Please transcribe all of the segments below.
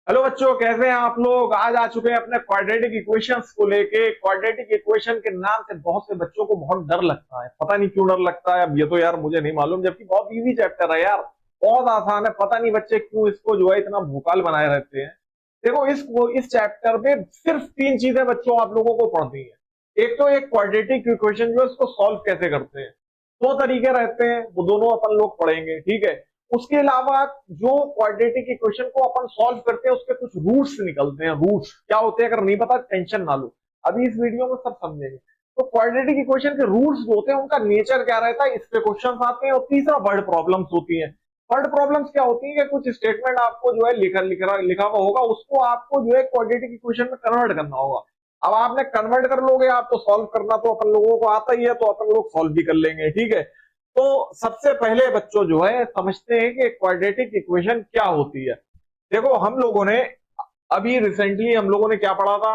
Hello बच्चों, कैसे हैं आप लोग। आज आ चुके हैं अपने क्वाड्रेटिक इक्वेशंस को लेके। क्वाड्रेटिक इक्वेशन के नाम से बहुत से बच्चों को बहुत डर लगता है, पता नहीं क्यों डर लगता है। अब ये तो यार मुझे नहीं मालूम, जबकि बहुत इजी चैप्टर है यार, बहुत आसान है। पता नहीं बच्चे क्यों इसको जो है इतना भूकाल बनाए रहते हैं। देखो, इस चैप्टर में सिर्फ तीन चीजें बच्चों आप लोगों को पढ़नी है। एक तो एक क्वाड्रेटिक इक्वेशन जो है उसको सॉल्व कैसे करते हैं, दो तरीके रहते हैं, वो दोनों अपन लोग पढ़ेंगे, ठीक है। उसके अलावा जो क्वाड्रेटिक इक्वेशन को अपन सॉल्व करते हैं उसके कुछ रूट्स निकलते हैं। रूट्स क्या होते हैं अगर नहीं पता टेंशन ना लो, अभी इस वीडियो में सब समझेंगे। तो क्वाड्रेटिक इक्वेशन के रूट्स जो होते हैं उनका नेचर क्या रहता है, इस पे क्वेश्चन आते हैं। और तीसरा वर्ड प्रॉब्लम्स होती है। वर्ड प्रॉब्लम्स क्या होती है कि कुछ स्टेटमेंट आपको जो है लिखा हुआ होगा, उसको आपको जो है क्वाड्रेटिक इक्वेशन में कन्वर्ट करना होगा। अब आपने कन्वर्ट कर लोगे आप, तो सॉल्व करना तो अपन लोगों को आता ही है, तो अपन लोग सॉल्व भी कर लेंगे, ठीक है। तो सबसे पहले बच्चों जो है समझते हैं कि क्वाड्रेटिक इक्वेशन क्या होती है। देखो, हम लोगों ने अभी रिसेंटली हम लोगों ने क्या पढ़ा था,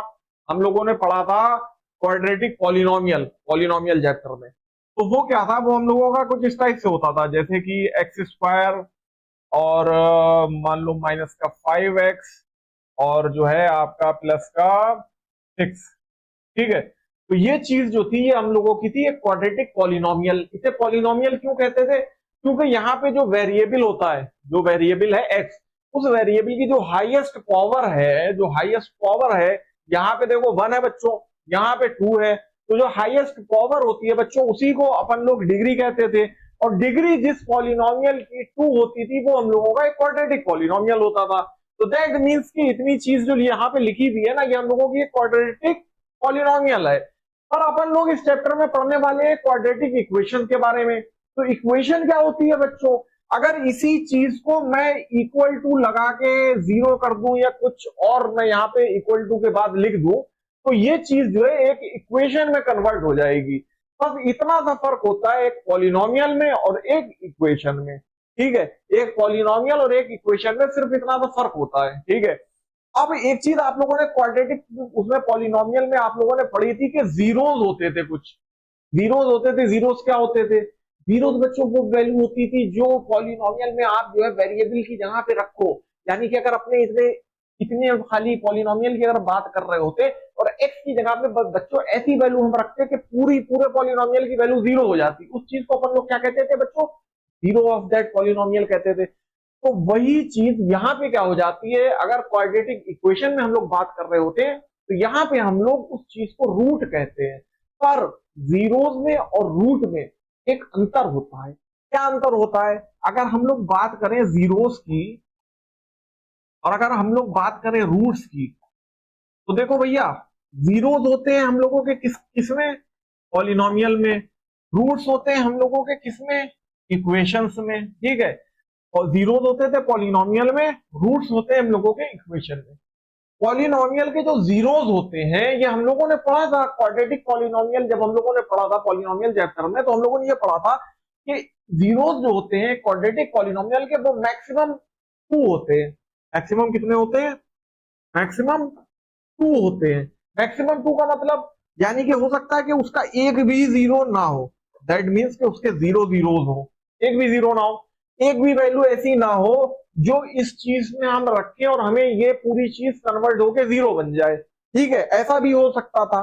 हम लोगों ने पढ़ा था क्वाड्रेटिक पॉलिनोमियल, पॉलिनोमियल चैप्टर में। तो वो क्या था, वो हम लोगों का कुछ इस टाइप से होता था, जैसे कि एक्स स्क्वायर और मान लो माइनस का 5x और जो है आपका प्लस का 6, ठीक है। तो ये चीज जो थी ये हम लोगों की थी एक क्वाड्रेटिक पॉलिनोमियल। इसे पॉलिनोमियल क्यों कहते थे, क्योंकि यहाँ पे जो वेरिएबल होता है, जो वेरिएबल है एक्स, उस वेरिएबल की जो हाईएस्ट पावर है, जो हाईएस्ट पावर है, यहाँ पे देखो 1 है बच्चों, यहाँ पे 2 है। तो जो हाईएस्ट पावर होती है बच्चों उसी को अपन लोग डिग्री कहते थे। और डिग्री जिस पॉलिनोमियल की 2 होती थी वो हम लोगों का एक क्वाड्रेटिक पॉलिनोमियल होता था। तो दैट मीन्स कि इतनी चीज जो यहाँ पे लिखी हुई है ना, ये हम लोगों की एक क्वाड्रेटिक पॉलिनोमियल है। और अपन लोग इस चैप्टर में पढ़ने वाले हैं क्वाड्रेटिक इक्वेशन के बारे में। तो इक्वेशन क्या होती है बच्चों, अगर इसी चीज को मैं इक्वल टू लगा के जीरो कर दूं या कुछ और मैं यहाँ पे इक्वल टू के बाद लिख दूं, तो ये चीज जो है एक इक्वेशन में कन्वर्ट हो जाएगी। बस इतना सा फर्क होता है एक पॉलिनोमियल में और एक इक्वेशन में, ठीक है। एक पॉलिनोमियल और एक इक्वेशन में सिर्फ इतना सा फर्क होता है, ठीक है। अब एक चीज आप लोगों ने क्वाड्रेटिक उसमें पॉलिनोमियल में आप लोगों ने पढ़ी थी कि जीरोस होते थे, कुछ जीरोस होते थे। जीरोस क्या होते थे, जीरोस बच्चों वो वैल्यू होती थी जो पॉलिनोमियल में आप जो है वेरिएबल की जगह पे रखो। यानी कि अगर अपने इसमें इतने खाली पॉलिनोमियल की अगर बात कर रहे होते और एक्स की जगह पे बच्चों ऐसी वैल्यू हम रखते कि पूरे पॉलिनोमियल की वैल्यू जीरो हो जाती, उस चीज को अपन लोग क्या कहते थे बच्चों, जीरो ऑफ दैट पॉलिनोमियल कहते थे। तो वही चीज यहाँ पे क्या हो जाती है, अगर क्वाड्रेटिक इक्वेशन में हम लोग बात कर रहे होते हैं तो यहाँ पे हम लोग उस चीज को रूट कहते हैं। पर जीरोस में और रूट में एक अंतर होता है। क्या अंतर होता है, अगर हम लोग बात करें जीरोस की और अगर हम लोग बात करें रूट्स की, तो देखो भैया, जीरोस होते हैं हम लोगों के किसमें, पॉलिनोमियल में। रूट्स होते हैं हम लोगों के किसमें, इक्वेशंस में, ठीक है। और जीरोस होते थे पॉलिनोमियल में, रूट्स होते हैं हम लोगों के इक्वेशन में। पॉलिनोमियल के जो जीरोस होते हैं ये हम लोगों ने पढ़ा था क्वाड्रेटिक पॉलिनोमियल, जब हम लोगों ने पढ़ा था पॉलिनोमियल चैप्टर में, तो हम लोगों ने ये पढ़ा था कि जीरोस जो होते हैं क्वाड्रेटिक पॉलिनोमियल के वो मैक्सिमम 2 होते हैं। मैक्सिमम कितने होते हैं, मैक्सिमम 2 होते हैं। मैक्सिमम 2 का मतलब यानी कि हो सकता है कि उसका एक भी जीरो ना हो, दैट मीन्स कि उसके जीरो जीरोस हो, एक भी जीरो ना हो, एक भी वैल्यू ऐसी ना हो जो इस चीज में हम रखें और हमें ये पूरी चीज कन्वर्ट होके जीरो बन जाए, ठीक है। ऐसा भी हो सकता था,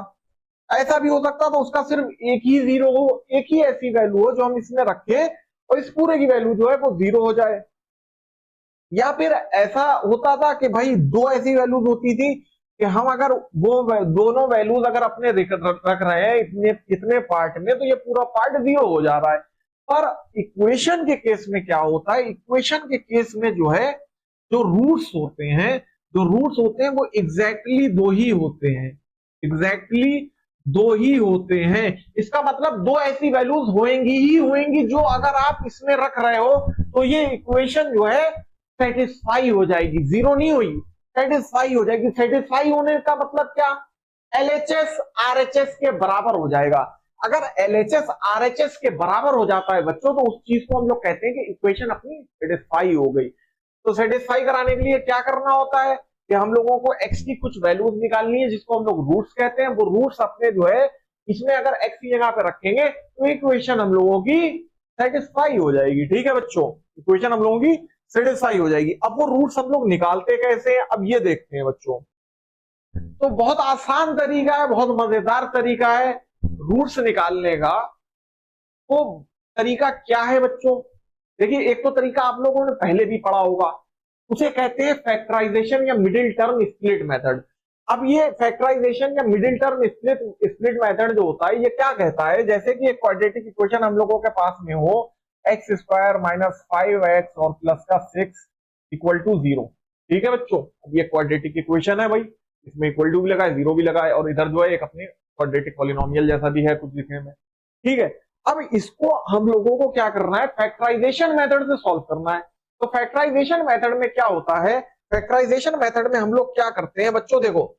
ऐसा भी हो सकता था उसका सिर्फ एक ही जीरो हो, एक ही ऐसी वैल्यू हो जो हम इसमें रखें और इस पूरे की वैल्यू जो है वो जीरो हो जाए। या फिर ऐसा होता था कि भाई दो ऐसी वैल्यूज होती थी कि हम अगर वो दोनों वैल्यूज अगर अपने रख रहे हैं इतने इतने पार्ट में, तो ये पूरा पार्ट जीरो हो जा रहा है। पर इक्वेशन के केस में क्या होता है, इक्वेशन के केस में जो है जो रूट्स होते हैं, जो रूट्स होते हैं वो एग्जैक्टली दो ही होते हैं, एग्जैक्टली दो ही होते हैं। इसका मतलब दो ऐसी वैल्यूज होंगी ही होंगी जो अगर आप इसमें रख रहे हो तो ये इक्वेशन जो है सेटिस्फाई हो जाएगी, जीरो नहीं हुई, सेटिस्फाई हो जाएगी। सेटिस्फाई होने का मतलब क्या, एलएचएस आरएचएस के बराबर हो जाएगा। अगर एलएचएस आरएचएस के बराबर हो जाता है बच्चों, तो उस चीज को हम लोग कहते हैं कि इक्वेशन अपनी सेटिस्फाई हो गई। तो सेटिस्फाई कराने के लिए क्या करना होता है कि हम लोगों को एक्स की कुछ वैल्यूज निकालनी है जिसको हम लोग रूट्स कहते हैं। वो रूट्स अपने जो है इसमें अगर एक्स की जगह पे रखेंगे तो इक्वेशन हम लोगों की सेटिस्फाई हो जाएगी, ठीक है बच्चों, इक्वेशन हम लोगों की सेटिस्फाई हो जाएगी। अब वो रूट्स हम लोग निकालते कैसे हैं, अब ये देखते हैं बच्चों। तो बहुत आसान तरीका है, बहुत मजेदार तरीका है रूट्स निकालने का। तो तरीका क्या है बच्चों, देखिए एक तो तरीका आप लोगों ने पहले भी पढ़ा होगा, उसे कहते हैं फैक्टराइजेशन या मिडिल टर्म स्प्लिट मेथड। अब ये फैक्टराइजेशन या मिडिल टर्म स्प्लिट मेथड जो होता है, ये क्या कहता है, जैसे कि एक क्वाड्रेटिक इक्वेशन हम लोगों के पास में हो, एक्स स्क्वायर माइनस 5x और प्लस का 6 इक्वल टू 0। ठीक है बच्चों, अब ये क्वाड्रेटिक इक्वेशन है भाई, इसमें इक्वल टू भी लगा है, 0 भी लगा है, और इधर जो है एक अपने क्वाड्रेटिक पॉलिनोमियल जैसा भी है कुछ दिखने में। ठीक है, अब इसको हम लोगों को क्या करना है, फैक्टराइजेशन मेथड से सॉल्व करना है। तो फैक्टराइजेशन मेथड में क्या होता है, फैक्टराइजेशन मेथड में हम लोग क्या करते हैं बच्चों, देखो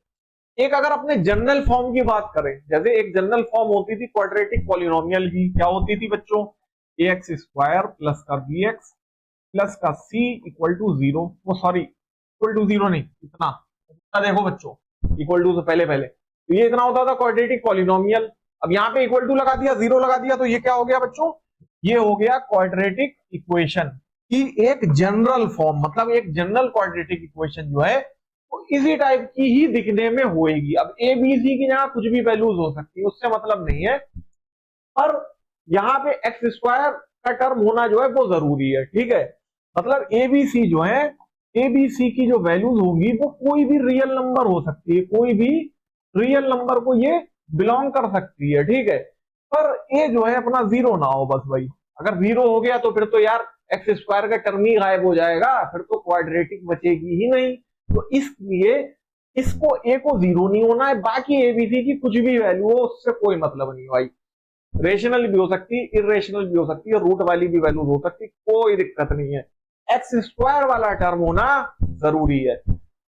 एक अगर अपने जनरल फॉर्म की बात करें, जैसे एक जनरल फॉर्म होती थी क्वाड्रेटिक पॉलिनोमियल की, क्या होती थी बच्चों, ax स्क्वायर प्लस का bx प्लस का c इक्वल टू 0, वो सॉरी इक्वल टू 0 नहीं, इतना देखो बच्चों, इक्वल टू से पहले पहले तो ये इतना होता था क्वाड्रेटिक पॉलिनोमियल। अब यहाँ पे इक्वल टू लगा दिया, 0 लगा दिया, तो ये क्या हो गया बच्चों, ये हो गया क्वाड्रेटिक इक्वेशन की एक जनरल फॉर्म। मतलब एक जनरल क्वाड्रेटिक इक्वेशन जो है वो इसी टाइप की ही दिखने में होएगी। अब ए बी सी की यहाँ कुछ भी वैल्यूज हो सकती है, उससे मतलब नहीं है, पर यहाँ पे एक्स स्क्वायर का टर्म होना जो है वो जरूरी है। ठीक है, मतलब ए बी सी जो है, ए बी सी की जो वैल्यूज होंगी वो कोई भी रियल नंबर हो सकती है, कोई भी रियल नंबर को ये बिलोंग कर सकती है। ठीक है, पर ये जो है अपना 0 ना हो बस भाई, अगर 0 हो गया तो फिर तो यार एक्स स्क्वायर का टर्म ही गायब हो जाएगा, फिर तो क्वाड्रेटिक बचेगी ही नहीं। तो इसलिए इसको ए को 0 नहीं होना है, बाकी एबीसी की कुछ भी वैल्यू हो उससे कोई मतलब नहीं भाई, रेशनल भी हो सकती है, इरेशनल भी हो सकती है, रूट वाली भी वैल्यू हो सकती है, कोई दिक्कत नहीं है, एक्स स्क्वायर वाला टर्म होना जरूरी है।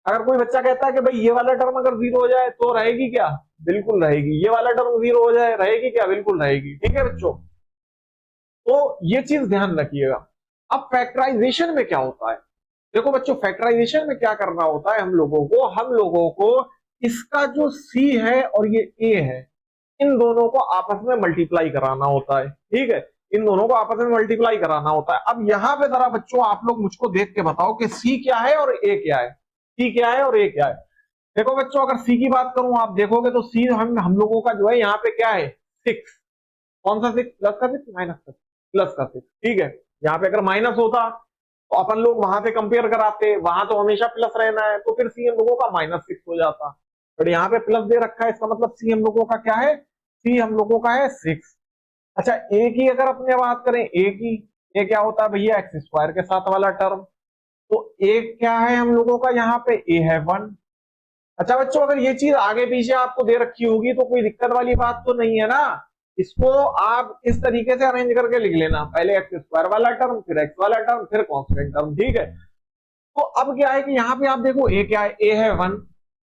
अगर कोई बच्चा कहता है कि भाई ये वाला टर्म अगर 0 हो जाए तो रहेगी क्या, बिल्कुल रहेगी, ये वाला टर्म 0 हो जाए रहेगी क्या, बिल्कुल रहेगी। ठीक है बच्चों, तो ये चीज ध्यान रखिएगा। अब फैक्टराइजेशन में क्या होता है, देखो बच्चों फैक्टराइजेशन में क्या करना होता है, हम लोगों को इसका जो c है और ये a है, इन दोनों को आपस में मल्टीप्लाई कराना होता है। ठीक है, इन दोनों को आपस में मल्टीप्लाई कराना होता है। अब यहाँ पे जरा बच्चों आप लोग मुझको देख के बताओ कि c क्या है और a क्या है, c क्या है और a क्या है। देखो बच्चों अगर c की बात करूं, आप देखोगे तो c हम लोगों का जो है यहाँ पे क्या है, 6। कौन सा 6, प्लस का 6 माइनस का, प्लस का 6। ठीक है, यहाँ पे अगर माइनस होता तो अपन लोग वहां पे कंपेयर कराते, वहां तो हमेशा प्लस रहना है, तो फिर सी हम लोगों का -6 हो जाता। बट यहाँ पे प्लस दे रखा है, इसका मतलब सी हम लोगों का क्या है, सी हम लोगों का है 6। अच्छा ए की अगर अपने बात करें, ए की, ए क्या होता है भैया, एक्स स्क्वायर के साथ वाला टर्म, तो ए क्या है हम लोगों का, यहाँ पे ए है 1। अच्छा बच्चों अगर ये चीज आगे पीछे आपको दे रखी होगी तो कोई दिक्कत वाली बात तो नहीं है ना, इसको आप इस तरीके से अरेंज करके लिख लेना, पहले एक्स स्क्वायर वाला टर्म, फिर एक्स वाला टर्म, फिर कांस्टेंट टर्म। ठीक है, तो अब क्या है कि यहाँ पे आप देखो ए क्या है, ए है 1।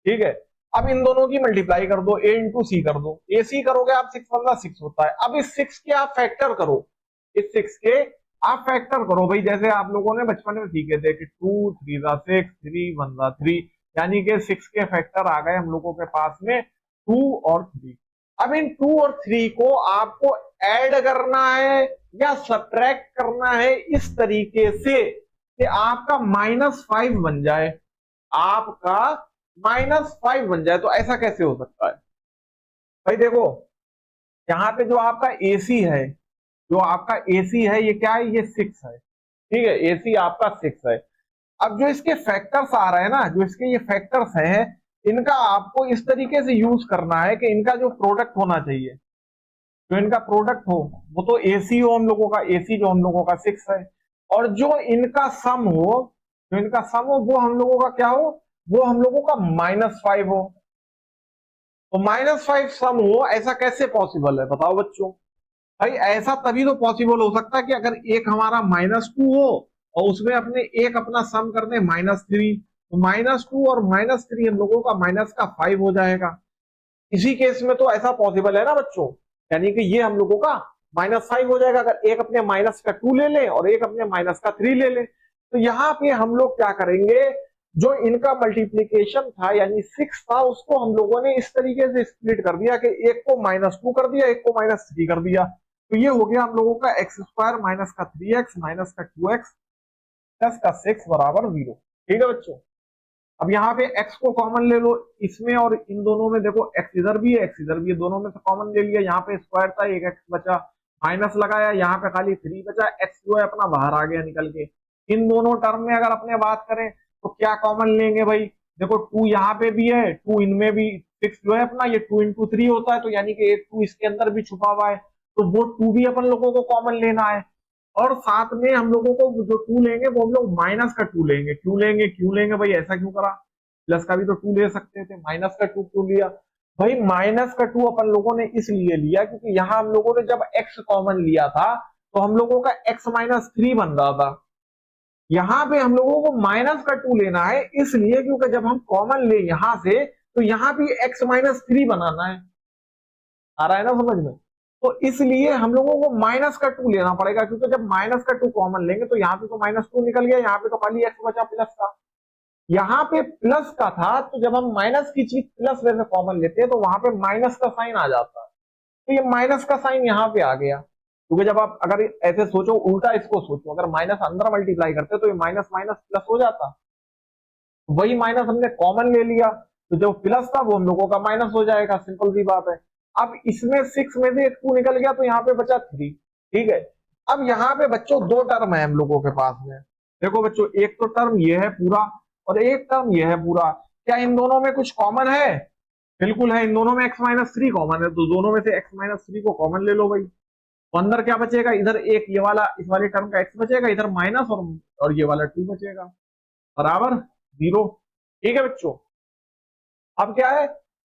ठीक है, अब इन दोनों की मल्टीप्लाई कर दो, ए इंटू सी कर दो, ए सी करोगे आप 6 बंदा 6 होता है। अब इस 6 के आप फैक्टर करो, इस 6 के आप फैक्टर करो भाई, जैसे आप लोगों ने बचपन में सीखे थे कि 2 3 6 3 1 3, यानी कि 6 के फैक्टर आ गए हम लोगों के पास में 2 और 3। अब इन 2 और 3 को आपको ऐड करना है या सब्ट्रैक्ट करना है इस तरीके से कि आपका -5 बन जाए, आपका -5 बन जाए। तो ऐसा कैसे हो सकता है भाई, देखो यहाँ पे जो आपका एसी है, जो आपका एसी है ये क्या है, ये 6 है। ठीक है, एसी आपका 6 है। अब जो इसके फैक्टर्स आ रहे हैं ना, जो इसके ये फैक्टर्स हैं, इनका आपको इस तरीके से यूज करना है कि इनका जो प्रोडक्ट होना चाहिए, जो इनका प्रोडक्ट हो वो तो एसी हो हम लोगों का, एसी जो हम लोगों का 6 है, और जो इनका सम हो, जो इनका सम हो वो हम लोगों का क्या हो, वो हम लोगों का -5 हो। तो -5 सम हो, ऐसा कैसे पॉसिबल है बताओ बच्चों। भाई ऐसा तभी तो पॉसिबल हो सकता है कि अगर एक हमारा -2 हो और उसमें अपने एक अपना सम कर दे -3, तो -2 और -3 हम लोगों का -5 हो जाएगा। इसी केस में तो ऐसा पॉसिबल है ना बच्चों, यानी कि ये हम लोगों का -5 हो जाएगा अगर एक अपने -2 ले ले और एक अपने -3 ले ले। तो यहाँ पे हम लोग क्या करेंगे, जो इनका मल्टीप्लीकेशन था यानी 6 था, उसको हम लोगों ने इस तरीके से स्प्लिट कर दिया कि एक को -2 कर दिया, एक को -3 कर दिया। तो ये हो गया हम लोगों का x² -3x -2x प्लस का 6 बराबर 0। ठीक है बच्चों, अब यहाँ पे x को कॉमन ले लो इसमें और इन दोनों में, देखो x इधर भी है x इधर भी है, दोनों में से कॉमन ले लिया, यहाँ पे स्क्वायर था एक x बचा, माइनस लगाया, यहाँ पे खाली 3 बचा, x जो है अपना बाहर आ गया निकल के। इन दोनों टर्म में अगर अपने बात करें तो क्या कॉमन लेंगे भाई, देखो 2 यहाँ पे भी है, 2 इनमें भी, 6 जो है अपना ये 2 इंटू 3 होता है, तो यानी कि एक 2 इसके अंदर भी छुपा हुआ है, तो वो 2 भी अपन लोगों को कॉमन लेना है। और साथ में हम लोगों को जो 2 लेंगे वो हम लोग माइनस का 2 लेंगे। क्यों लेंगे भाई, ऐसा क्यों करा, प्लस का भी तो 2 ले सकते थे, माइनस का 2 क्यों लिया भाई, माइनस का 2 अपन लोगों ने इसलिए लिया क्योंकि यहाँ हम लोगों ने जब x कॉमन लिया था तो हम लोगों का x माइनस 3 बन रहा था, यहाँ पे हम लोगों को माइनस का 2 लेना है इसलिए क्योंकि जब हम कॉमन ले यहां से तो यहाँ भी x माइनस 3 बनाना है, आ रहा है ना समझ में, तो इसलिए हम लोगों को माइनस का 2 लेना पड़ेगा, क्योंकि जब माइनस का 2 कॉमन लेंगे तो यहाँ पे तो माइनस 2 निकल गया, यहाँ पे तो खाली x बचा प्लस का, यहाँ पे प्लस का था, तो जब हम माइनस की चीज प्लस में से कॉमन लेते हैं तो वहां पे माइनस का साइन आ जाता है, तो ये माइनस का साइन यहाँ पे आ गया, क्योंकि जब आप अगर ऐसे सोचो, उल्टा इसको सोचो, अगर माइनस अंदर मल्टीप्लाई करते तो ये माइनस माइनस प्लस हो जाता, वही माइनस हमने कॉमन ले लिया, तो जो प्लस था वो हम लोगों का माइनस हो जाएगा, सिंपल सी बात है। अब इसमें 6 में से एक 2 निकल गया तो यहाँ पे बचा 3। ठीक है, अब यहाँ पे बच्चों 2 टर्म है हम लोगों के पास में, देखो बच्चों एक तो टर्म ये है पूरा और एक टर्म ये है पूरा, क्या इन दोनों में कुछ कॉमन है, बिल्कुल है, इन दोनों में x माइनस 3 कॉमन है, तो दोनों में से x माइनस 3 को कॉमन ले लो भाई, तो अंदर क्या बचेगा, इधर एक ये वाला इस वाले टर्म का x बचेगा, इधर माइनस और ये वाला 2 बचेगा बराबर 0। ठीक है बच्चों, अब क्या है,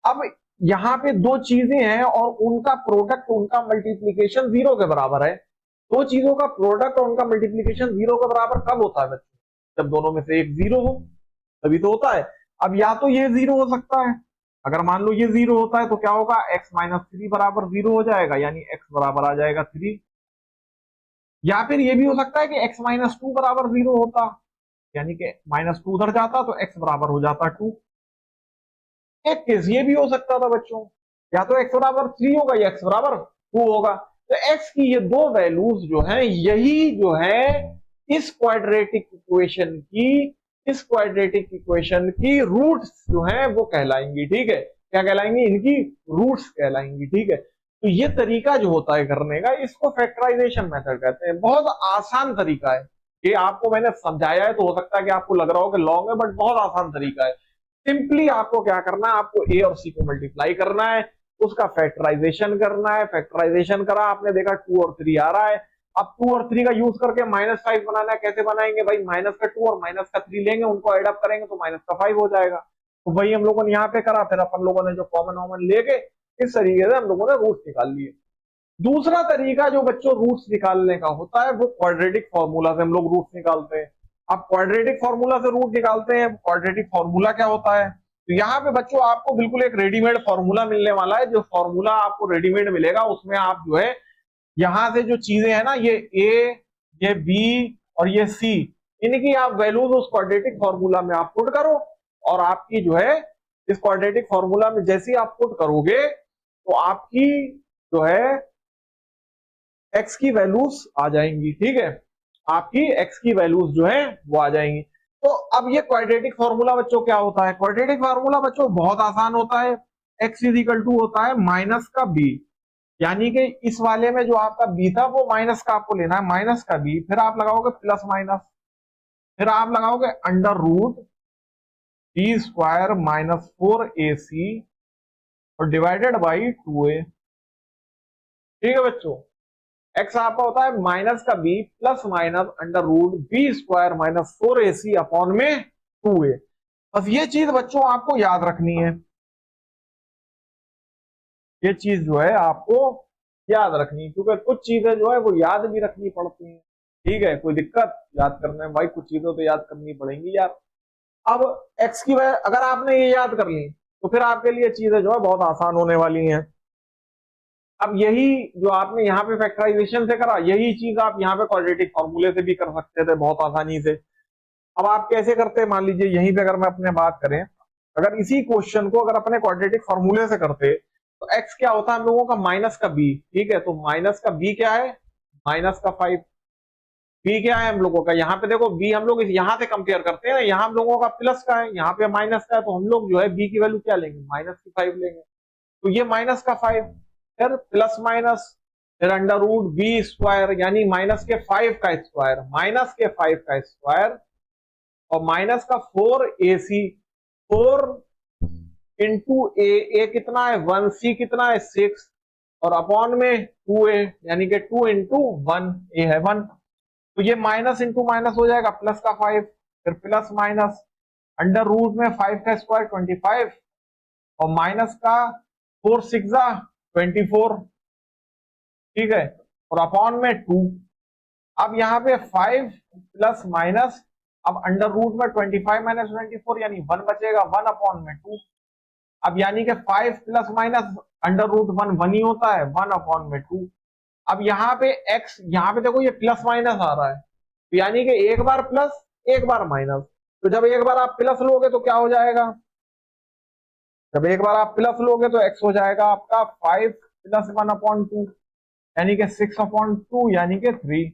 अब यहाँ पे 2 चीजें हैं और उनका प्रोडक्ट, उनका मल्टीप्लीकेशन 0 के बराबर है, 2 चीजों का प्रोडक्ट और उनका मल्टीप्लीकेशन 0 के बराबर कब होता है बच्चों, जब दोनों में से एक 0 हो तभी तो होता है। अब या तो ये 0 हो सकता है, अगर मान लो ये 0 होता है तो क्या होगा, x माइनस 3 बराबर 0 हो जाएगा, यानी x बराबर आ जाएगा 3, या फिर ये भी हो सकता है कि x माइनस 2 बराबर 0 होता, यानी कि माइनस 2 उधर जाता तो x बराबर हो जाता 2। एक केस ये भी हो सकता था बच्चों, या तो x बराबर 3 होगा या x बराबर 2 होगा, तो x की ये 2 वैल्यूज जो है, यही जो है इस क्वाड्रेटिक इक्वेशन की रूट्स जो है वो कहलाएंगी। ठीक है, क्या कहलाएंगी, इनकी रूट्स कहलाएंगी। ठीक है, तो ये तरीका जो होता है करने का, इसको फैक्टराइजेशन मेथड कहते हैं, बहुत आसान तरीका है, ये आपको मैंने समझाया है तो हो सकता है कि आपको लग रहा हो कि लॉन्ग है, बट बहुत आसान तरीका है। सिंपली आपको क्या करना है, आपको a और c को मल्टीप्लाई करना है, उसका फैक्टराइजेशन करना है, फैक्टराइजेशन करा आपने देखा 2 और 3 आ रहा है, अब 2 और 3 का यूज करके -5 बनाना है, कैसे बनाएंगे भाई, माइनस का 2 और माइनस का 3 लेंगे, उनको एड अप करेंगे तो माइनस का 5 हो जाएगा, तो वही हम लोगों ने यहाँ पे करा, फिर अपन लोगों ने जो कॉमन लेके इस तरीके से हम लोगों ने रूट्स निकाल लिए। दूसरा तरीका जो बच्चों रूट्स निकालने का होता है वो क्वाड्रेटिक फॉर्मूला से हम लोग रूट्स निकालते हैं। अब क्वाड्रेटिक फॉर्मूला से रूट निकालते हैं, क्वाड्रेटिक फॉर्मूला क्या होता है, तो यहाँ पे बच्चों आपको बिल्कुल एक रेडीमेड फॉर्मूला मिलने वाला है, जो फॉर्मूला आपको रेडीमेड मिलेगा उसमें आप जो है यहाँ से जो चीजें हैं ना, ये a, ये b और ये c, इनकी आप वैल्यूज उस क्वाड्रेटिक फॉर्मूला में आप पुट करो, और आपकी जो है इस क्वाड्रेटिक फॉर्मूला में जैसे आप पुट करोगे तो आपकी जो है x की वैल्यूज आ जाएंगी। ठीक है, आपकी x की वैल्यूज जो है वो आ जाएंगी। तो अब ये क्वाड्रेटिक फॉर्मूला बच्चों क्या होता है, क्वाड्रेटिक फॉर्मूला बच्चों बहुत आसान होता है, x इज इक्वल टू होता है माइनस का b, यानी कि इस वाले में जो आपका b था वो माइनस का आपको लेना है, माइनस का b, फिर आप लगाओगे प्लस माइनस, फिर आप लगाओगे under root b square minus 4ac और डिवाइडेड बाई 2a। ठीक है बच्चों, x आपका होता है माइनस का b plus minus under root b square minus 4ac upon में 2a। बस ये चीज बच्चों आपको याद रखनी है, ये चीज जो है आपको याद रखनी है, क्योंकि कुछ चीजें जो है वो याद भी रखनी पड़ती हैं। ठीक है, कोई दिक्कत याद करने में भाई, कुछ चीजें तो याद करनी पड़ेंगी यार। अब x की वजह अगर आपने ये याद कर ली तो फिर आपके लिए चीजें जो है बहुत आसान होने वाली हैं। अब यही जो आपने यहाँ पे फैक्टराइजेशन से करा, यही चीज आप यहाँ पे क्वाड्रेटिक फॉर्मूले से भी कर सकते थे बहुत आसानी से। अब आप कैसे करते हैं, मान लीजिए यहीं पे अगर मैं अपने बात करें, अगर इसी क्वेश्चन को अगर अपने क्वाड्रेटिक फॉर्मूले से करते तो x क्या होता है हम लोगों का माइनस का b। ठीक है, तो माइनस का b क्या है, माइनस का 5, बी क्या है हम लोगों का, यहाँ पे देखो बी हम लोग यहाँ से कंपेयर करते हैं ना, यहाँ हम लोगों का प्लस का है, यहाँ पे माइनस का है, तो हम लोग जो है बी की वैल्यू क्या लेंगे, -5 लेंगे। तो ये -5, फिर प्लस माइनस, फिर अंडर रूट बी स्क्वायर, यानी -5 का स्क्वायर, -5 का स्क्वायर, और माइनस का 4ac, 4 इंटू ए कितना है 1, सी कितना है 6, और अपॉन में 2a, यानी कि 2 इंटू 1, ए है 1। तो ये माइनस इंटू माइनस हो जाएगा, प्लस का 5, फिर प्लस माइनस, अंडर रूट में 5 का स्क्वायर 25, और माइनस का 4 6 24, ठीक है, और अपॉन में 2। अब यहाँ पे 5 प्लस माइनस, अब अंडर रूट में 25 माइनस 24, यानी 1 बचेगा, 1 अपॉन में 2। अब यानी कि 5 प्लस माइनस अंडर रूट 1 1 ही होता है, 1 अपॉन में 2। अब यहाँ पे x, यहाँ पे देखो ये प्लस माइनस आ रहा है, तो यानी कि एक बार प्लस एक बार माइनस, तो जब एक बार आप प्लस लोगे तो क्या हो जाएगा, जब एक बार आप प्लस लोगे तो x हो जाएगा आपका 5 प्लस 1 अपॉन 2, यानी कि 6 अपॉन 2, यानी कि 3।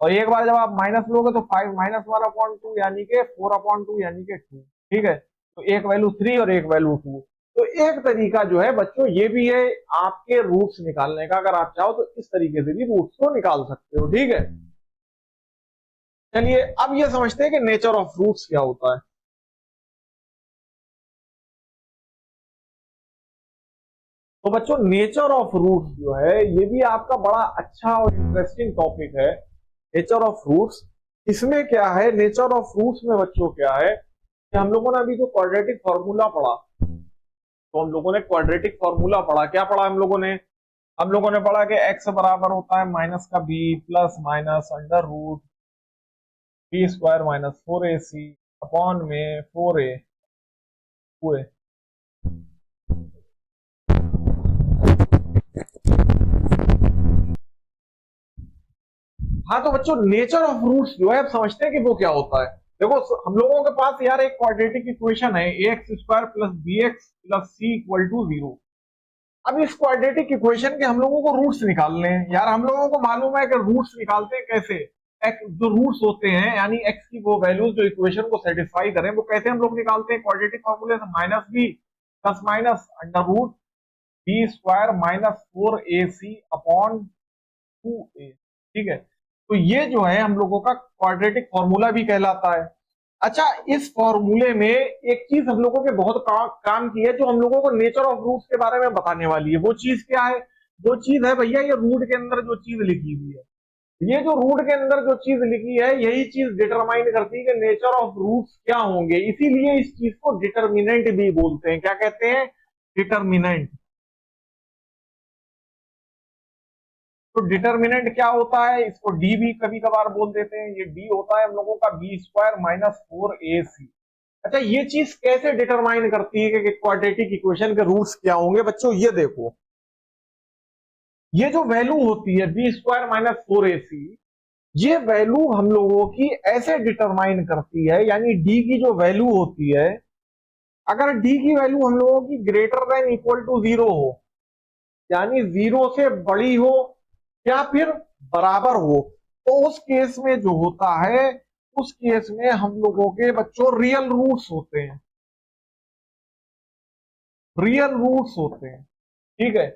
और एक बार जब आप माइनस लोगे तो 5 माइनस 1 अपॉन 2, यानी कि 4 अपॉन 2, यानी कि 2। ठीक है, तो एक वैल्यू 3 और एक वैल्यू 2। तो एक तरीका जो है बच्चों ये भी है आपके रूट्स निकालने का, अगर आप चाहो तो इस तरीके से भी रूट्स को निकाल सकते हो। ठीक है, चलिए अब ये समझते हैं कि नेचर ऑफ रूट्स क्या होता है। तो बच्चों नेचर ऑफ रूट्स जो है ये भी आपका बड़ा अच्छा और इंटरेस्टिंग टॉपिक है, नेचर ऑफ रूट्स। इसमें क्या है, नेचर ऑफ रूट्स में बच्चों क्या है कि हम लोगों ने अभी जो क्वाड्रेटिक फॉर्मूला पढ़ा, तो हम लोगों ने क्वाड्रेटिक फॉर्मूला पढ़ा, क्या पढ़ा हम लोगों ने पढ़ा कि x बराबर होता है माइनस का b plus minus under root B square minus 4ac upon में 4a हुए। हाँ तो बच्चों नेचर ऑफ रूट्स जो है आप समझते हैं कि वो क्या होता है। देखो हम लोगों के पास यार एक क्वाड्रेटिक इक्वेशन है ax square plus bx plus c equal to 0। अब इस क्वाड्रेटिक इक्वेशन के हम लोगों को रूट्स निकालने हैं। यार हम लोगों को मालूम है कि रूट्स निकालते हैं कैसे, x जो रूट्स होते हैं यानी x की वो वैल्यूज जो इक्वेशन को सेटिस्फाई करें वो कैसे हम लोग निकालते हैं, क्वाड्रेटिक फॉर्मूले से minus B plus minus under root B square minus 4ac upon 2a। ठीक है, तो ये जो है हम लोगों का क्वाड्रेटिक फॉर्मूला भी कहलाता है। अच्छा इस फॉर्मूले में एक चीज हम लोगों के बहुत काम की है जो हम लोगों को नेचर ऑफ रूट्स के बारे में बताने वाली है। वो चीज क्या है, वो चीज है भैया ये रूट के अंदर जो चीज लिखी हुई है, ये जो रूट के अंदर जो चीज लिखी है यही चीज डिटरमाइन करती है कि नेचर ऑफ रूट्स क्या होंगे। इसीलिए इस चीज को डिटर्मिनेंट भी बोलते हैं। क्या कहते हैं, डिटर्मिनेंट। तो डिटर्मिनेंट क्या होता है, इसको डी भी कभी कभार बोल देते हैं। ये डी होता है हम लोगों का बी स्क्वायर माइनस 4ac। अच्छा ये चीज कैसे डिटरमाइन करती है कि क्वाड्रेटिक इक्वेशन के रूट्स क्या होंगे। बच्चों ये देखो, ये जो वैल्यू होती है बी स्क्वायर माइनस 4ac, ये वैल्यू हम लोगों की ऐसे डिटरमाइन करती है, यानी डी की जो वैल्यू होती है, अगर डी की वैल्यू हम लोगों की ग्रेटर देन इक्वल टू 0 हो, यानी 0 से बड़ी हो या फिर बराबर हो, तो उस केस में जो होता है, उस केस में हम लोगों के बच्चों रियल रूट्स होते हैं, रियल रूट्स होते हैं। ठीक है,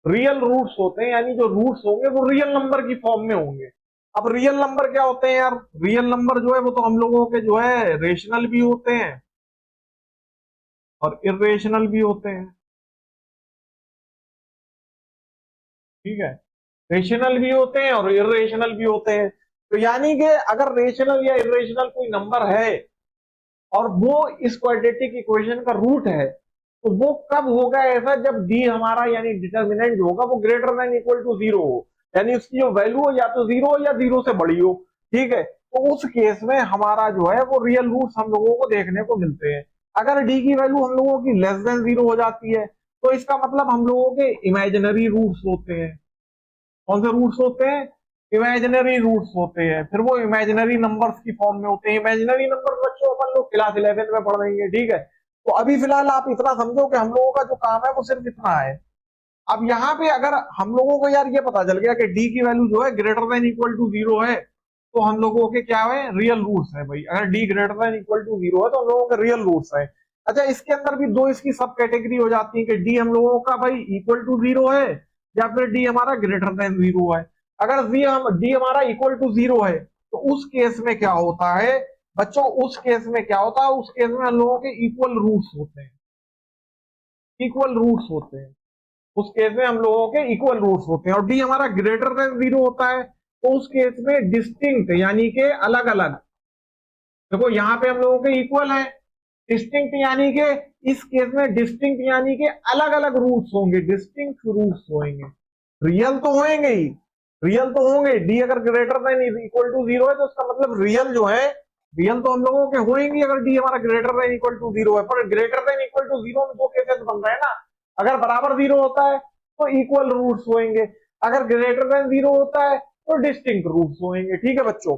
रियल रूट्स होते हैं, यानी जो रूट्स होंगे वो रियल नंबर की फॉर्म में होंगे। अब रियल नंबर क्या होते हैं यार, रियल नंबर जो है वो तो हम लोगों के जो है रेशनल भी होते हैं और इरेशनल भी होते हैं। ठीक है, रेशनल भी होते हैं और इरेशनल भी होते हैं। तो यानी कि अगर रेशनल या इरेशनल कोई नंबर है और वो इस क्वाड्रेटिक इक्वेशन का रूट है, तो वो कब होगा ऐसा, जब डी हमारा यानी डिटर्मिनेंट जो होगा वो ग्रेटर देन इक्वल टू 0 हो, यानी उसकी जो वैल्यू हो या तो 0 हो या 0 से बड़ी हो। ठीक है, तो उस केस में हमारा जो है वो रियल रूट्स हम लोगों को देखने को मिलते हैं। अगर डी की वैल्यू हम लोगों की लेस देन 0 हो जाती है तो इसका मतलब हम लोगों के इमेजिनरी रूट्स होते हैं। कौन से रूट्स होते हैं, इमेजिनरी रूट्स होते हैं। फिर वो इमेजिनरी नंबर्स की फॉर्म में होते हैं। इमेजिनरी नंबर बच्चों अपन लोग क्लास 11 में पढ़ लेंगे। ठीक है, तो अभी फिलहाल आप इतना समझो कि हम लोगों का जो काम है वो सिर्फ इतना है। अब यहाँ पे अगर हम लोगों को यार ये पता चल गया कि डी की वैल्यू जो है ग्रेटर देन इक्वल टू 0 है, तो हम लोगों के क्या है, रियल रूट्स है भाई। अगर D greater than equal to zero है तो हम लोगों के रियल रूट्स है। अच्छा, इसके अंदर भी दो इसकी सब कैटेगरी हो जाती है कि डी हम लोगों का भाई इक्वल टू जीरो है या फिर डी हमारा ग्रेटर देन जीरो है। अगर डी हमारा इक्वल टू जीरो है तो उस केस में क्या होता है बच्चों, उस केस में क्या होता है, उस केस में हम लोगों के इक्वल रूट्स होते हैं, इक्वल रूट्स होते हैं। उस केस में हम लोगों के इक्वल रूट्स होते हैं। और डी हमारा ग्रेटर देन जीरो होता है तो उस केस में डिस्टिंक्ट यानी के अलग अलग, देखो यहाँ पे हम लोगों के इक्वल है, डिस्टिंक्ट यानी के इस केस में डिस्टिंक्ट यानी के अलग अलग रूट्स होंगे, डिस्टिंक्ट रूट्स होंगे। रियल तो होंगे ही, रियल तो होंगे। डी अगर greater than equal to zero है तो उसका मतलब रियल जो है, रियल तो हम लोगों के होंगे अगर डी हमारा greater than equal to zero है। पर greater than equal to zero में दो केसेस बन रहे हैं ना, अगर बराबर जीरो होता है तो इक्वल रूट्स होंगे, अगर ग्रेटर देन जीरो होता है तो डिस्टिंक्ट रूट्स होंगे। ठीक है बच्चों।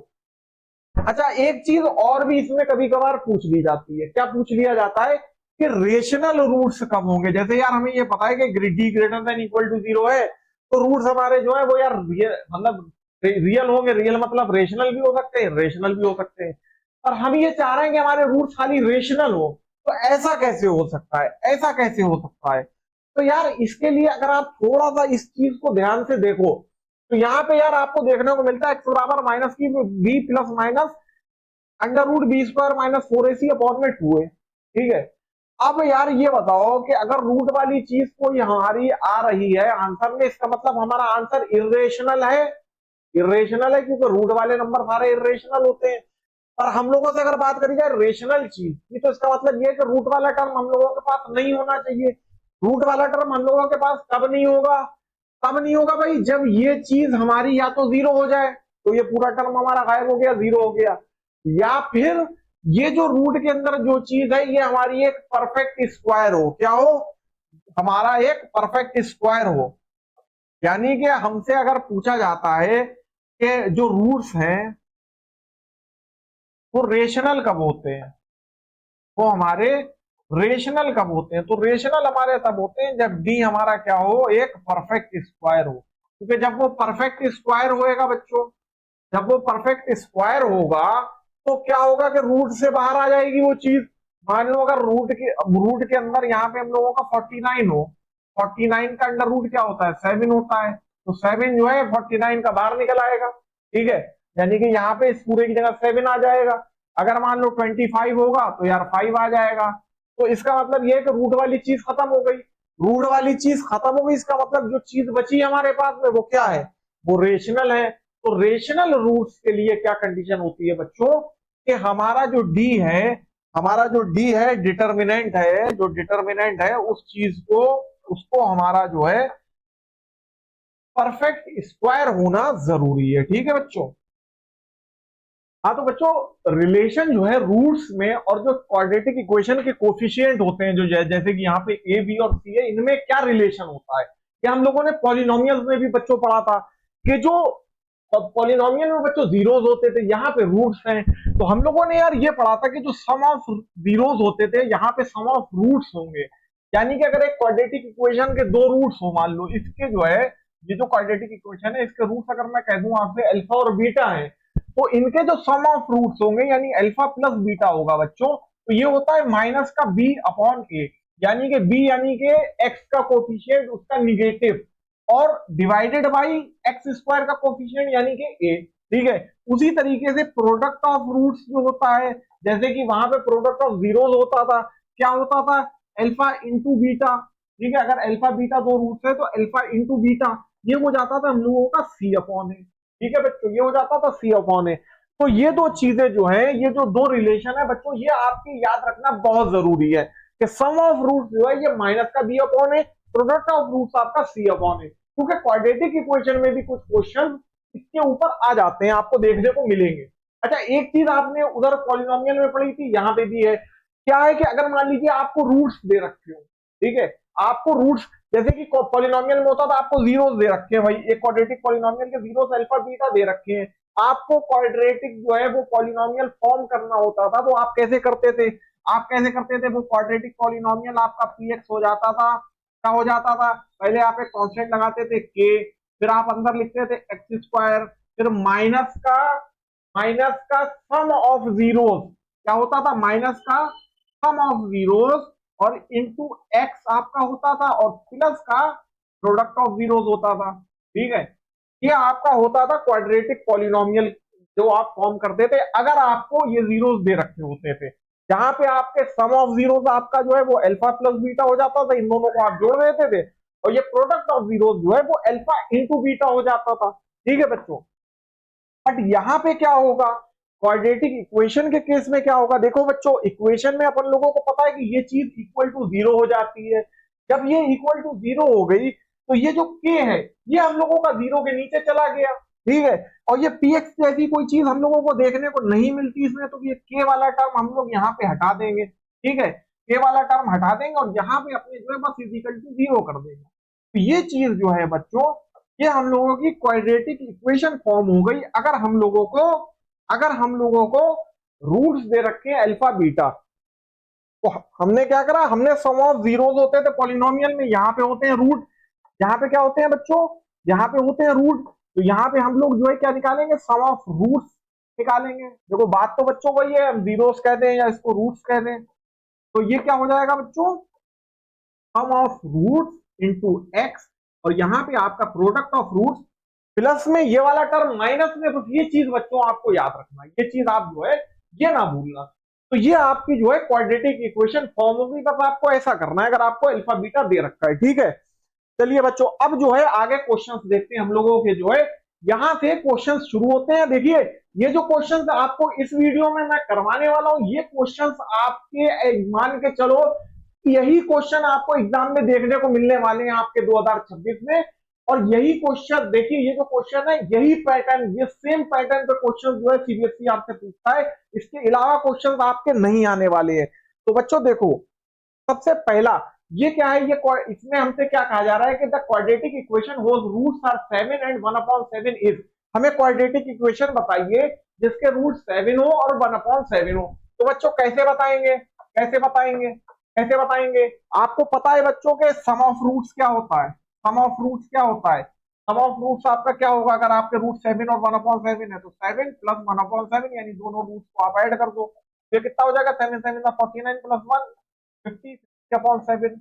अच्छा, एक चीज और भी इसमें कभी कभार पूछ ली जाती है, क्या पूछ लिया जाता है कि रेशनल रूट्स कब होंगे। जैसे यार हमें ये पता है कि D greater than equal to zero है तो रूट्स हमारे जो है वो यार मतलब रियल होंगे। रियल मतलब रेशनल भी हो सकते हैं, रेशनल भी हो सकते हैं। और हम ये चाह रहे हैं कि हमारे रूट्स खाली रेशनल हो, तो ऐसा कैसे हो सकता है, ऐसा कैसे हो सकता है। तो यार इसके लिए अगर आप थोड़ा सा इस चीज को ध्यान से देखो तो यहाँ पे यार आपको देखने को मिलता है एक्स बराबर माइनस की B plus minus under root B square minus four A C upon में टू है। ठीक है, अब यार ये बताओ कि अगर रूट वाली चीज कोई हमारी आ रही है आंसर में, इसका मतलब हमारा आंसर इरेशनल है। इरेशनल है क्योंकि रूट वाले नंबर सारे इरेशनल होते हैं। पर हम लोगों से अगर बात करी जाए रेशनल चीज की तो इसका मतलब ये है कि रूट वाला टर्म हम लोगों के पास नहीं होना चाहिए। रूट वाला टर्म हम लोगों के पास कब नहीं होगा, कब नहीं होगा भाई, जब ये चीज हमारी या तो जीरो हो जाए तो ये पूरा टर्म हमारा गायब हो गया, जीरो हो गया, या फिर ये जो रूट के अंदर जो चीज है ये हमारी एक परफेक्ट स्क्वायर हो। क्या हो, हमारा एक परफेक्ट स्क्वायर हो। यानी कि हमसे अगर पूछा जाता है कि जो रूट्स हैं वो रेशनल कब होते हैं, वो हमारे रेशनल कब होते हैं, तो रेशनल हमारे तब होते हैं जब डी हमारा क्या हो, एक परफेक्ट स्क्वायर हो। क्योंकि जब वो परफेक्ट स्क्वायर होएगा बच्चों, जब वो परफेक्ट स्क्वायर होगा तो क्या होगा कि रूट से बाहर आ जाएगी वो चीज। मान लो अगर रूट के अंदर यहाँ पे हम लोगों का 49 हो, 49 का अंडर रूट क्या होता है, 7 होता है, तो 7 जो है 49 का बाहर निकल आएगा। ठीक है, यानी कि यहाँ पे इस पूरे की जगह 7 आ जाएगा। अगर मान लो 25 होगा तो यार 5 आ जाएगा। तो इसका मतलब ये है कि रूट वाली चीज खत्म हो गई, रूट वाली चीज खत्म हो गई, इसका मतलब जो चीज बची हमारे पास में वो क्या है, वो रेशनल है। तो रेशनल रूट्स के लिए क्या कंडीशन होती है बच्चों कि हमारा जो डी है, हमारा जो डी है डिटर्मिनेंट है, जो डिटर्मिनेंट है उस चीज को, उसको हमारा जो है परफेक्ट स्क्वायर होना जरूरी है। ठीक है बच्चों। हाँ तो बच्चों, रिलेशन जो है रूट्स में और जो क्वाड्रेटिक इक्वेशन के कोफिशिएंट होते हैं, जो जैसे कि यहाँ पे ए बी और सी है, इनमें क्या रिलेशन होता है, क्या हम लोगों ने पॉलिनोमियल्स में भी बच्चों पढ़ा था कि जो पॉलिनोमियल में बच्चों जीरोस होते थे, यहाँ पे रूट्स हैं। तो हम लोगों ने यार ये पढ़ा था कि जो सम ऑफ जीरोस होते थे यहाँ पे सम ऑफ रूट्स होंगे। यानी कि अगर एक क्वाड्रेटिक इक्वेशन के दो रूट्स हो, मान लो इसके जो है, ये जो क्वाड्रेटिक इक्वेशन है इसके रूट्स अगर मैं कह दूं आपसे अल्फा और बीटा है, तो इनके जो सम ऑफ रूट्स होंगे यानी अल्फा प्लस बीटा होगा बच्चों, तो ये होता है माइनस का बी अपॉन ए। यानी कि बी यानी कि एक्स का कोफिशिएंट उसका निगेटिव और डिवाइडेड बाई एक्स स्क्वायर का कोफिशिएंट यानी कि ए। ठीक है, उसी तरीके से प्रोडक्ट ऑफ रूट्स जो होता है, जैसे कि वहां पे प्रोडक्ट ऑफ जीरोस होता था, क्या होता था, अल्फा इंटू बीटा। ठीक है, अगर अल्फा बीटा दो रूट्स है तो अल्फा इंटू बीटा ये हो जाता था हम लोगों का सी अपॉन ए। ठीक है बच्चों, ये हो जाता था सी अपॉन ए। तो ये दो चीजें जो है, ये जो दो रिलेशन है बच्चों, ये आपकी याद रखना बहुत जरूरी है कि सम ऑफ रूट्स जो है ये माइनस का B upon A, product of roots आपका सी अपॉन ए। क्योंकि क्वाड्रेटिक इक्वेशन में भी कुछ क्वेश्चन इसके ऊपर आ जाते हैं, आपको देखने को मिलेंगे। अच्छा, एक चीज आपने उधर पॉलिनोमियल में पढ़ी थी, यहाँ पे भी है, क्या है कि अगर मान लीजिए आपको रूट्स दे रखे हो, ठीक है, आपको रूट्स जैसे कि पॉलिनोमियल में होता था आपको जीरोस दे रखे हैं भाई, एक क्वाड्रेटिक पॉलिनोमियल के जीरोस अल्फा बीटा दे रखे हैं। आपको क्वाड्रेटिक जो है वो पॉलिनोमियल फॉर्म करना होता था, तो आप कैसे करते थे, आप कैसे करते थे, वो क्वाड्रेटिक पॉलिनोमियल आपका पी एक्स हो जाता था। क्या हो जाता था, पहले आप एक कांस्टेंट लगाते थे के, फिर आप अंदर लिखते थे एक्स स्क्वायर, फिर माइनस का माइनस का सम ऑफ जीरोस, क्या होता था, माइनस का सम ऑफ जीरोस, और इंटू एक्स आपका होता था, और प्लस का प्रोडक्ट ऑफ जीरोस होता था। ठीक है, ये आपका होता था क्वाड्रेटिक पॉलिनोमियल जो आप फॉर्म करते थे अगर आपको ये जीरोस दे रखे होते थे, जहां पे आपके सम ऑफ जीरोस आपका जो है वो अल्फा प्लस बीटा हो जाता था, इन दोनों को आप जोड़ देते थे, और ये प्रोडक्ट ऑफ जीरोस जो है वो अल्फा इंटू बीटा हो जाता था। ठीक है बच्चों, बट यहां पे क्या होगा, क्वाड्रेटिक इक्वेशन के केस में क्या होगा, देखो बच्चों, इक्वेशन में अपन लोगों को पता है कि ये चीज इक्वल टू जीरो हो जाती है। जब ये इक्वल टू जीरो हो गई तो ये जो के है ये हम लोगों का जीरो के नीचे चला गया। ठीक है, और ये पी एक्स जैसी कोई चीज हम लोगों को देखने को नहीं मिलती इसमें, तो ये के वाला टर्म हम लोग यहाँ पे हटा देंगे। ठीक है, के वाला टर्म हटा देंगे और यहाँ पे अपने जो है बस इजिकल टू जीरो कर देंगे। तो ये चीज जो है बच्चों, ये हम लोगों की क्वाड्रेटिक इक्वेशन फॉर्म हो गई अगर हम लोगों को रूट्स दे रखे हैं अल्फा बीटा। तो हमने क्या करा, हमने सम ऑफ जीरोस होते थे पॉलिनोमियल में, यहाँ पे होते हैं रूट, यहाँ पे क्या होते हैं बच्चों, यहाँ पे होते हैं रूट, तो यहाँ पे हम लोग जो है क्या निकालेंगे, सम ऑफ रूट्स निकालेंगे। देखो बात तो बच्चों वही है, हम जीरोस कहते हैं या इसको रूट्स कहते हैं। तो ये क्या हो जाएगा बच्चों, सम ऑफ रूट्स इंटू एक्स, और यहाँ पे आपका प्रोडक्ट ऑफ रूट्स, प्लस में ये वाला टर्म माइनस में, तो ये चीज बच्चों आपको याद रखना, ये चीज आप जो है ये ना भूलना। तो ये आपकी जो है क्वाड्रेटिक इक्वेशन फॉर्म होगी, बस आपको ऐसा करना है अगर आपको अल्फा बीटा दे रखा है। ठीक है, चलिए बच्चों, अब जो है आगे क्वेश्चंस देखते हैं हम लोगों के, जो है यहां से क्वेश्चंस शुरू होते हैं। देखिए, ये जो क्वेश्चंस आपको इस वीडियो में मैं करवाने वाला हूं, ये क्वेश्चंस आपके मान के चलो यही क्वेश्चन आपको एग्जाम में देखने को मिलने वाले हैं आपके 2026 में। और यही क्वेश्चन देखिए, ये जो क्वेश्चन है यही पैटर्न, ये सेम पैटर्न पे क्वेश्चन जो है सीबीएसई आपसे पूछता है, इसके अलावा क्वेश्चन आपके नहीं आने वाले हैं। तो बच्चों देखो, सबसे पहला ये क्या है, ये इसमें हमसे क्या कहा जा रहा है कि the quadratic equation whose roots are 7 and 1/7 is, हमें क्वाड्रेटिक इक्वेशन बताइए जिसके रूट 7 हो और 1/7 हो। तो बच्चों कैसे बताएंगे, कैसे बताएंगे, कैसे बताएंगे, आपको पता है बच्चों के सम ऑफ रूट्स क्या होता है, सम ऑफ रूट्स क्या होता है, सम ऑफ रूट्स आपका क्या होगा, अगर आपके रूट 7 और 1/7 है तो 7 प्लस 1/7, यानी दोनों रूट्स को आप ऐड कर दो, ये कितना हो जाएगा, 7 7 49 प्लस 1 50/7।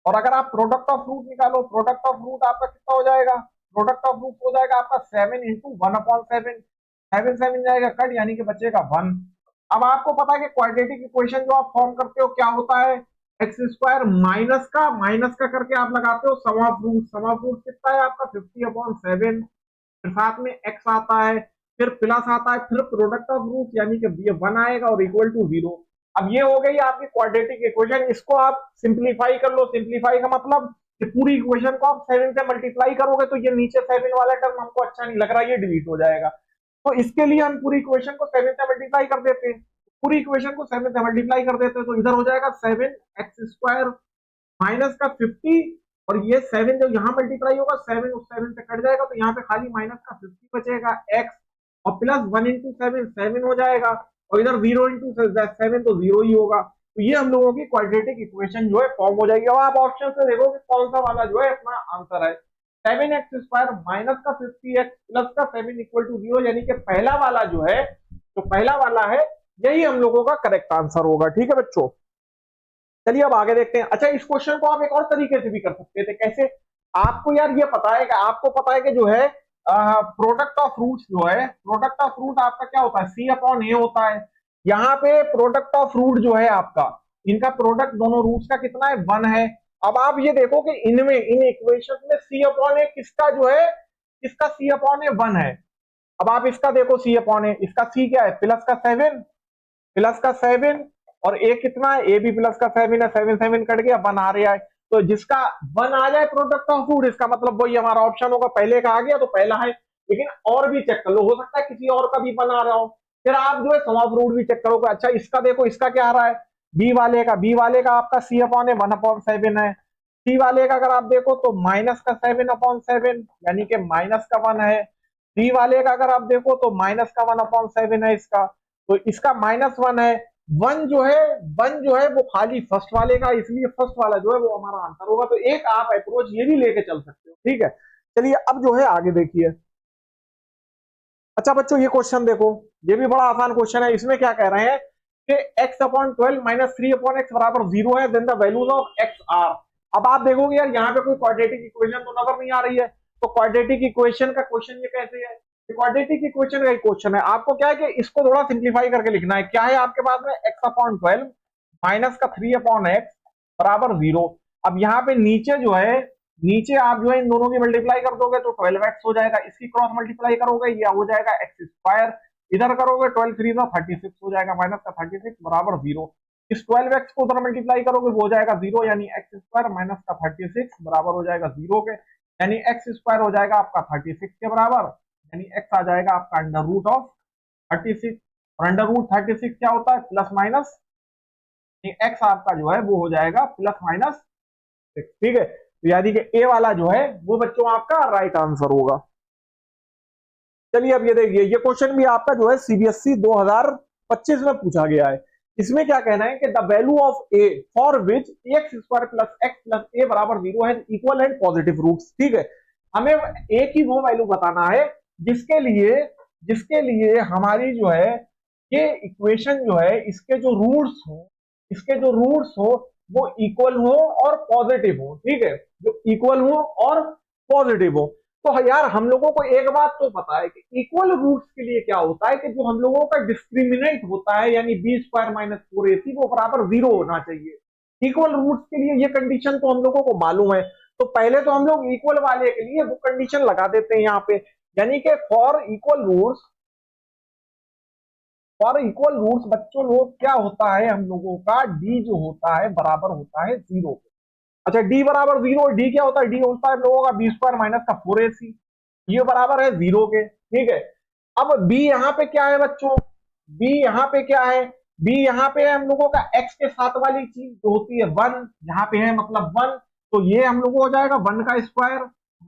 और अगर आप प्रोडक्ट ऑफ रूट निकालो, प्रोडक्ट ऑफ रूट आपका कितना हो जाएगा, प्रोडक्ट ऑफ रूट हो जाएगा आपका 7 इंटू 1/7, 7 7 जाएगा कट, यानी कि बचेगा 1। अब आपको पता है कि क्वाड्रेटिक इक्वेशन जो आप फॉर्म करते हो क्या होता है, एक्स स्क्वायर माइनस का करके आप लगाते हो sum of root, sum of root कितना है आपका 50/7, फिर साथ में एक्स आता है, फिर प्लस आता है, फिर प्रोडक्ट ऑफ रूट यानी कि ये 1 आएगा और इक्वल टू 0। अब ये हो गई आपकी क्वाड्रेटिक इक्वेशन, इसको आप सिंप्लीफाई कर लो। सिंप्लीफाई का मतलब कि पूरी इक्वेशन को आप 7 से मल्टीप्लाई करोगे तो ये नीचे 7 वाला टर्म हमको अच्छा नहीं लग रहा, ये डिलीट हो जाएगा। तो इसके लिए हम पूरी इक्वेशन को 7 से मल्टीप्लाई कर देते हैं, पूरी इक्वेशन को 7 से मल्टीप्लाई कर देते हैं, तो इधर हो जाएगा 7x² माइनस का 50, और ये 7 जो यहाँ मल्टीप्लाई होगा 7 उस 7 से कट जाएगा, तो यहाँ पे खाली माइनस का 50 बचेगा x, और प्लस 1 इंटू 7 7 हो जाएगा, और इधर 0 इंटू 7 तो 0 ही होगा। तो ये हम लोगों की क्वाड्रेटिक इक्वेशन जो है फॉर्म हो जाएगी। अब आप ऑप्शन से देखो कि कौन सा वाला जो है अपना आंसर है, 7x² माइनस का 50x प्लस का 7 इक्वल टू 0, यानी कि पहला वाला जो है, तो पहला वाला है यही हम लोगों का करेक्ट आंसर होगा। ठीक है बच्चों, चलिए अब आगे देखते हैं। अच्छा, इस क्वेश्चन को आप एक और तरीके से भी कर सकते थे, कैसे, आपको यार ये पता है कि आपको पता है कि जो है प्रोडक्ट ऑफ रूट्स जो है, प्रोडक्ट ऑफ रूट आपका क्या होता है, C/A होता है। यहाँ पे प्रोडक्ट ऑफ रूट जो है आपका, इनका प्रोडक्ट दोनों रूट्स का कितना है, 1 है। अब आप ये देखो कि इनमें इन इक्वेशन में C/A किसका जो है, किसका C/A 1 है। अब आप इसका देखो C/A, इसका C क्या है, प्लस का 7, प्लस का 7, और ए कितना है, ए भी प्लस का 7 है, 7 7 कट गया 1 आ रहा है। तो जिसका 1 आ जाए प्रोडक्ट ऑफ रूट, इसका मतलब वही हमारा ऑप्शन होगा, पहले का आ गया तो पहला है। लेकिन और भी चेक कर लो, हो सकता है किसी और का भी 1 आ रहा हो, फिर आप जो है सम ऑफ रूट भी चेक करोगे। अच्छा, इसका देखो, इसका क्या आ रहा है, बी वाले का आपका C/A 1/7 है। सी वाले का अगर आप देखो तो माइनस का 7/7, यानी कि माइनस का 1 है। डी वाले का अगर आप देखो तो माइनस का 1/7 है इसका, तो इसका -1 है। वन जो है वो खाली फर्स्ट वाले का, इसलिए फर्स्ट वाला जो है वो हमारा आंसर होगा। तो एक आप अप्रोच ये भी लेके चल सकते हो। ठीक है, चलिए अब जो है आगे देखिए, अच्छा बच्चों ये क्वेश्चन देखो, ये भी बड़ा आसान क्वेश्चन है। इसमें क्या कह रहे हैं कि x/12 - 3/x बराबर 0 है, then the values of x are. अब आप देखोगे यार यहाँ पे कोई क्वाड्रेटिक इक्वेशन तो नजर नहीं आ रही है, तो क्वाड्रेटिक इक्वेशन का क्वेश्चन ये कैसे है? क्वाड्रेटिक इक्वेशन का एक क्वेश्चन है, आपको क्या है कि इसको थोड़ा सिंप्लीफाई करके लिखना है। क्या है आपके पास में? x/12 माइनस का 3/x बराबर 0। अब यहाँ पे नीचे जो है, नीचे आप जो है इन दोनों की मल्टीप्लाई कर दोगे तो 12x हो जाएगा, इसकी क्रॉस मल्टीप्लाई करोगे या हो जाएगा एक्स स्क्वायर, इधर करोगे 12 3 36 हो जाएगा, माइनस का 36 बराबर 0। इस 12x को उधर मल्टीप्लाई करोगे वो हो जाएगा 0, यानी एक्स स्क्वायर माइनस का 36 बराबर हो जाएगा 0 के, यानी एक्स स्क्वायर हो जाएगा आपका 36 के बराबर, यानी एक्स आ जाएगा आपका अंडर रूट ऑफ 36। और अंडर रूट 36 क्या होता है? प्लस माइनस, एक्स आपका जो है वो हो जाएगा प्लस माइनस 6। ठीक है, तो यानी कि ए वाला जो है वो बच्चों आपका राइट आंसर होगा। चलिए अब ये देखिए, ये क्वेश्चन भी आपका जो है सीबीएसई 2025 में पूछा गया है। इसमें क्या कहना है कि the value of A for which X square plus X plus A बराबर 0 है इक्वल एंड पॉजिटिव रूट्स। ठीक है, हमें ए की वो वैल्यू बताना है जिसके लिए हमारी जो है ये इक्वेशन जो है इसके जो रूट्स हो वो इक्वल हो और पॉजिटिव हो। ठीक है, जो इक्वल हो और पॉजिटिव हो। तो यार हम लोगों को एक बात तो पता है कि इक्वल रूट्स के लिए क्या होता है कि जो हम लोगों का डिस्क्रिमिनेंट होता है यानी बी स्क्वायर माइनस 4ac वो बराबर 0 होना चाहिए। इक्वल रूट्स के लिए ये कंडीशन तो हम लोगों को मालूम है, तो पहले तो हम लोग इक्वल वाले के लिए वो कंडीशन लगा देते हैं यहाँ पे, यानी कि फॉर इक्वल रूट्स बच्चों लोग क्या होता है हम लोगों का डी जो होता है बराबर होता है 0 के। अच्छा डी बराबर 0, डी क्या होता है? डी होता है लोगों का बी स्क्वायर माइनस का 4ac, ये बराबर है 0 के। ठीक है, अब बी यहाँ पे क्या है बच्चों? बी यहाँ पे क्या है? बी यहाँ पे है हम लोगों का एक्स के साथ वाली चीज जो होती है 1, यहाँ पे है मतलब 1, तो ये हम लोगों को हो जाएगा 1 का स्क्वायर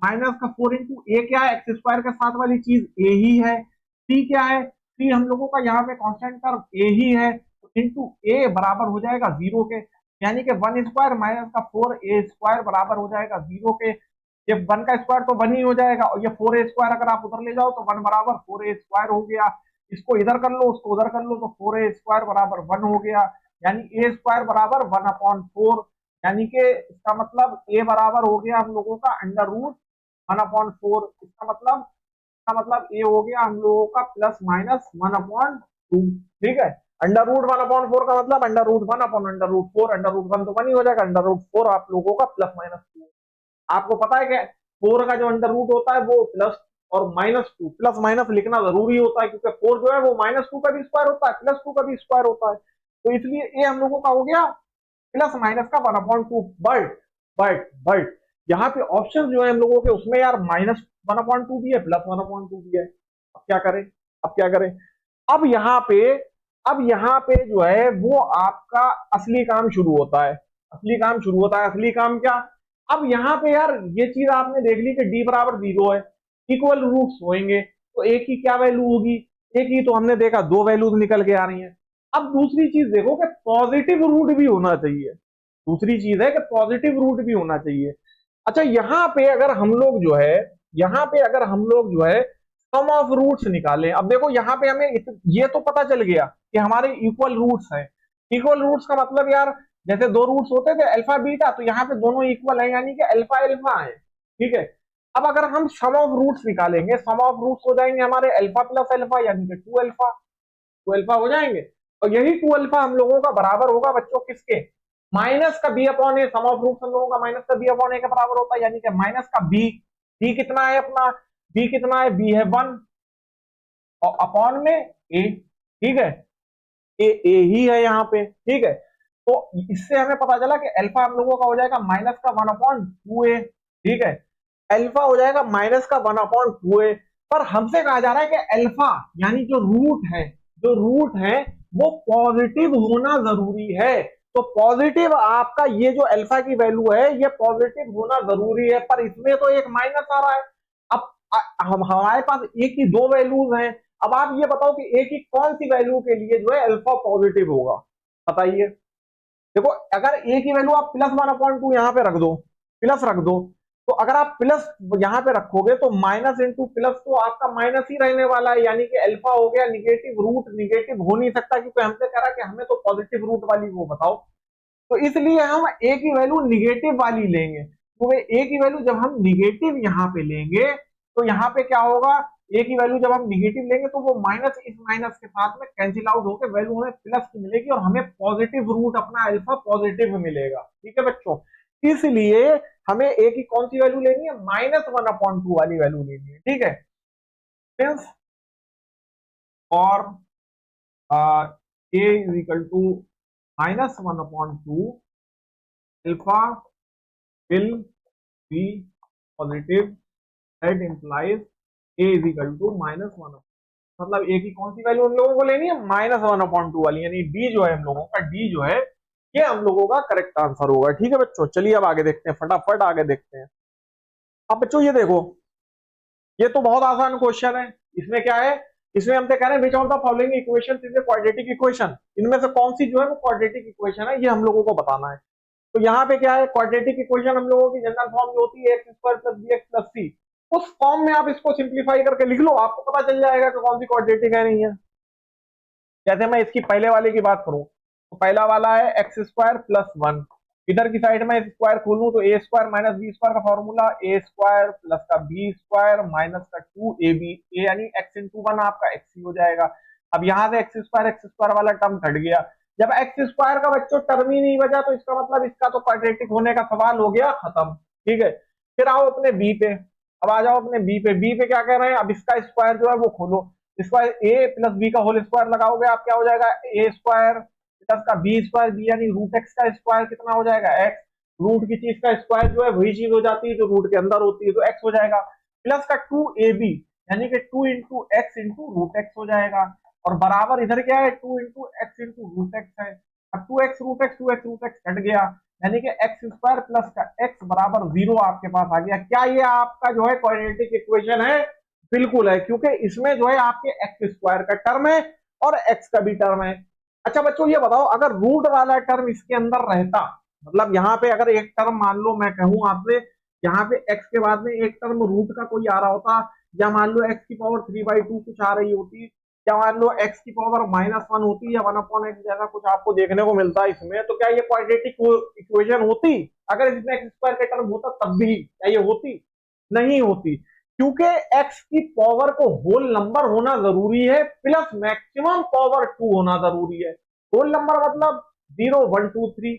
माइनस का 4 इंटू ए क्या है? एक्स स्क्वायर के साथ वाली चीज ए ही है। सी क्या है? सी हम लोगों का यहाँ पे कांस्टेंट टर्म ए ही है, तो इंटू ए बराबर हो जाएगा 0 के, यानी कि 1 स्क्वायर माइनस का 4a स्क्वायर बराबर हो जाएगा 0 के। ये 1 का स्क्वायर तो 1 ही हो जाएगा, और ये 4a स्क्वायर अगर आप उधर ले जाओ तो 1 बराबर 4a स्क्वायर हो गया। इसको इधर कर लो उसको उधर कर लो तो 4a स्क्वायर बराबर 1 हो गया, यानी a स्क्वायर बराबर 1/4, यानी कि इसका मतलब a बराबर हो गया हम लोगों का अंडर रूट 1/4। इसका मतलब ए हो गया हम लोगों का प्लस माइनस 1/2। ठीक है, अंडर रूट 1/4 का मतलब under root 1 upon under root 4, under root 1 तो 1 ही हो जाएगा, अंडर रूट 4 आप लोगों का प्लस माइनस 2। आपको पता है कि 4 का जो अंडर रूट होता है वो प्लस और -2 प्लस माइनस लिखना जरूरी होता है, क्योंकि 4 जो है वो -2 का भी स्क्वायर होता है प्लस 2 का भी स्क्वायर होता है, तो इसलिए ए हम लोगों का हो गया प्लस माइनस का 1/2। बट यहाँ पे ऑप्शन जो है हम लोगों के उसमें यार -1/2 भी है प्लस 1/2 भी है। अब क्या करें? अब क्या करें? अब यहाँ पे अब यहाँ पे जो है वो आपका असली काम शुरू होता है। असली काम क्या? अब यहाँ पे यार ये चीज आपने देख ली कि डी बराबर 0 है, इक्वल रूट्स होंगे तो एक की क्या वैल्यू होगी? एक ही तो हमने देखा 2 वैल्यूज निकल के आ रही हैं। अब दूसरी चीज देखो कि पॉजिटिव रूट भी होना चाहिए। दूसरी चीज है कि पॉजिटिव रूट भी होना चाहिए। अच्छा यहाँ पे अगर हम लोग जो है सम ऑफ रूट्स निकालें, अब देखो यहाँ पे हमें ये तो पता चल गया कि हमारे इक्वल रूट्स हैं। इक्वल रूट्स का मतलब यार जैसे 2 रूट्स होते थे अल्फा बीटा, तो यहाँ पे दोनों इक्वल है यानी कि अल्फा अल्फा है। ठीक है, अब अगर हम सम ऑफ रूट्स निकालेंगे, सम ऑफ रूट्स हो जाएंगे हमारे अल्फा प्लस अल्फा यानी कि 2 अल्फा हो जाएंगे, और यही 2 अल्फा हम लोगों का बराबर होगा बच्चों किसके? माइनस का B upon a. Sum of roots हम लोगों का माइनस का बी अपॉन ए के बराबर होता है, यानी कि माइनस का बी। बी कितना है अपना? बी कितना है? बी है 1 और अपॉन में ए। ठीक है, ए ही है यहाँ पे। ठीक है, तो इससे हमें पता चला कि अल्फा हम लोगों का हो जाएगा माइनस का 1/2a। ठीक है, अल्फा हो जाएगा माइनस का 1/2a, पर हमसे कहा जा रहा है कि अल्फा यानी जो रूट है वो पॉजिटिव होना जरूरी है। तो पॉजिटिव आपका ये जो अल्फा की वैल्यू है ये पॉजिटिव होना जरूरी है, पर इसमें तो एक माइनस आ रहा है। अब हमारे पास ए की 2 वैल्यूज हैं, अब आप ये बताओ कि ए की कौन सी वैल्यू के लिए जो है अल्फा पॉजिटिव होगा? बताइए। देखो अगर ए की वैल्यू आप +1/2 यहाँ पे रख दो, प्लस रख दो, तो अगर आप प्लस यहाँ पे रखोगे तो माइनस इंटू प्लस तो आपका माइनस ही रहने वाला है, यानी कि अल्फा हो गया निगेटिव, रूट निगेटिव हो नहीं सकता क्योंकि हमसे कह रहा कि हमें तो पॉजिटिव रूट वाली वो बताओ। तो इसलिए हम ए की वैल्यू निगेटिव वाली लेंगे, तो ए की वैल्यू जब हम निगेटिव यहाँ पे लेंगे तो यहाँ पे क्या होगा, ए की वैल्यू जब हम निगेटिव लेंगे तो वो माइनस इस माइनस के साथ में कैंसिल आउट होकर वैल्यू हमें प्लस की मिलेगी और हमें पॉजिटिव रूट अपना अल्फा पॉजिटिव मिलेगा। ठीक है बच्चों, इसलिए हमें ए की कौन सी वैल्यू लेनी है, -1/2 वाली वैल्यू लेनी है। ठीक है, मीन्स और A is equal to -1/2 alpha will be positive, that implies A is equal to -1, मतलब ए की कौन सी वैल्यू हम लोगों को लेनी है, -1/2 वाली, यानी डी जो है हम लोगों का, डी जो है ये हम लोगों का करेक्ट आंसर होगा। ठीक है बच्चों, चलिए अब आगे देखते हैं, फटाफट आगे देखते हैं। अब बच्चों ये देखो, ये तो बहुत आसान क्वेश्चन है। इसमें क्या है, इसमें हमसे कह रहे हैं विच of the following equation is a quadratic equation, इनमें से कौन सी जो है वो क्वाड्रेटिक इक्वेशन है, ये हम लोगों को बताना है। तो यहाँ पे क्या है, क्वाड्रेटिक इक्वेशन हम लोगों की जनरल फॉर्म जो होती है x square plus B x plus C, उस फॉर्म में आप इसको सिंप्लीफाई करके लिख लो, आपको पता चल जाएगा कि कौन सी क्वाड्रेटिक है नहीं है। जैसे मैं इसकी पहले वाले की बात करूं तो पहला वाला है एक्स स्क्वायर प्लस 1, इधर की साइड में स्क्वायर खोलूं तो ए स्क्वायर माइनस बी स्क्वायर का फॉर्मूला ए स्क्वायर प्लस का बी स्क्वायर माइनस का 2ab, ए यानी एक्स इंटू 1 आपका एक्स ही हो जाएगा। अब यहाँ से एक्स स्क्वायर वाला टर्म घट गया, जब एक्स स्क्वायर का बच्चों टर्म ही नहीं बचा तो इसका मतलब इसका तो क्वाड्रेटिक होने का सवाल हो गया खत्म। ठीक है, फिर आओ अपने बी पे, अब आ जाओ अपने बी पे, बी पे क्या कह रहे हैं, अब इसका स्क्वायर जो है वो खोलो, स्क्वायर ए प्लस बी का होल स्क्वायर लगाओगे आप क्या हो जाएगा, ए स्क्वायर प्लस का बी स्क्वायर, बी यानी रूट एक्स का स्क्वायर कितना हो जाएगा एक्स, रूट की चीज का स्क्वायर जो है वही चीज हो जाती है जो रूट के अंदर होती है, तो एक्स हो जाएगा, प्लस का 2ab यानी कि 2 into x into root x हो जाएगा, और बराबर इधर क्या है 2 into x into root x है। अब 2x रूट एक्स कट गया, यानी कि एक्स स्क्वायर प्लस का एक्स बराबर 0 आपके पास आ गया। क्या ये आपका जो है क्वाड्रेटिक इक्वेशन है, बिल्कुल है, क्योंकि इसमें जो है आपके एक्स स्क्वायर का टर्म है और एक्स का भी टर्म है। अच्छा बच्चों ये बताओ, अगर रूट वाला टर्म इसके अंदर रहता, मतलब यहाँ पे अगर एक टर्म मान लो मैं कहूं आपसे, यहाँ पे एक्स के बाद में एक टर्म रूट का कोई आ रहा होता, या मान लो एक्स की पावर 3/2 कुछ आ रही होती, या मान लो एक्स की पावर -1 होती, या 1/x जैसा कुछ आपको देखने को मिलता है इसमें, तो क्या ये क्वाड्रेटिक इक्वेशन होती, अगर इसमें एक्स स्क्वायर का टर्म होता तब भी क्या ये होती, नहीं होती, क्योंकि x की पावर को होल नंबर होना जरूरी है प्लस मैक्सिमम पावर 2 होना जरूरी है। होल नंबर मतलब 0 1 2 3,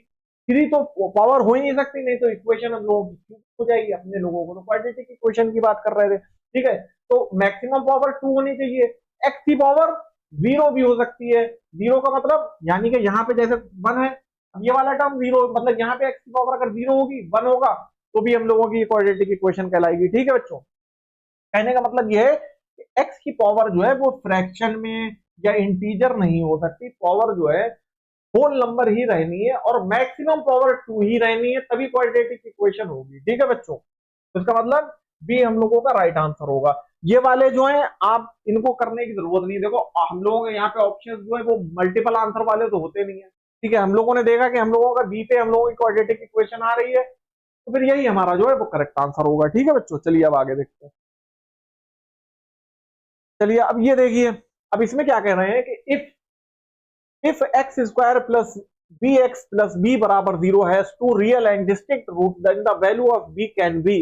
3 तो पावर हो ही नहीं सकती, नहीं तो इक्वेशन हम लोगों की हो जाएगी, अपने लोगों को तो क्वाड्रेटिक इक्वेशन की बात कर रहे थे। ठीक है, तो मैक्सिमम पावर 2 होनी चाहिए, x की पावर 0 भी हो सकती है, 0 का मतलब यानी कि यहाँ पे जैसे 1 है, ये वाला टर्म 0 मतलब यहाँ पे x की पावर अगर 0 होगी 1 होगा तो भी हम लोगों की क्वाड्रेटिक इक्वेशन कहलाएगी। ठीक है बच्चों, कहने का मतलब यह है कि x की पावर जो है वो फ्रैक्शन में या इंटीजर नहीं हो सकती, पावर जो है होल नंबर ही रहनी है और मैक्सिमम पावर 2 ही रहनी है, तभी क्वाड्रेटिक इक्वेशन होगी। ठीक है बच्चों, तो इसका मतलब बी हम लोगों का राइट आंसर होगा। ये वाले जो हैं आप इनको करने की जरूरत नहीं, देखो हम लोगों के यहाँ पे ऑप्शन जो है वो मल्टीपल आंसर वाले तो होते नहीं है। ठीक है, हम लोगों ने देखा कि हम लोगों का बी पे हम लोगों की क्वाड्रेटिक इक्वेशन आ रही है, तो फिर यही हमारा जो है वो करेक्ट आंसर होगा। ठीक है बच्चों, चलिए अब आगे देखते हैं। चलिए अब ये देखिए, अब इसमें क्या कह रहे हैं कि if x square plus B x plus b बराबर 0 has two real and distinct root then the value of b can be,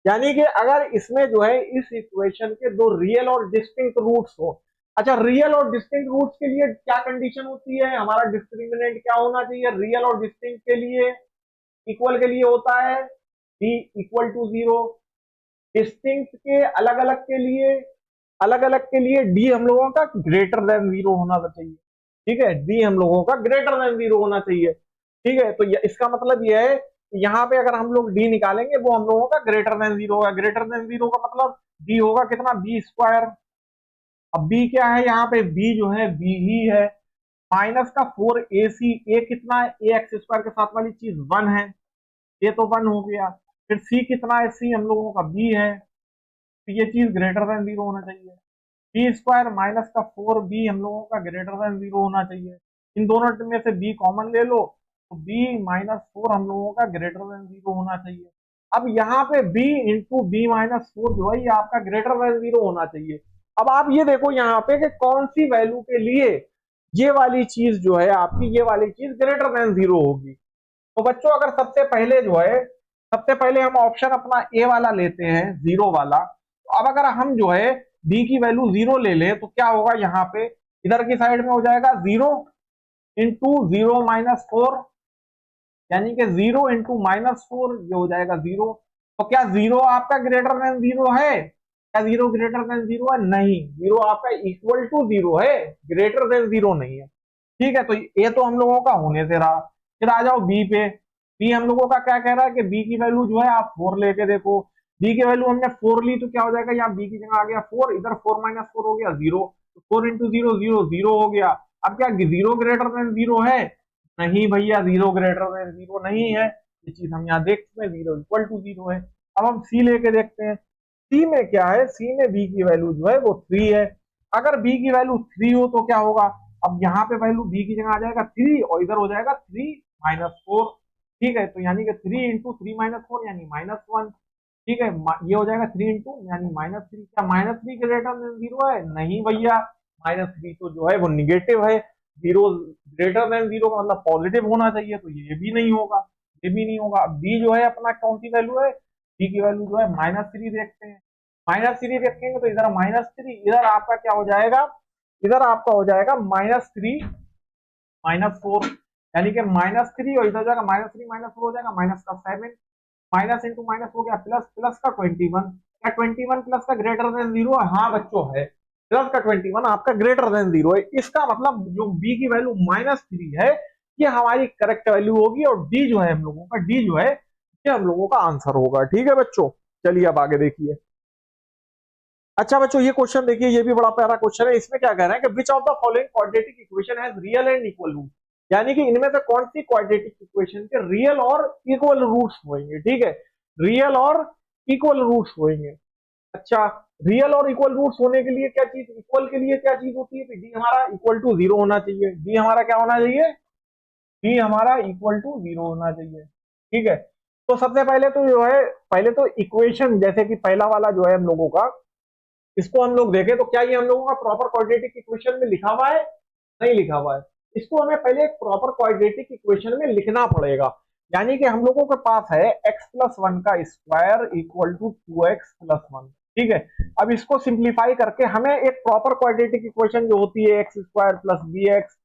यानी कि अगर इसमें जो है इस इक्वेशन के दो रियल और डिस्टिंक्ट रूट्स हो। अच्छा, रियल और डिस्टिंक्ट रूट्स के लिए क्या कंडीशन होती है, हमारा डिस्क्रिमिनेंट क्या होना चाहिए, रियल और डिस्टिंक्ट के लिए इक्वल के लिए होता है बी इक्वल टू 0, डिस्टिंक्ट के अलग अलग के लिए डी हम लोगों का ग्रेटर देन 0 होना चाहिए। ठीक है, डी हम लोगों का ग्रेटर देन 0 होना चाहिए। ठीक है, तो इसका मतलब यह है कि यहाँ पे अगर हम लोग डी निकालेंगे वो हम लोगों का ग्रेटर देन 0 होगा, ग्रेटर देन 0 का मतलब डी होगा कितना, बी स्क्वायर। अब बी क्या है, यहाँ पे बी जो है बी ही है, माइनस का 4ac, ए कितना है, ए एक्स स्क्वायर के साथ वाली चीज 1 है, ये तो 1 हो गया, फिर सी कितना है, सी हम लोगों का बी है, तो ये चीज ग्रेटर देन 0 होना चाहिए, बी स्क्वायर माइनस का 4b हम लोगों का ग्रेटर देन 0 होना चाहिए, इन दोनों में से b कॉमन ले लो तो b -4 हम लोगों का ग्रेटर देन 0 होना चाहिए। अब यहाँ पे b into b minus four जो है ये आपका ग्रेटर देन जीरो होना चाहिए। अब आप ये देखो यहाँ पे कि कौन सी वैल्यू के लिए ये वाली चीज जो है आपकी, ये वाली चीज ग्रेटर देन जीरो होगी। तो बच्चों अगर सबसे पहले जो है, सबसे पहले हम ऑप्शन अपना ए वाला लेते हैं, जीरो वाला। तो अब अगर हम जो है बी की वैल्यू जीरो ले लें तो क्या होगा, यहाँ पे इधर की साइड में हो जाएगा zero into zero minus four, यानी कि जीरो इंटू माइनस फोर ये हो जाएगा जीरो। तो क्या जीरो आपका ग्रेटर देन जीरो है? क्या जीरो ग्रेटर देन जीरो है? नहीं, जीरो आपका इक्वल टू जीरो है, ग्रेटर देन जीरो नहीं है। ठीक है, तो ये तो हम लोगों का होने से रहा। फिर आ जाओ बी पे। बी हम लोगों का क्या कह रहा है कि बी की वैल्यू जो है आप फोर लेके देखो। बी की वैल्यू हमने फोर ली तो क्या हो जाएगा, यहाँ बी की जगह आ गया फोर, इधर फोर माइनस फोर हो गया zero. Four into zero zero zero हो गया। अब क्या जीरो ग्रेटर देन जीरो है? नहीं भैया, जीरो ग्रेटर देन जीरो नहीं है। ये चीज हम यहाँ देख सकते हैं, जीरो इक्वल टू जीरो है। अब हम सी लेके देखते हैं। सी में क्या है, सी में बी की वैल्यू जो है वो थ्री है। अगर बी की वैल्यू थ्री हो तो क्या होगा, अब यहाँ पे वैल्यू बी की जगह आ जाएगा थ्री और इधर हो जाएगा थ्री माइनस फोर। ठीक है, तो यानी कि three into three minus four यानी माइनस वन। ठीक है, ये हो जाएगा थ्री इंटू यानी माइनस थ्री। क्या minus three greater than zero है? नहीं भैया, माइनस थ्री तो जो है वो निगेटिव है। जीरो ग्रेटर देन जीरो का मतलब पॉजिटिव होना चाहिए, तो ये भी नहीं होगा, ये भी नहीं होगा। बी जो है अपना कौन सी वैल्यू है, बी की वैल्यू जो है माइनस थ्री देखते हैं। माइनस थ्री देखेंगे तो इधर माइनस थ्री, इधर आपका क्या हो जाएगा, इधर आपका हो जाएगा माइनस थ्री माइनस फोर, यानी कि माइनस थ्री और इधर जाएगा माइनस थ्री माइनस फोर हो जाएगा माइनस का सेवन। माइनस इंटू माइनस हो गया प्लस, प्लस का 21। क्या 21 प्लस का ग्रेटर देन जीरो है? हाँ बच्चों है, प्लस का 21 आपका ग्रेटर देन जीरो है। इसका मतलब जो बी की वैल्यू माइनस थ्री है ये हमारी करेक्ट वैल्यू होगी, और डी जो है हम लोगों का, डी जो है ये हम लोगों का आंसर होगा। ठीक है बच्चों, चलिए अब आगे देखिए। अच्छा बच्चों ये क्वेश्चन देखिए, ये भी बड़ा प्यारा क्वेश्चन है। इसमें क्या कह रहा है कि which of the following quadratic equation has real and equal root, यानी कि इनमें से कौन सी क्वाड्रेटिक इक्वेशन के रियल और इक्वल रूट्स होंगे। ठीक है, रियल और इक्वल रूट्स होंगे। अच्छा, रियल और इक्वल रूट्स होने के लिए क्या चीज, इक्वल के लिए क्या चीज होती है, डी हमारा इक्वल टू जीरो होना चाहिए। डी हमारा क्या होना चाहिए, डी हमारा इक्वल टू जीरो होना चाहिए। ठीक है, तो सबसे पहले तो जो है, पहले तो इक्वेशन जैसे कि पहला वाला जो है हम लोगों का, इसको हम लोग देखें तो क्या ये हम लोगों का प्रॉपर क्वाड्रेटिक इक्वेशन में लिखा हुआ है? नहीं लिखा हुआ है। इसको हमें पहले एक प्रॉपर क्वाड्रेटिक इक्वेशन में लिखना पड़ेगा। यानी कि हम लोगों के पास है x प्लस वन का square equal to two x plus one. ठीक है, अब इसको सिंप्लीफाई करके हमें एक प्रॉपर क्वाड्रेटिक इक्वेशन जो होती है x square plus B x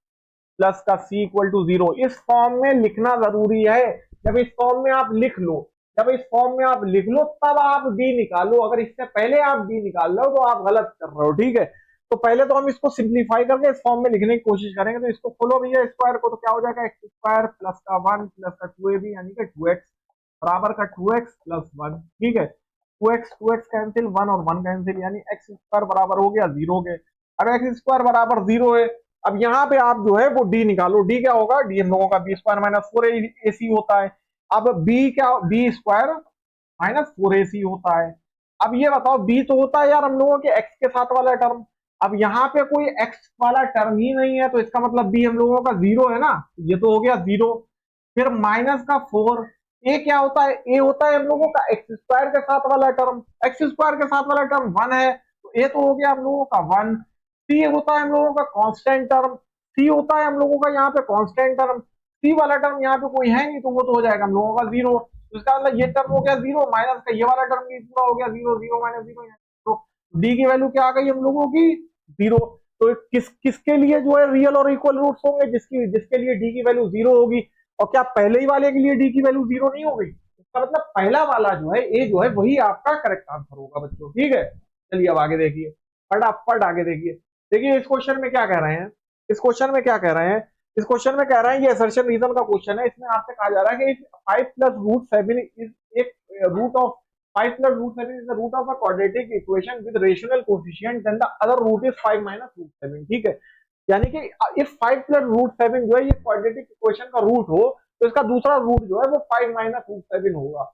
plus का सी इक्वल टू जीरो, इस फॉर्म में लिखना जरूरी है। जब इस फॉर्म में आप लिख लो, जब इस फॉर्म में आप लिख लो तब आप डी निकालो। अगर इससे पहले आप डी निकाल रहे हो तो आप गलत कर रहे हो। ठीक है, तो पहले तो हम इसको सिंप्लीफाई करके इस फॉर्म में लिखने की कोशिश करेंगे। तो इसको खोलो भैया स्क्वायर को, तो क्या हो जाएगा, एक्स स्क्वायर प्लस का वन प्लस का टू ए बी, यानी कि टू एक्स बराबर का टू एक्स प्लस वन। ठीक है, टू एक्स कैंसिल, वन और वन कैंसिल, यानी एक्स स्क्वायर बराबर हो गया जीरो के। अब एक्स स्क्वायर बराबर जीरो है, अब यहाँ पे आप जो है वो डी निकालो। डी क्या होगा, डी हम लोगों का B square minus four A सी होता है। अब बी क्या, B square minus four A सी होता है। अब ये बताओ, बी तो होता है यार हम लोगों के एक्स के साथ वाला टर्म। अब यहाँ पे कोई एक्स वाला टर्म ही नहीं है, तो इसका मतलब बी हम लोगों का जीरो है ना, ये तो हो गया जीरो। फिर माइनस का फोर, ए क्या होता है, ए होता है हम लोगों का एक्स स्क्वायर के साथ वाला टर्म। एक्स स्क्वायर के साथ वाला टर्म वन है, तो ए तो हो गया हम लोगों का वन। सी होता है हम लोगों का कांस्टेंट टर्म, सी होता है हम लोगों का यहाँ पे कांस्टेंट टर्म। सी वाला टर्म यहाँ पे कोई है नहीं, तो वो तो हो जाएगा हम लोगों का जीरो। तो इसका मतलब ये टर्म हो गया जीरो, माइनस का ये वाला टर्म भी पूरा हो गया जीरो, जीरो माइनस जीरो। तो डी की वैल्यू क्या आ गई हम लोगों की, जीरो। तो किसके लिए जो है रियल और इक्वल रूट्स होंगे, जिसके लिए डी की वैल्यू जीरो होगी। और क्या पहले ही वाले के लिए डी की वैल्यू जीरो नहीं होगी? इसका मतलब पहला वाला जो है ए जो है वही आपका करेक्ट आंसर होगा बच्चों। ठीक है, चलिए अब आगे देखिए, फटाफट आगे देखिए। देखिए इस क्वेश्चन में क्या कह रहे हैं, इस क्वेश्चन में क्या कह रहे हैं, इस क्वेश्चन में कह रहे हैं, ये असर्शन रीजन का क्वेश्चन है। इसमें आपसे कहा जा रहा है कि five plus root seven is एक root of, five plus root seven is the root of a quadratic equation with rational coefficient, then the other root is five minus root seven. ठीक है, यानी कि if five plus root seven जो है ये quadratic equation का root हो, तो इसका दूसरा रूट जो है वो फाइव माइनस रूट सेवन होगा।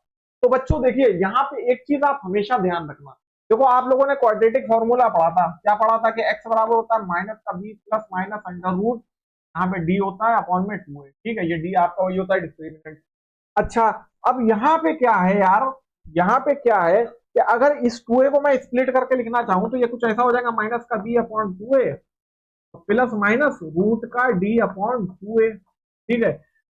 तो बच्चों देखिए यहाँ पे एक चीज आप हमेशा ध्यान रखना। देखो आप लोगों ने क्वाड्रेटिक फॉर्मूला पढ़ा था, क्या पढ़ा था कि x बराबर होता है माइनस का b plus minus under root, यहाँ पे डी होता है अपॉन में टू है। ठीक है, ये डी आपका वही होता है डिस्क्रिमिनेंट। अच्छा, अब यहाँ पे क्या है यार, यहाँ पे क्या है कि अगर इस 2a को मैं स्प्लिट करके लिखना चाहूं तो ये कुछ ऐसा हो जाएगा, माइनस का b upon 2a plus minus root का d अपॉन 2a। ठीक है,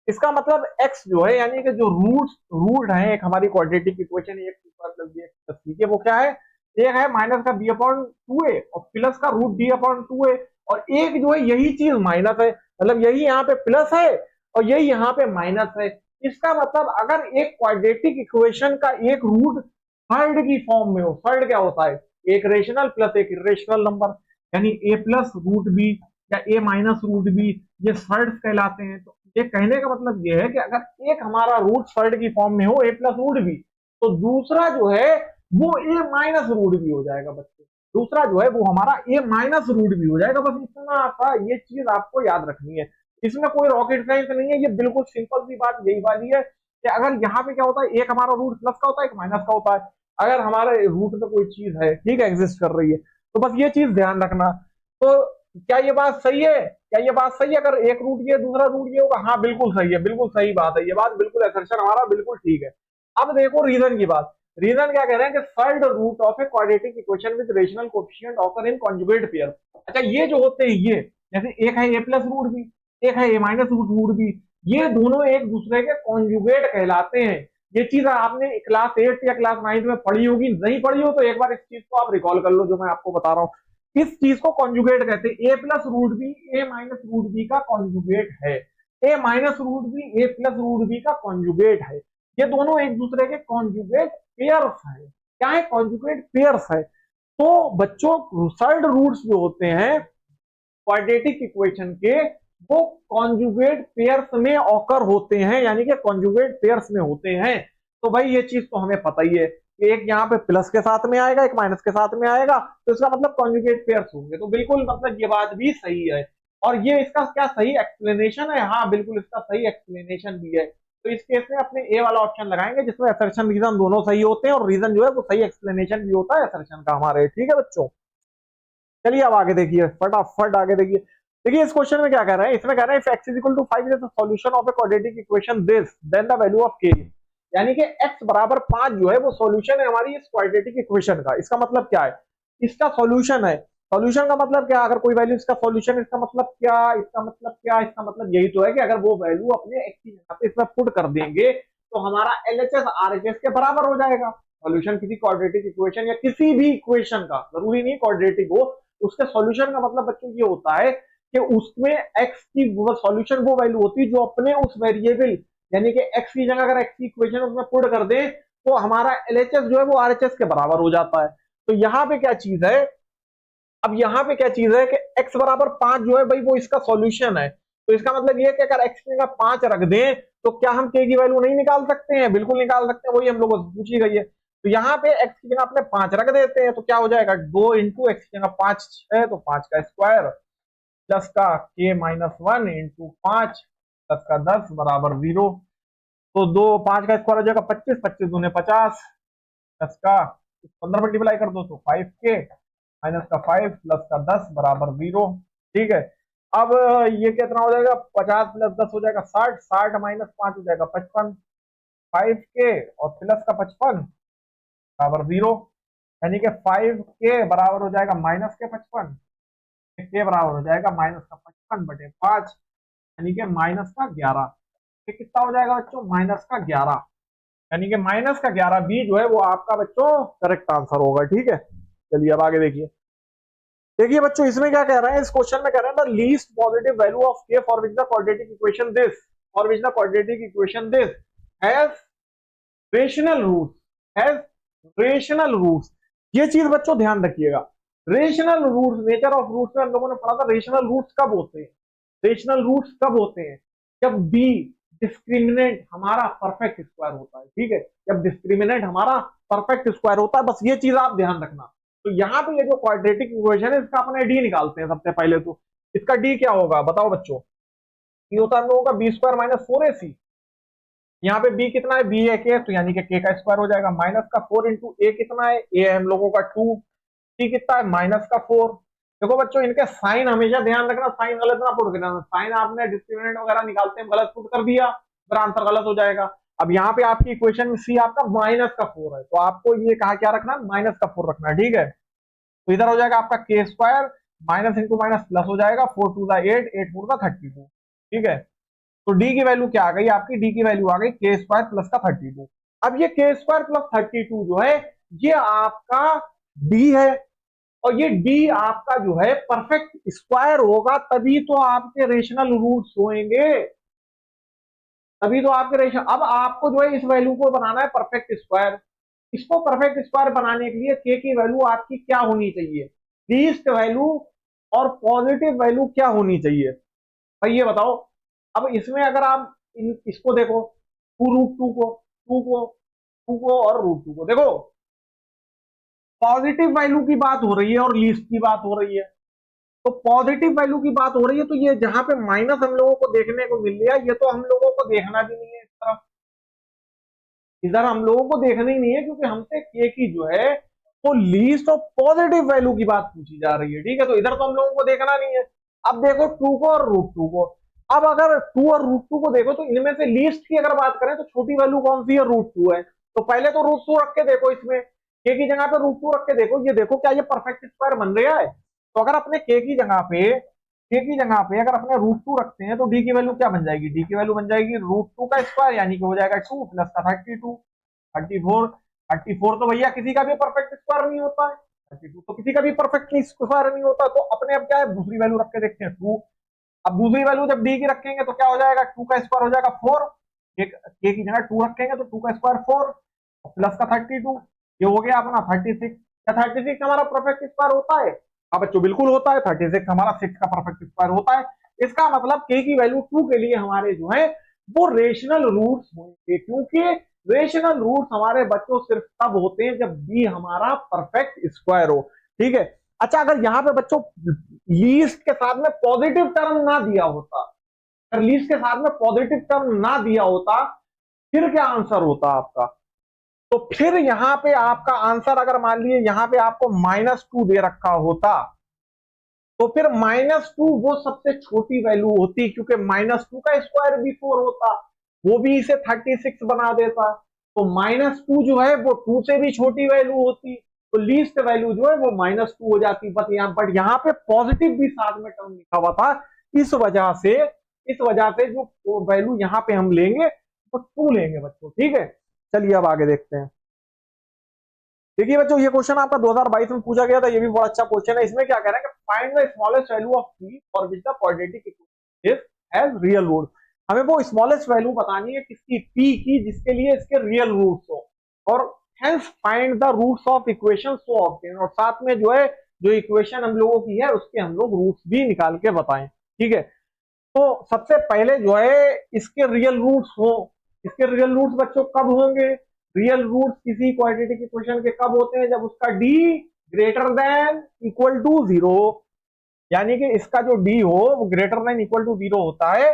इसका मतलब x जो है, यानी कि जो रूट है एक हमारी क्वाड्रेटिक इक्वेशन एक प्लस बी एक्स प्लस सी के, वो क्या है, एक है माइनस का b अपॉन 2a और प्लस का रूट d अपॉन 2a, और एक जो है यही चीज माइनस है, मतलब यही यहाँ पे प्लस है और यही यहाँ पे माइनस है। इसका मतलब अगर एक क्वाड्रेटिक इक्वेशन का एक रूट थर्ड की फॉर्म में हो, थर्ड क्या होता है, एक रेशनल प्लस एक इरेशनल नंबर, यानी a प्लस रूट बी या a माइनस रूट बी, ये थर्ड्स कहलाते हैं। तो ये कहने का मतलब ये है कि अगर एक हमारा रूट थर्ड की फॉर्म में हो a प्लस रूट बी, तो दूसरा जो है वो a माइनस रूट बी हो जाएगा बच्चे, दूसरा जो है वो हमारा a माइनस रूट बी हो जाएगा। बस इतना सा ये चीज आपको याद रखनी है, इसमें कोई रॉकेट साइंस नहीं है, ये बिल्कुल सिंपल सी बात यही वाली है कि अगर यहाँ पे क्या होता है, एक हमारा रूट प्लस का होता है एक माइनस का होता है, अगर हमारे रूट में कोई चीज है, ठीक है, एग्जिस्ट कर रही है, तो बस ये चीज ध्यान रखना। तो क्या ये बात सही है, क्या ये बात सही है, अगर एक रूट ये दूसरा रूट ये होगा, हाँ बिल्कुल सही है, बिल्कुल सही बात है, ये बात बिल्कुल असर्शन हमारा बिल्कुल ठीक है। अब देखो रीजन की बात, रीजन क्या कह रहे हैं कि third root of a quadratic equation with rational coefficient occur in conjugate pair. अच्छा, ये जो होते हैं ये, जैसे एक है ए प्लस रूट बी, एक है ए माइनस रूट बी, ये दोनों एक दूसरे के कॉन्जुगेट कहलाते हैं। ये चीज आपने क्लास 8 या क्लास 9 में पढ़ी होगी, नहीं पढ़ी हो तो एक बार इस चीज को आप रिकॉल कर लो जो मैं आपको बता रहा हूँ। इस चीज को कॉन्जुगेट कहते हैं, ए प्लस रूट बी ए माइनस रूट बी का कॉन्जुगेट है, ए माइनस रूट बी ए प्लस रूट बी का कॉन्जुगेट है। ये दोनों एक दूसरे के कॉन्जुगेट पेयर्स है। क्या है, कॉन्जुगेट पेयर्स है। तो बच्चों थर्ड रूट्स जो होते हैं क्वाड्रेटिक इक्वेशन के, वो कॉन्जुगेट पेयर्स में ऑकर होते हैं, यानी कि कॉन्जुगेट पेयर्स में होते हैं। तो भाई ये चीज तो हमें पता ही है कि एक यहाँ पे प्लस के साथ में आएगा एक माइनस के साथ में आएगा, तो इसका मतलब कॉन्जुगेट पेयर्स होंगे, तो बिल्कुल मतलब ये बात भी सही है। और ये इसका क्या सही एक्सप्लेनेशन है, हाँ बिल्कुल इसका सही एक्सप्लेनेशन भी है। तो इस केस में अपने ए वाला ऑप्शन लगाएंगे जिसमें असर्शन रीजन दोनों सही होते हैं और रीजन जो है वो सही एक्सप्लेनेशन भी होता है असर्शन का हमारे। ठीक है बच्चों, चलिए अब आगे देखिए, फटाफट आगे देखिए। देखिए इस क्वेश्चन में क्या कह रहे हैं, इसमें कह रहे हैं if x equal to 5 is the solution of a quadratic equation this then the value of k, यानी कि x बराबर 5 जो है वो सॉल्यूशन है हमारी इस क्वाड्रेटिक इक्वेशन का। इसका मतलब क्या है, इसका सॉल्यूशन है। सॉल्यूशन का मतलब क्या, अगर कोई वैल्यू इसका सॉल्यूशन, इसका मतलब क्या, इसका मतलब क्या, इसका मतलब यही तो है कि अगर वो वैल्यू अपने x की जगह पे इसमें पुट कर देंगे तो हमारा LHS RHS के बराबर हो जाएगा। सॉल्यूशन किसी क्वाड्रेटिक इक्वेशन या किसी भी इक्वेशन का, जरूरी नहीं क्वाड्रेटिक हो, उसके सॉल्यूशन का मतलब बच्चों ये होता है कि उसमें x की वो सॉल्यूशन वो वैल्यू होती है जो अपने उस वेरिएबल, यानी कि x की जगह अगर x की इक्वेशन उसमें पुट कर दे तो हमारा LHS जो है वो RHS के बराबर हो जाता है। तो यहाँ पे क्या चीज है, अब यहाँ पे क्या चीज है कि x बराबर 5 जो है भाई वो इसका सॉल्यूशन है। तो इसका मतलब ये है कि अगर x की जगह 5 रख दें तो क्या हम k की वैल्यू नहीं निकाल सकते हैं, बिल्कुल निकाल सकते हैं, वही हम लोगों से पूछी गई है। तो यहाँ पे x की जगह अपने 5 रख देते हैं तो क्या हो जाएगा, 2 इंटू एक्स की जगह 5 है तो 5 का स्क्वायर प्लस का k माइनस 1 इंटू 5 प्लस का 10 बराबर 0। तो 2 5 का स्क्वायर हो जाएगा 25, 25 दूने 50 प्लस का 15 मल्टीप्लाई कर दो तो 5k माइनस का 5 प्लस का 10 बराबर 0। ठीक है, अब ये कितना हो जाएगा, 50 प्लस 10 हो जाएगा 60, 60 माइनस 5 हो जाएगा 55, 5k और प्लस का 55 बराबर 0, यानी कि 5k बराबर हो जाएगा माइनस के 55, के बराबर हो जाएगा माइनस का 55 बटे 5, यानी कि माइनस का 11। ये कितना हो जाएगा बच्चों, माइनस का 11, यानी कि माइनस का 11 बी जो है वो आपका बच्चों करेक्ट आंसर होगा। ठीक है, चलिए अब आगे देखिए। देखिए बच्चों इसमें क्या कह रहे हैं, इस क्वेश्चन में कह रहे हैं the least positive value of k for which the quadratic equation this, for which the quadratic equation this has rational roots, has rational roots. ये चीज बच्चों ध्यान रखिएगा, rational roots, nature of roots में हम लोगों ने पढ़ा था रेशनल रूट्स कब होते हैं, रेशनल रूट्स कब होते हैं, जब b डिस्क्रिमिनेंट हमारा परफेक्ट स्क्वायर होता है। ठीक है, जब डिस्क्रिमिनेंट हमारा परफेक्ट स्क्वायर होता है, बस ये चीज आप ध्यान रखना। तो यहाँ पे ये जो क्वाड्रेटिक इक्वेशन है इसका अपने डी निकालते हैं सबसे पहले। तो इसका डी क्या होगा बताओ बच्चों, ये होता है हम लोगों का बी स्क्वायर माइनस 4ac। यहाँ पे b कितना है, b है k, तो यानी कि k का स्क्वायर हो जाएगा माइनस का 4 इंटू a कितना है, a है हम लोगों का 2, c कितना है माइनस का 4। देखो बच्चों इनके साइन हमेशा ध्यान रखना, साइन गलत ना पुट करना, साइन आपने डिस्क्रिमिनेंट वगैरह निकालते हैं गलत पुट कर दिया फिर आंसर गलत हो जाएगा। अब यहाँ पे आपकी इक्वेशन में सी आपका -4 है, तो आपको ये कहा क्या रखना है, -4 रखना है, ठीक है। तो इधर हो जाएगा आपका के square, minus into minus plus हो जाएगा, 4 टू द 8, 8 4 का 32, ठीक है। तो डी की वैल्यू क्या आ गई आपकी, डी की वैल्यू आ गई के स्क्वायर प्लस का 32। अब ये के स्क्वायर प्लस 32 जो है ये आपका डी है, और ये डी आपका जो है परफेक्ट स्क्वायर होगा, तभी तो आपके रेशनल रूट्स होंगे, तभी तो आपके रेशनल। अब आपको जो है इस वैल्यू को बनाना है परफेक्ट स्क्वायर। इसको परफेक्ट स्क्वायर बनाने के लिए के की वैल्यू आपकी क्या होनी चाहिए, लीस्ट वैल्यू और पॉजिटिव वैल्यू क्या होनी चाहिए, भाई ये बताओ। अब इसमें अगर आप इसको देखो, टू को और √2 को देखो, पॉजिटिव वैल्यू की बात हो रही है और लीस्ट की बात हो रही है। तो पॉजिटिव वैल्यू की बात हो रही है, तो ये जहां पे माइनस हम लोगों को देखने को मिल रहा है, ये तो हम लोगों को देखना भी नहीं है इस तरफ, इधर हम लोगों को देखना ही नहीं है, क्योंकि हमसे के की जो है वो लीस्ट और पॉजिटिव वैल्यू की बात पूछी जा रही है, ठीक है। तो इधर तो हम लोगों को देखना नहीं है। अब देखो 2 को और √2 को, अब अगर 2 और √2 को देखो तो इनमें से लीस्ट की अगर बात करें तो छोटी वैल्यू कौन सी है, √2 है। तो पहले तो √2 रख के देखो, इसमें के की जगह पे √2 रख के देखो, ये देखो क्या ये परफेक्ट स्क्वायर बन रहा है। तो अगर अपने के की जगह पे अगर अपने √2 रखते हैं तो डी की वैल्यू क्या बन जाएगी, डी की वैल्यू बन जाएगी √2 का स्क्वायर, यानी कि हो जाएगा 2 प्लस का 32, 34, 34 तो भैया किसी का भी परफेक्ट स्क्वायर नहीं होता है, 32 तो किसी का भी परफेक्ट स्क्वायर नहीं होता। तो अपने अब क्या है, दूसरी वैल्यू रख के देखते हैं 2। अब दूसरी वैल्यू जब डी की रखेंगे तो क्या हो जाएगा, 2 का स्क्वायर हो जाएगा 4, के की जगह 2 रखेंगे तो 2 का स्क्वायर 4 प्लस का 32, ये हो गया अपना 36। क्या 36 हमारा परफेक्ट स्क्वायर होता है, हाँ बच्चों बिल्कुल होता है, 36 हमारा 6 का परफेक्ट स्क्वायर होता है। इसका मतलब के की वैल्यू 2 के लिए हमारे जो है वो रेशनल रूट्स होंगे, क्योंकि रेशनल रूट्स हमारे बच्चों सिर्फ तब होते हैं जब बी हमारा परफेक्ट स्क्वायर हो, ठीक है। अच्छा, अगर यहाँ पे बच्चों लीस्ट के साथ में पॉजिटिव टर्म ना दिया होता, अगर लीस्ट के साथ में पॉजिटिव टर्म ना दिया होता, फिर क्या आंसर होता आपका, तो फिर यहां पे आपका आंसर अगर मान लीजिए यहां पे आपको -2 दे रखा होता, तो फिर -2 वो सबसे छोटी वैल्यू होती, क्योंकि -2 का स्क्वायर भी 4 होता, वो भी इसे 36 बना देता। तो -2 जो है वो 2 से भी छोटी वैल्यू होती, तो लीस्ट वैल्यू जो है वो -2 हो जाती। बट यहाँ पे पॉजिटिव भी साथ में टर्म लिखा हुआ था, इस वजह से जो वैल्यू यहाँ पे हम लेंगे वो 2 लेंगे बच्चों, ठीक है। चलिए अब आगे देखते हैं। देखिए बच्चों, ये क्वेश्चन आपका 2022 में पूछा गया था, ये भी बड़ा अच्छा क्वेश्चन है। इसमें क्या कह रहा है कि find the smallest value of p for which the quadratic equation is has real root. हमें वो स्मॉलेस्ट वैल्यू बतानी है किसकी, पी की, जिसके लिए इसके रियल रूट्स हो, और hence find the roots of equation so obtain, और साथ में जो है जो इक्वेशन हम लोगों की है उसके हम लोग रूट्स भी निकाल के बताएं, ठीक है। तो सबसे पहले जो है इसके रियल रूट्स हो, इसके रियल रूट्स बच्चों कब होंगे, रियल रूट्स किसी क्वाड्रेटिक इक्वेशन के कब होते हैं, जब उसका d greater than equal to 0, यानी कि इसका जो डी हो वो ग्रेटर देन इक्वल टू 0 होता है,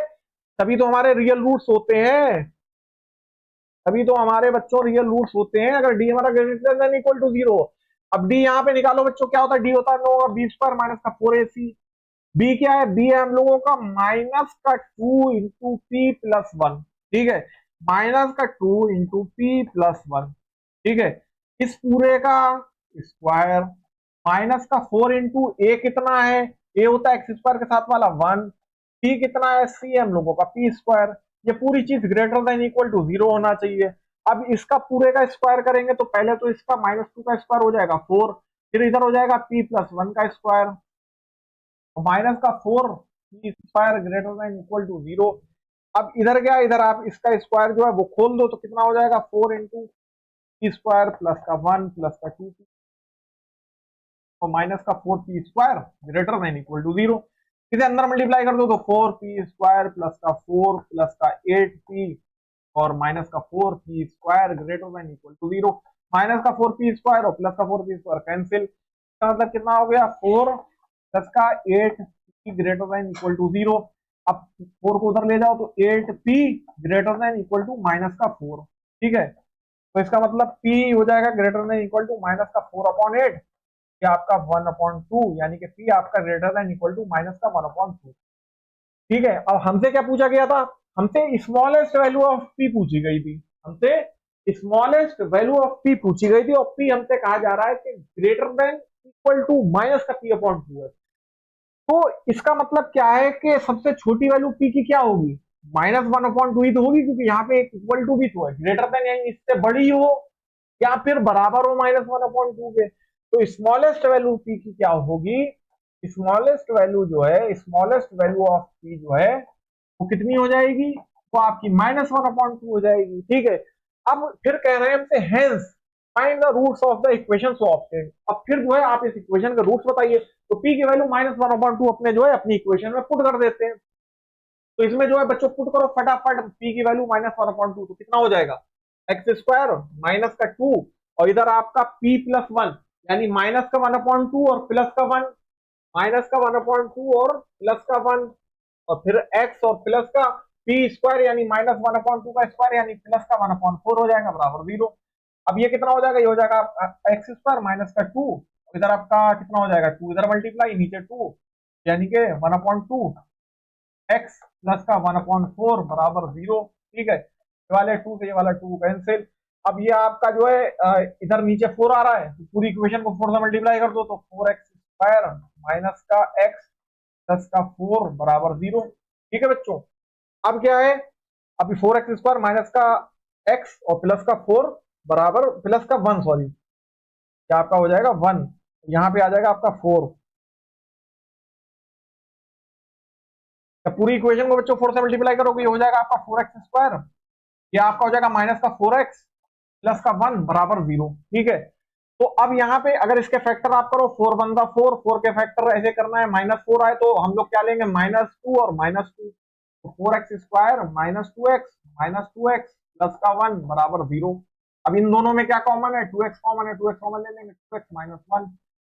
तभी तो हमारे रियल रूट्स होते हैं, तभी तो हमारे बच्चों रियल रूट्स होते हैं, अगर डी हमारा ग्रेटर देन इक्वल टू 0। अब डी यहाँ पे निकालो बच्चों, क्या होता है, डी होता है हम लोगों का b² माइनस का 4ac। बी क्या है, बी है हम लोगों का माइनस का 2 इंटू पी प्लस 1, ठीक है, माइनस का 2 इंटू पी प्लस 1, ठीक है। इस पूरे का स्क्वायर, माइनस का 4 इंटू ए कितना है, ए होता है x² के साथ वाला 1, पी कितना है, सी है हम लोगों का p²। ये पूरी चीज ग्रेटर देन इक्वल टू 0 होना चाहिए। अब इसका पूरे का स्क्वायर करेंगे तो पहले तो इसका -2 का स्क्वायर हो जाएगा 4, फिर इधर हो जाएगा p प्लस 1 का स्क्वायर, माइनस का 4 p² greater than equal to 0। अब इधर क्या, इधर आप इसका स्क्वायर जो है वो खोल दो तो कितना हो जाएगा, 4 इंटू p² प्लस का 1 प्लस का 2, तो माइनस का 4p² greater than equal to 0। इसे अंदर मल्टीप्लाई कर दो तो 4p² प्लस का 4 प्लस का 8p और माइनस का 4p² greater than equal to 0। Minus का 4p² और प्लस का 4p² कैंसिल, मतलब कितना हो गया, 4 प्लस का 8p greater than equal to 0। अब 4 को उधर ले जाओ तो 8p greater than equal to minus का 4, ठीक है। तो इसका मतलब p हो जाएगा greater than equal to minus का 4/8, ये आपका 1/2, यानी कि p आपका greater than equal to minus का 1/2, ठीक है। अब हमसे क्या पूछा गया था, हमसे स्मॉलेस्ट वैल्यू ऑफ p पूछी गई थी, हमसे स्मॉलेस्ट वैल्यू ऑफ पी पूछी गई थी और पी हमसे कहा जा रहा है कि greater than equal to minus का पी अपॉन 2 है। तो इसका मतलब क्या है कि सबसे छोटी वैल्यू पी की क्या होगी, -1/2 ही तो होगी, क्योंकि यहाँ पे एक इक्वल टू भी तो है, ग्रेटर देन यानी इससे बड़ी हो या फिर बराबर हो -1/2 के। तो स्मॉलेस्ट वैल्यू पी की क्या होगी, स्मॉलेस्ट वैल्यू जो है, स्मॉलेस्ट वैल्यू ऑफ पी जो है वो कितनी हो जाएगी, वो आपकी -1/2 हो जाएगी। ठीक है, अब फिर कह रहे हैं हमसे hence find the roots of the equation so obtained. अब फिर जो है आप इस इक्वेशन के रूट्स बताइए। तो पी की वैल्यू -1/2 अपने जो है अपनी इक्वेशन में पुट कर देते हैं। तो इसमें जो है बच्चों पुट करो फटाफट, पी की वैल्यू -1/2 तो कितना हो जाएगा, x² माइनस का 2 और इधर आपका p प्लस 1 यानी माइनस का 1/2 और प्लस का 1, माइनस का 1/2 और प्लस का 1 और फिर x और प्लस का p² यानी -1/2 का स्क्वायर यानी प्लस का 1/4 हो जाएगा बराबर 0। अब ये कितना हो जाएगा, ये हो जाएगा x² माइनस का 2 इधर आपका कितना हो जाएगा 2 इधर मल्टीप्लाई नीचे 2 यानी कि 1/2 x प्लस का 1/4 बराबर 0। ठीक है, ये वाले 2 से ये वाला 2 कैंसिल। अब ये आपका जो है इधर नीचे 4 आ रहा है तो पूरी इक्वेशन को 4 से मल्टीप्लाई कर दो तो 4x² माइनस का x प्लस का 4 बराबर 0। ठीक है बच्चों, अब क्या है, अभी 4x² माइनस का x और प्लस का 4 बराबर प्लस का 1 सॉरी क्या आपका हो जाएगा 1, यहाँ पे आ जाएगा आपका 4। तो पूरी इक्वेशन को बच्चों 4 से मल्टीप्लाई करोगे, ये हो जाएगा आपका 4x², ये आपका हो जाएगा माइनस का 4x प्लस का 1 बराबर 0। ठीक है, तो अब यहाँ पे अगर इसके फैक्टर आप करो 4 1 जा 4, 4 के फैक्टर ऐसे करना है -4 आए तो हम लोग क्या लेंगे -2 और -2, तो 4x² -2x प्लस का 1 बराबर 0। अब इन दोनों में क्या कॉमन है, 2x कॉमन है, 2x कॉमन ले लेंगे, 2x - 1।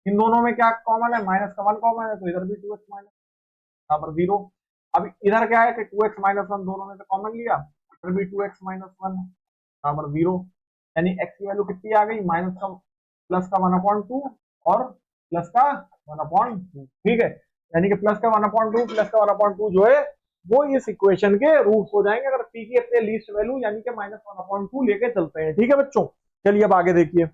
इन दोनों में क्या कॉमन है, माइनस का 1 कॉमन है तो इधर भी 2x माइनस बराबर 0। अब इधर क्या है कि 2x - 1 दोनों में से कॉमन लिया, इधर भी 2x - 1 बराबर 0, यानी x की वैल्यू कितनी आ गई, माइनस का प्लस का 1/2 और प्लस का 1/2। ठीक है, यानी कि प्लस का 1/2 प्लस का 1/2 जो है वो इस इक्वेशन के रूट्स हो जाएंगे अगर p की अपने लीस्ट वैल्यू यानी कि -1/2 लेके चलते हैं। ठीक है बच्चों, चलिए अब आगे देखिए।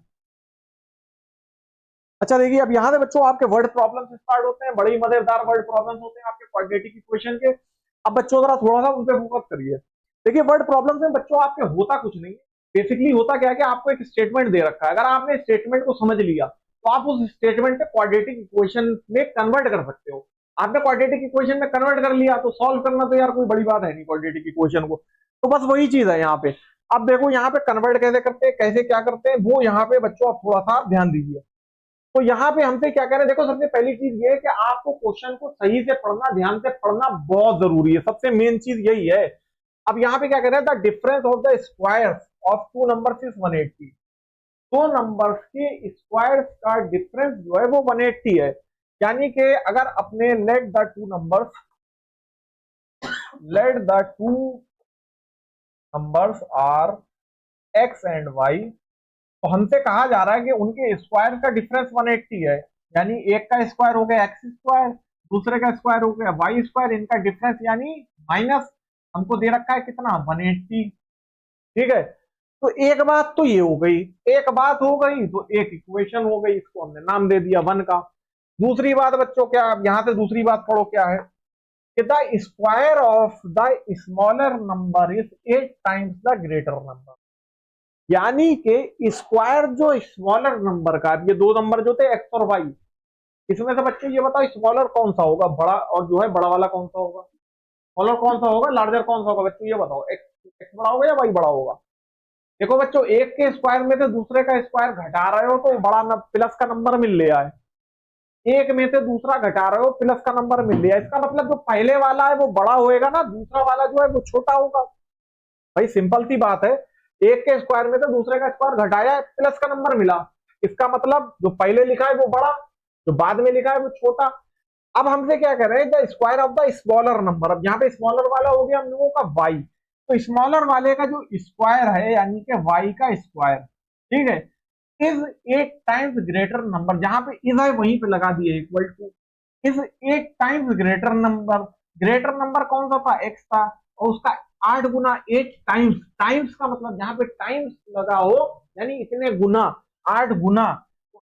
अच्छा देखिए, अब यहाँ से बच्चों आपके वर्ड प्रॉब्लम स्टार्ट होते हैं, बड़े ही मजेदार वर्ड प्रॉब्लम होते हैं आपके क्वाड्रेटिक इक्वेशन के। अब बच्चों जरा थोड़ा सा उन पे फोकस करिए। देखिए वर्ड प्रॉब्लम में बच्चों आपके होता कुछ नहीं, बेसिकली होता क्या है कि आपको एक स्टेटमेंट दे रखा है, अगर आपने स्टेटमेंट को समझ लिया तो आप उस स्टेटमेंट को क्वाड्रेटिक इक्वेशन में कन्वर्ट कर सकते हो। आपने क्वाड्रेटिक इक्वेशन में कन्वर्ट कर लिया तो सॉल्व करना तो यार कोई बड़ी बात है नहीं क्वाड्रेटिक इक्वेशन को, तो बस वही चीज है यहाँ पे। अब देखो यहाँ पे कन्वर्ट कैसे करते हैं, कैसे क्या करते हैं, वो यहाँ पे बच्चों आप थोड़ा सा ध्यान दीजिए। तो यहाँ पे हमसे क्या कह रहे हैं, देखो सबसे पहली चीज ये है कि आपको क्वेश्चन को सही से पढ़ना, ध्यान से पढ़ना बहुत जरूरी है, सबसे मेन चीज यही है। अब यहाँ पे क्या कह रहे हैं, the difference of the squares of two numbers is 180। दो नंबर्स के स्क्वायर्स का डिफरेंस जो है वो 180 है। यानी कि अगर अपने let the two numbers are x and y, तो हमसे कहा जा रहा है कि उनके स्क्वायर का डिफरेंस 180 है। यानी एक का स्क्वायर हो गया x², दूसरे का स्क्वायर हो गया y², इनका डिफरेंस यानी माइनस हमको दे रखा है कितना 180। ठीक है, तो एक बात तो ये हो गई, एक बात हो गई तो एक इक्वेशन हो गई, इसको हमने नाम दे दिया 1 का। दूसरी बात बच्चों क्या, यहां से दूसरी बात पढ़ो क्या है कि the square of the smaller number is 8 times the greater number. यानी कि स्क्वायर जो स्मॉलर नंबर का, ये दो नंबर जो थे एक्स और वाई, इसमें से बच्चों ये बताओ स्मॉलर कौन सा होगा, बड़ा और जो है बड़ा वाला कौन सा होगा, स्मॉलर कौन सा होगा, लार्जर कौन सा होगा बच्चों ये बताओ, एक्स बड़ा होगा या वाई बड़ा होगा। देखो बच्चों एक के स्क्वायर में से दूसरे का स्क्वायर घटा रहे हो तो बड़ा प्लस का नंबर मिल रहा है, एक में से दूसरा घटा रहे हो प्लस का नंबर मिल रहा है, इसका मतलब जो पहले वाला है वो बड़ा होएगा ना, दूसरा वाला जो है वो छोटा होगा। भाई सिंपल सी बात है, एक के स्क्वायर में से दूसरे का स्क्वायर घटाया है प्लस का नंबर मिला, इसका मतलब जो पहले लिखा है वो बड़ा, जो बाद में लिखा है वो छोटा। अब हमसे क्या कह रहे हैं, the square of the smaller number, अब यहाँ पे स्मॉलर वाला हो गया हम लोगों का वाई, तो स्मॉलर वाले का जो स्क्वायर है यानी कि वाई का स्क्वायर, ठीक है, इज 8 टाइम्स ग्रेटर नंबर, जहां पे इज है वहीं पे लगा दिए equal to, is 8 times greater number. Greater number कौन सा था, एक्स था, और उसका 8 गुना 8 टाइम्स, टाइम्स का मतलब जहां पे टाइम्स लगा हो यानी इतने गुना, 8 गुना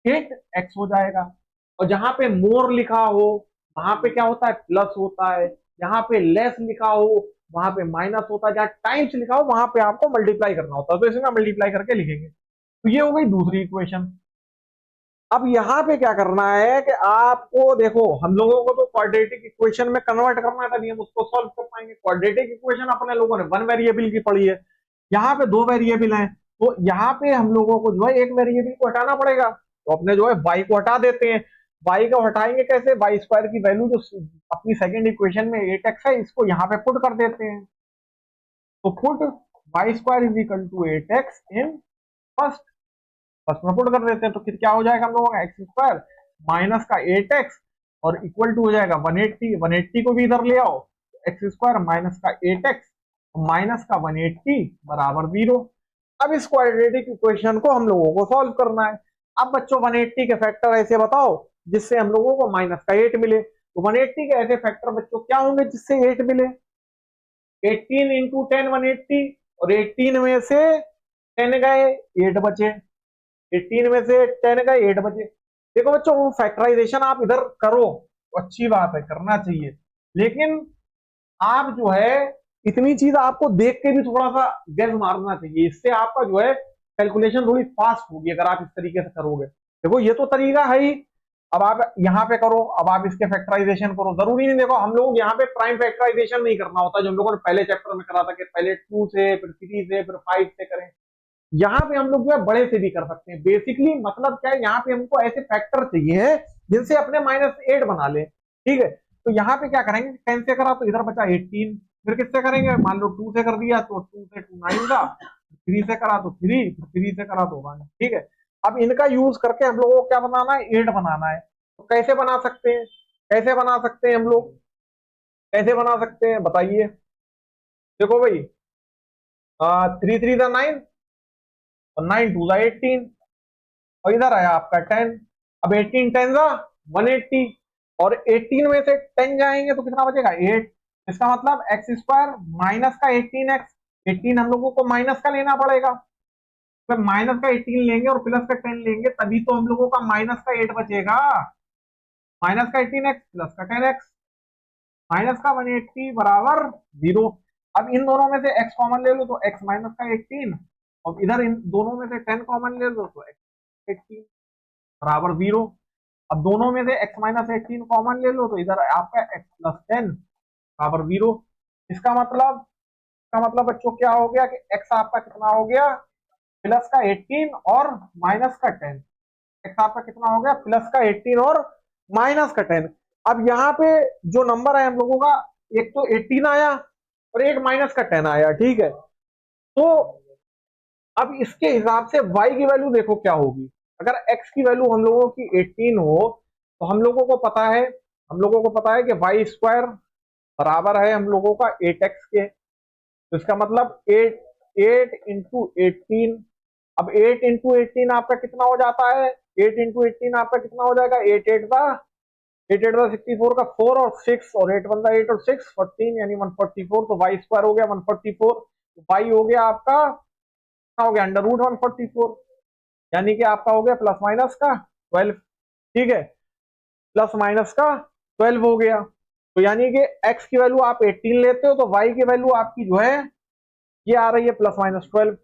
8 एक्स हो जाएगा। और जहां पे मोर लिखा हो वहां पे क्या होता है, प्लस होता है। जहां पे लेस लिखा हो वहां पे माइनस होता है। जहां टाइम्स लिखा हो वहां पे आपको मल्टीप्लाई करना होता है, तो इसमें मल्टीप्लाई करके लिखेंगे। तो ये हो गई दूसरी इक्वेशन। अब यहां पे क्या करना है कि आपको देखो, हम लोगों को तो क्वाड्रेटिक इक्वेशन में कन्वर्ट करना है, तभी हम उसको सॉल्व कर पाएंगे। क्वाड्रेटिक इक्वेशन अपने लोगों ने वन वेरिएबल की पढ़ी है, यहाँ पे दो वेरिएबल हैं, तो यहाँ पे हम लोगों को जो है एक वेरिएबल को हटाना पड़ेगा। तो अपने जो है वाई को हटा देते हैं। वाई को हटाएंगे कैसे, वाई स्क्वायर की वैल्यू जो अपनी सेकंड इक्वेशन में 8x है, इसको यहाँ पे पुट कर देते हैं। तो put y square is equal to 8x in first, first में पुट कर देते हैं। तो फिर क्या हो जाएगा हम लोगों का, एक्स स्क्वायर माइनस का 8x और इक्वल टू हो जाएगा 180। 180 को भी इधर ले आओ, एक्स स्क्वायर माइनस का 8x माइनस का 180 बराबर 0। अब इस क्वाड्रेटिक इक्वेशन को हम लोगों को सॉल्व करना है। अब बच्चों 180 के फैक्टर ऐसे बताओ जिससे हम लोगों को माइनस का 8 मिले। तो 180 के ऐसे फैक्टर बच्चों क्या होंगे जिससे 8 मिले, 18 इंटू 10 180, और 18 में से 10 गए 8 बचे, 18 में से 10 गए 8 बचे। देखो बच्चों फैक्टराइजेशन आप इधर करो तो अच्छी बात है, करना चाहिए, लेकिन आप जो है इतनी चीज आपको देख के भी थोड़ा सा गैस मारना चाहिए, इससे आपका जो है कैलकुलेशन थोड़ी फास्ट होगी अगर आप इस तरीके से करोगे। देखो ये तो तरीका है ही, अब आप यहाँ पे करो, अब आप इसके फैक्टराइजेशन करो, जरूरी नहीं। देखो हम लोग यहाँ पे प्राइम फैक्टराइजेशन नहीं करना होता, जो हम लोगों ने पहले चैप्टर में करा था कि पहले 2 से फिर 3 से फिर 5 से करें। यहाँ पे हम लोग जो है बड़े से भी कर सकते हैं। बेसिकली मतलब क्या है, यहाँ पे हमको ऐसे फैक्टर चाहिए जिनसे अपने -8 बना ले, ठीक है। तो यहाँ पे क्या करेंगे, 10 से करा तो इधर बचा 18, फिर किससे करेंगे, मान लो 2 से कर दिया तो 2 से 2 9 का, 3 से करा तो 3, 3 से करा तो 1, ठीक है। अब इनका यूज करके हम लोगों को क्या बनाना है, 8 बनाना है। तो कैसे बना सकते हैं, कैसे बना सकते हैं हम लोग, कैसे बना सकते हैं बताइए। देखो भाई 3 3 जा 9 और 9 2 जा 18, और इधर आया आपका 10। अब 18 10 जा 180, और 18 में से 10 जाएंगे तो कितना बचेगा 8। इसका मतलब एक्स स्क्वायर माइनस का 18x, 18 हम लोगों को माइनस का लेना पड़ेगा, तो माइनस का 18 लेंगे और प्लस का 10 लेंगे तभी तो हम लोगों का माइनस का 8 बचेगा। माइनस का 18x प्लस का 10x माइनस का 180 बराबर 0। अब इन दोनों में से x कॉमन ले लो तो x माइनस का 18, और इधर इन दोनों में से 10 कॉमन ले लो तो x 18 बराबर 0। अब दोनों में से x माइनस 18 कॉमन ले लो तो इधर आपका x प्लस 10 बराबर 0। इसका मतलब बच्चों क्या हो गया कि x आपका कितना हो गया, प्लस का 18 और माइनस का 10। x आपका कितना हो गया, प्लस का 18 और माइनस का 10। अब यहाँ पे जो नंबर है हम लोगों का, एक तो 18 आया और एक माइनस का 10 आया, ठीक है। तो अब इसके हिसाब से y की वैल्यू देखो क्या होगी। अगर x की वैल्यू हम लोगों की 18 हो तो हम लोगों को पता है, हम लोगों को पता है कि वाई स्क्वायर बराबर है हम लोगों का 8x के। तो इसका मतलब 8 इंटू 18। अब 8 इंटू 18 आपका कितना हो जाता है, 8 इंटू 18 आपका कितना हो जाएगा, 8 8 का 64 का 4 और 6 और 8 1 8 और 6 14 यानी 144। तो वाई स्क्वायर हो गया 144, तो वाई हो गया आपका हो गया अंडर रूट 144, यानी कि आपका हो गया प्लस माइनस का 12, ठीक है, प्लस माइनस का 12 हो गया। तो यानी कि x की वैल्यू आप 18 लेते हो तो y की वैल्यू आपकी जो है ये आ रही है प्लस माइनस 12।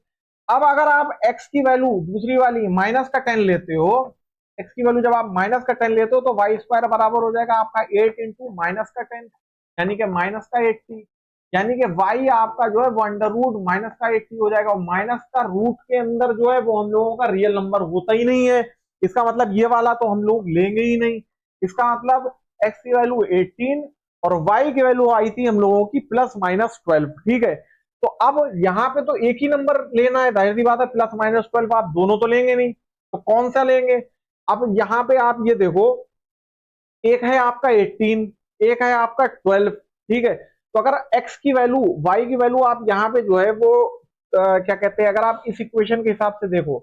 अब अगर आप x की वैल्यू दूसरी वाली माइनस का 10 लेते हो, x की वैल्यू जब आप माइनस का 10 लेते हो तो वाई स्क्वायर बराबर हो जाएगा आपका 8 इंटू माइनस का 10 यानी कि माइनस का 80, यानी कि y आपका जो है वो अंडर रूट माइनस का 80 हो जाएगा। और माइनस का रूट के अंदर जो है वो हम लोगों का रियल नंबर होता ही नहीं है, इसका मतलब ये वाला तो हम लोग लेंगे ही नहीं। इसका मतलब x की वैल्यू 18 और y की वैल्यू आई थी हम लोगों की प्लस माइनस 12, ठीक है। तो अब यहाँ पे तो एक ही नंबर लेना है, जाहिर सी बात है, प्लस माइनस 12 आप दोनों तो लेंगे नहीं, तो कौन सा लेंगे। अब यहाँ पे आप ये देखो, एक है आपका 18, एक है आपका 12, ठीक है। तो अगर x की वैल्यू y की वैल्यू आप यहाँ पे जो है वो क्या कहते हैं, अगर आप इस इक्वेशन के हिसाब से देखो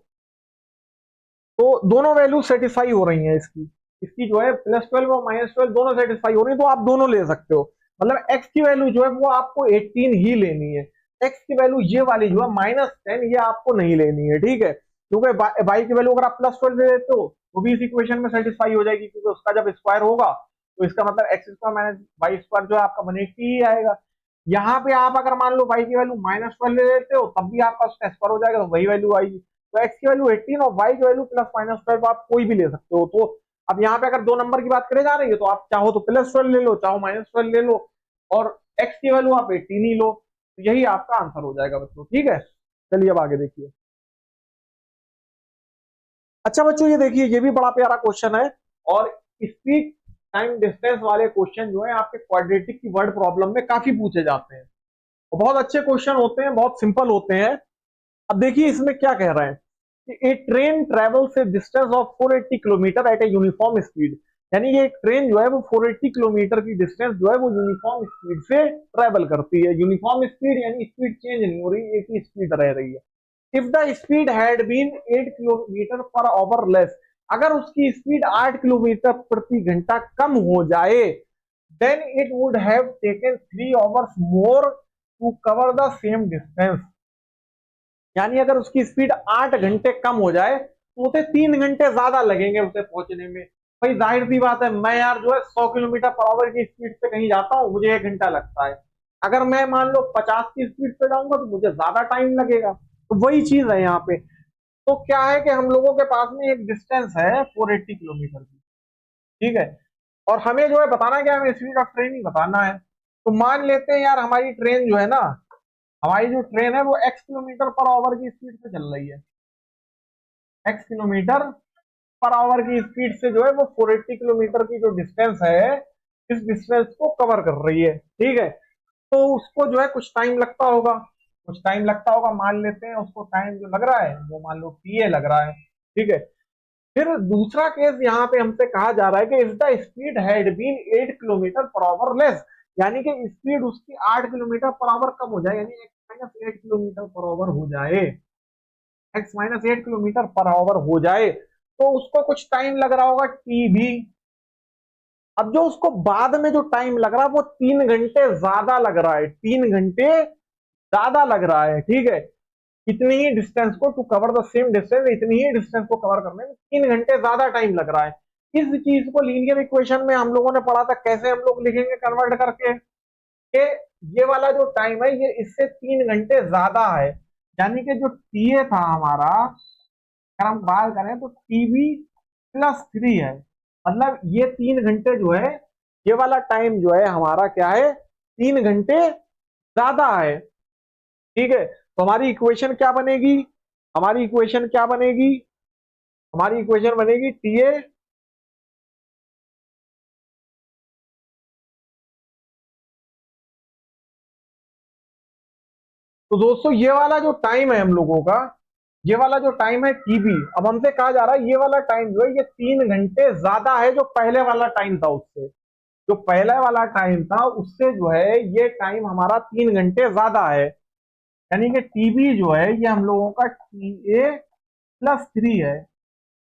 तो दोनों वैल्यू सेटिस्फाई हो रही हैं इसकी, इसकी जो है +12 और -12 दोनों सेटिस्फाई हो रही है, तो आप दोनों ले सकते हो। मतलब x की वैल्यू जो है वो आपको 18 ही लेनी है। x की वैल्यू ये वाली जो है -10 ये आपको नहीं लेनी है, ठीक है, क्योंकि y की वैल्यू अगर आप +12 ले लेते हो तो भी इस इक्वेशन में सेटिस्फाई हो जाएगी, क्योंकि उसका जब स्क्वायर होगा तो इसका मतलब x square minus y square जो है आपका 180 ही आएगा। यहाँ पे आप अगर मान लो y की वैल्यू -12 ले लेते हो तब भी आपका उसका स्क्वायर हो जाएगा, तो वही वैल्यू आएगी। तो x की वैल्यू 18 और y की वैल्यू +-12 आप कोई भी ले सकते हो। तो अब यहाँ पे अगर दो नंबर की बात करे जा रही है तो आप चाहो तो +12 ले लो, चाहो -12 ले लो, और x की वैल्यू आप 18 ही लो, तो यही आपका आंसर हो जाएगा बच्चों, ठीक है। चलिए अब आगे देखिए। अच्छा बच्चों ये देखिए, ये भी बड़ा प्यारा क्वेश्चन है, और स्पीड टाइम डिस्टेंस वाले क्वेश्चन जो है आपके क्वाड्रेटिक की वर्ड प्रॉब्लम में काफी पूछे जाते हैं, और बहुत अच्छे क्वेश्चन होते हैं, बहुत सिंपल होते हैं। अब देखिए इसमें क्या कह रहे हैं कि a train travels a distance of 480 kilometre at a uniform speed, यानी ये एक ट्रेन जो है वो 480 किलोमीटर की डिस्टेंस जो है वो यूनिफॉर्म स्पीड से ट्रेवल करती है। यूनिफॉर्म स्पीड यानी स्पीड चेंज नहीं हो रही, एक ही स्पीड रह रही है। If the speed had been 8 kilometre per hour less, अगर उसकी स्पीड 8 किलोमीटर प्रति घंटा कम हो जाए, then it would have taken 3 hours more to cover the same distance, यानी अगर उसकी स्पीड 8 घंटे कम हो जाए तो उसे 3 घंटे ज्यादा लगेंगे उसे पहुंचने में। भाई जाहिर सी बात है, मैं यार जो है 100 किलोमीटर पर आवर की स्पीड से कहीं जाता हूँ, मुझे 1 घंटा लगता है। अगर मैं मान लो 50 की स्पीड पे जाऊंगा तो मुझे ज्यादा टाइम लगेगा। तो वही चीज है यहाँ पे। तो क्या है कि हम लोगों के पास में एक डिस्टेंस है 480 किलोमीटर की, ठीक है, और हमें जो है बताना क्या है, हमें स्पीड ऑफ ट्रेन ही बताना है। तो मान लेते हैं यार हमारी ट्रेन जो है ना, हमारी जो ट्रेन है वो x किलोमीटर पर आवर की स्पीड से चल रही है, x किलोमीटर पर आवर की स्पीड से जो है वो 480 किलोमीटर की जो डिस्टेंस है इस डिस्टेंस को कवर कर रही है, ठीक है। तो उसको जो है कुछ टाइम लगता होगा, कुछ टाइम लगता होगा, मान लेते हैं उसको टाइम जो लग रहा है वो मान लो TA लग रहा है, ठीक है। फिर दूसरा केस यहाँ पे हमसे कहा जा रहा है कि if the speed had been 8 kilometre per hour less, यानी कि स्पीड उसकी 8 किलोमीटर पर आवर कम हो जाए, यानी -8 किलोमीटर पर आवर हो जाए, x-8 किलोमीटर पर आवर हो जाए, तो उसको कुछ टाइम लग रहा होगा TB। अब जो उसको बाद में जो टाइम लग रहा है वो 3 घंटे ज्यादा लग रहा है, 3 घंटे ज्यादा लग रहा है, ठीक है। इतनी ही डिस्टेंस को to cover the same distance, इतनी ही डिस्टेंस को कवर करने में 3 घंटे ज्यादा टाइम लग रहा है। इस चीज को लीनियर इक्वेशन में हम लोगों ने पढ़ा था, कैसे हम लोग लिखेंगे कन्वर्ट करके, कि ये वाला जो टाइम है ये इससे 3 घंटे ज्यादा है, यानी कि जो TA था हमारा, अगर हम बात करें तो TB +3 है, मतलब ये 3 घंटे जो है, ये वाला टाइम जो है हमारा क्या है, 3 घंटे ज्यादा है, ठीक है। तो हमारी इक्वेशन क्या बनेगी, हमारी इक्वेशन क्या बनेगी, हमारी इक्वेशन बनेगी TA तो दोस्तों ये वाला जो टाइम है हम लोगों का, ये वाला जो टाइम है TB, अब हमसे कहा जा रहा है ये वाला टाइम जो है ये 3 घंटे ज्यादा है जो पहले वाला टाइम था उससे, जो पहले वाला टाइम था उससे जो है ये टाइम हमारा 3 घंटे ज्यादा है, यानी कि TB जो है ये हम लोगों का TA +3 है।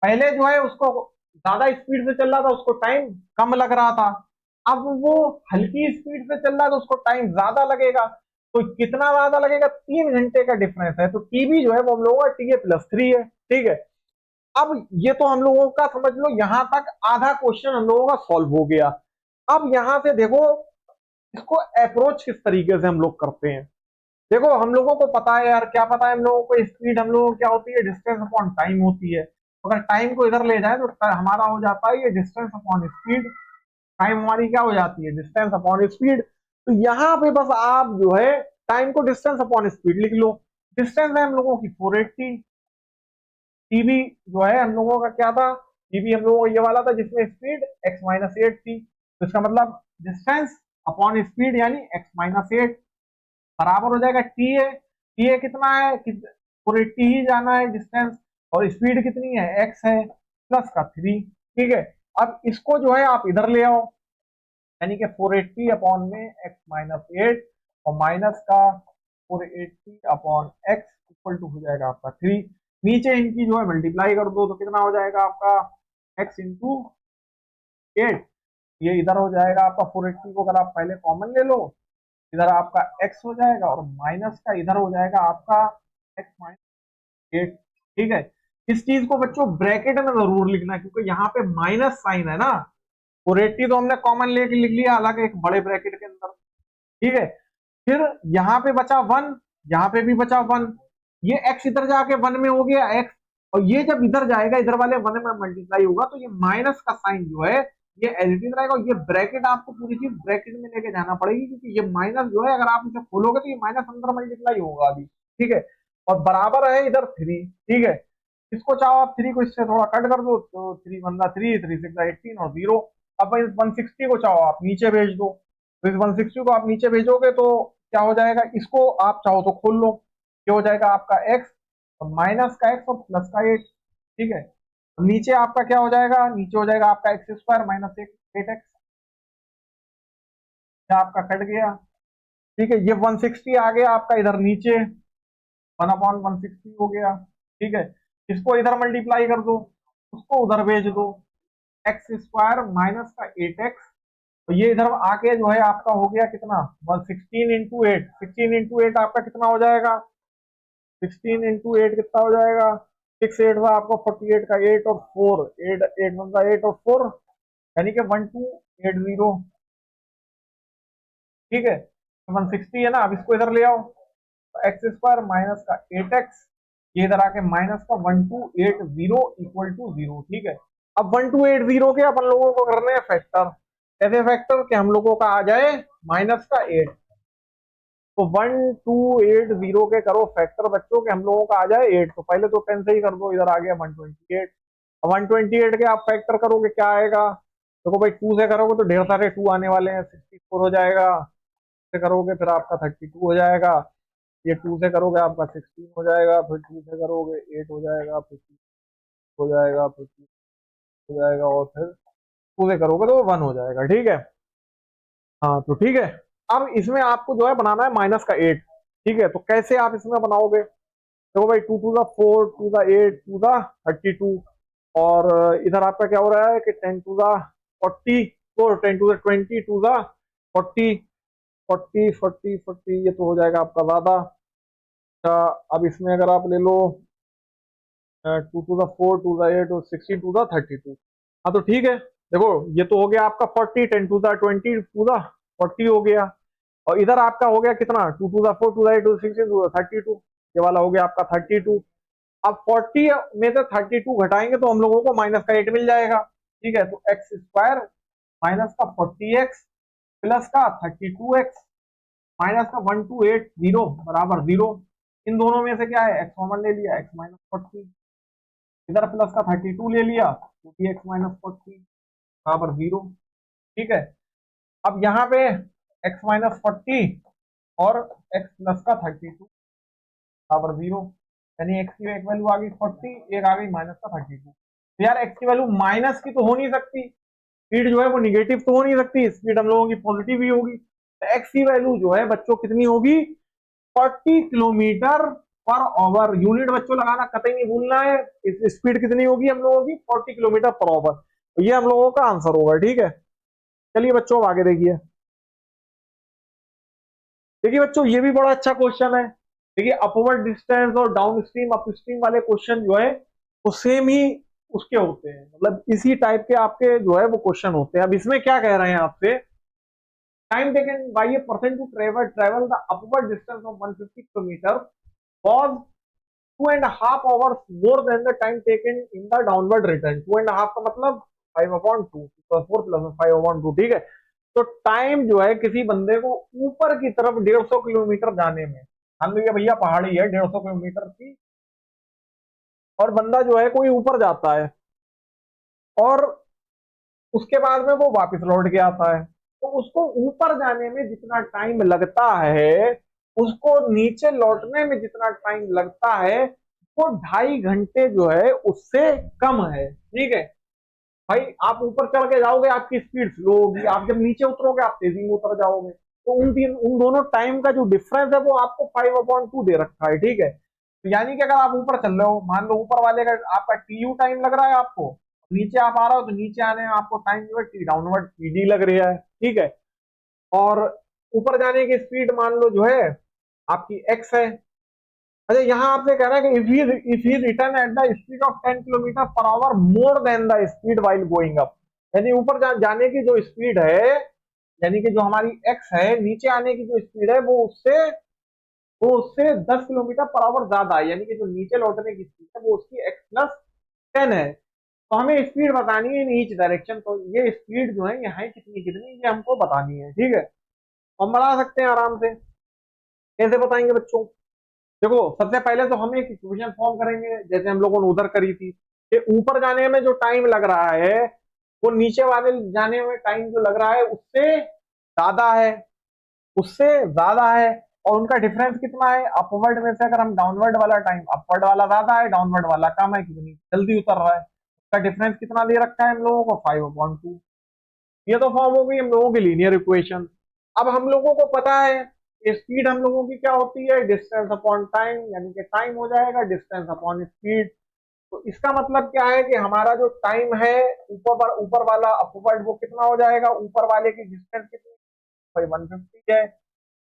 पहले जो है उसको ज्यादा स्पीड से चल रहा था, उसको टाइम कम लग रहा था, अब वो हल्की स्पीड से चल रहा है तो उसको टाइम ज्यादा लगेगा। तो कितना ज्यादा लगेगा, 3 घंटे का डिफरेंस है, तो TB जो है वो हम लोगों का TA +3 है, ठीक है। अब ये तो हम लोगों का समझ लो यहां तक आधा क्वेश्चन हम लोगों का सॉल्व हो गया। अब यहां से देखो इसको अप्रोच किस तरीके से हम लोग करते हैं। देखो हम लोगों को पता है यार, क्या पता है हम लोगों को, स्पीड हम लोगों को क्या होती है, डिस्टेंस अपॉन टाइम होती है। अगर टाइम को इधर ले जाए तो हमारा हो जाता है ये डिस्टेंस अपॉन स्पीड, टाइम हमारी क्या हो जाती है, डिस्टेंस अपॉन स्पीड। तो यहाँ पे बस आप जो है टाइम को डिस्टेंस अपॉन स्पीड लिख लो। डिस्टेंस है हम लोगों की 480, TB जो है हम लोगों का क्या था, TB हम लोगों को ये वाला था जिसमें स्पीड x-8 थी, तो इसका मतलब डिस्टेंस अपॉन स्पीड यानी x-8 बराबर हो जाएगा TA। TA कितना है, 480 ही जाना है डिस्टेंस, और स्पीड कितनी है, x है, प्लस का 3, ठीक है। अब इसको जो है आप इधर ले आओ, यानी कि 480 अपॉन में x-8 और माइनस का 480 अपॉन x इक्वल टू हो जाएगा आपका 3। नीचे इनकी जो है मल्टीप्लाई कर दो तो कितना हो जाएगा आपका x इंटू 8, ये इधर हो जाएगा आपका 480 को अगर आप पहले कॉमन ले लो, इधर आपका x हो जाएगा और माइनस का इधर हो जाएगा आपका x माइनस 8। ठीक है, इस चीज को बच्चों ब्रैकेट में जरूर लिखना, क्योंकि यहाँ पे माइनस साइन है ना। 480 तो हमने कॉमन लेके लिख लिया, हालांकि एक बड़े ब्रैकेट के अंदर। ठीक है, फिर यहाँ पे बचा 1, यहाँ पे भी बचा 1, ये x इधर जाके 1 में हो गया x, और ये जब इधर जाएगा इधर वाले 1 में मल्टीप्लाई होगा तो ये माइनस का साइन जो है ये एज इट इज रहेगा, और ये ब्रैकेट आपको पूरी चीज ब्रैकेट में लेके जाना पड़ेगी, क्योंकि ये माइनस जो है अगर आप इसे खोलोगे तो ये माइनस अंदर मल्टीप्लाई होगा अभी। ठीक है, और बराबर है इधर 3। ठीक है, इसको चाहो आप 3 को इससे थोड़ा कट कर दो तो 3 बंदा 3, 3 6 18 और 0। अब इस 160 को चाहो आप नीचे भेज दो, तो इस 160 को आप नीचे भेजोगे तो क्या हो जाएगा, इसको आप चाहो तो खोल लो, ये हो जाएगा आपका x और माइनस का x और प्लस का 8। ठीक है, तो नीचे आपका क्या हो जाएगा, नीचे हो जाएगा आपका एक्स स्क्वायर माइनस 8x, आपका कट गया। ठीक है, ये 160 आ गया आपका इधर नीचे, 1/160 हो गया। ठीक है, इसको इधर मल्टीप्लाई कर दो, उसको उधर भेज दो, एक्स स्क्वायर माइनस का 8x, तो ये इधर आके जो है आपका हो गया कितना, 116 इंटू 8, 16 इंटू 8 आपका कितना हो जाएगा, 16 इंटू 8 कितना हो जाएगा, 6 8 था आपका 48 का 8 और 4, 8 8 बनता 8 और 4, यानी कि 1280। ठीक है, 160 है ना, अब इसको इधर ले आओ, एक्स स्क्वायर माइनस का 8x, ये इधर आके माइनस का 1280 इक्वल टू 0। ठीक है, अब 1280 के अपन लोगों को करने हैं फैक्टर। कैसे फैक्टर, कि हम लोगों का आ जाए माइनस का 8, तो 1280 के करो फैक्टर बच्चों के हम लोगों का आ जाए 8, तो पहले तो 10 से ही कर दो, इधर आ गया 128। अब 128 के आप फैक्टर करोगे क्या आएगा, देखो भाई 2 से करोगे तो ढेर सारे 2 आने वाले हैं, 64 हो जाएगा, से करोगे फिर आपका 32 हो जाएगा, ये 2 से करोगे आपका 16 हो जाएगा, फिर 2 से करोगे 8 हो जाएगा, फिर 6 हो जाएगा, फिर 2 हो जाएगा, और फिर 2 से करोगे तो 1 हो जाएगा। ठीक है, हाँ तो ठीक है, अब इसमें आपको जो है बनाना है माइनस का 8। ठीक है, तो कैसे आप इसमें बनाओगे, देखो भाई 2 to the 4 to the 8 to the 32, और इधर आपका क्या हो रहा है कि 10 टू द 40 और 10 टू द 20 टू द 40, 40 40 40, ये तो हो जाएगा आपका ज्यादा। अच्छा, अब इसमें अगर आप ले लो 2 टू द 4 टू द 8 और 16 टू द 32, हाँ तो ठीक है, देखो ये तो हो गया आपका 40, 10 टू द 20 टू द 40 हो गया, और इधर आपका हो गया कितना, 2 to the 4 to the 8 to 16 to the 32, ये वाला हो गया आपका 32। अब 40 में से 32 घटाएंगे तो हम लोगों को माइनस का 8 मिल जाएगा। ठीक है, तो एक्स स्क्वायर माइनस का 40x प्लस का 32x माइनस का 1280 बराबर 0। इन दोनों में से क्या है, एक्स कॉमन ले लिया, एक्स माइनस 40, इधर प्लस का 32 ले लिया, तो भी एक्स माइनस 40 बराबर 0। ठीक है, अब यहाँ पे एक्स माइनस 40 और एक्स प्लस का 32 बराबर 0, यानी एक्स की एक वैल्यू आ गई 40, एक आ गई माइनस का 32। तो यार एक्स की वैल्यू माइनस की तो हो नहीं सकती, स्पीड जो है वो निगेटिव तो हो नहीं सकती, स्पीड हम लोगों की पॉजिटिव ही होगी, तो एक्स की वैल्यू जो है बच्चों कितनी होगी, 40 किलोमीटर पर आवर। यूनिट बच्चों लगाना कतई नहीं भूलना है, इस स्पीड कितनी होगी हम लोगों की, 40 किलोमीटर पर आवर, तो ये हम लोगों का आंसर होगा। ठीक है, चलिए बच्चों आगे देखिए, देखिए बच्चों ये भी बड़ा अच्छा क्वेश्चन है। देखिए अपवर्ड डिस्टेंस और डाउन स्ट्रीम अप स्ट्रीम वाले क्वेश्चन जो है वो सेम ही उसके होते हैं, मतलब इसी टाइप के आपके जो है वो क्वेश्चन होते हैं। अब इसमें क्या कह रहे हैं आपसे, time taken by a person to travel the upward distance of 150 kilometre was 2.5 hours more than the time taken in the downward return। 2.5 का मतलब 5/2, 4 प्लस 5/2। ठीक है, तो टाइम जो है किसी बंदे को ऊपर की तरफ 150 किलोमीटर जाने में, मान लीजिए भैया पहाड़ी है 150 किलोमीटर की, और बंदा जो है कोई ऊपर जाता है और उसके बाद में वो वापस लौट के आता है, तो उसको ऊपर जाने में जितना टाइम लगता है उसको नीचे लौटने में जितना टाइम लगता है वो 2.5 घंटे जो है उससे कम है। ठीक है भाई, आप ऊपर चढ़ के जाओगे आपकी स्पीड स्लो होगी, आप जब नीचे उतरोगे आप तेजी में उतर जाओगे, तो उन दोनों टाइम का जो डिफरेंस है वो आपको 5/2 दे रखा है। ठीक है, तो यानी कि अगर आप ऊपर चल रहे हो, मान लो ऊपर वाले का आपका टीयू टाइम लग रहा है आपको, नीचे आप आ रहे हो तो नीचे आने में आपको टाइम जो है टी डाउनवर्ड टीडी लग रहा है, ठीक है। और ऊपर जाने की स्पीड मान लो जो है आपकी एक्स है। अच्छा, यहाँ आपसे कह रहा है कि if he return at the speed of 10 kilometre per our more than the speed while going up, यानी ऊपर जाने की जो स्पीड है, यानी कि जो हमारी एक्स है, नीचे आने की जो स्पीड है वो उससे 10 किलोमीटर पर आवर ज्यादा है, यानी कि जो नीचे लौटने की स्पीड है वो उसकी एक्स प्लस 10 है। तो हमें स्पीड बतानी है इन ईच डायरेक्शन, तो ये स्पीड जो है यहाँ है कितनी कितनी ये हमको बतानी है, ठीक है। हम बता सकते हैं आराम से। कैसे बताएंगे बच्चों? देखो, सबसे पहले तो हम एक इक्वेशन फॉर्म करेंगे जैसे हम लोगों ने उधर करी थी, कि ऊपर जाने में जो टाइम लग रहा है वो नीचे वाले जाने में टाइम जो लग रहा है उससे ज्यादा है और उनका डिफरेंस कितना है? अपवर्ड में से अगर हम डाउनवर्ड वाला टाइम, अपवर्ड वाला ज्यादा है डाउनवर्ड वाला कम है, कितनी जल्दी उतर रहा है, उसका डिफरेंस कितना दे रखा है हम लोगों को? 5/2। ये तो फॉर्म हो गई हम लोगों की लीनियर इक्वेशन। अब हम लोगों को पता है कि स्पीड हम लोगों की क्या होती है? डिस्टेंस अपॉन टाइम, यानी कि टाइम हो जाएगा डिस्टेंस अपॉन स्पीड। तो इसका मतलब क्या है कि हमारा जो टाइम है ऊपर वाला अपवर्ड वो कितना हो जाएगा? ऊपर वाले की डिस्टेंस कितनी? भाई 150 है।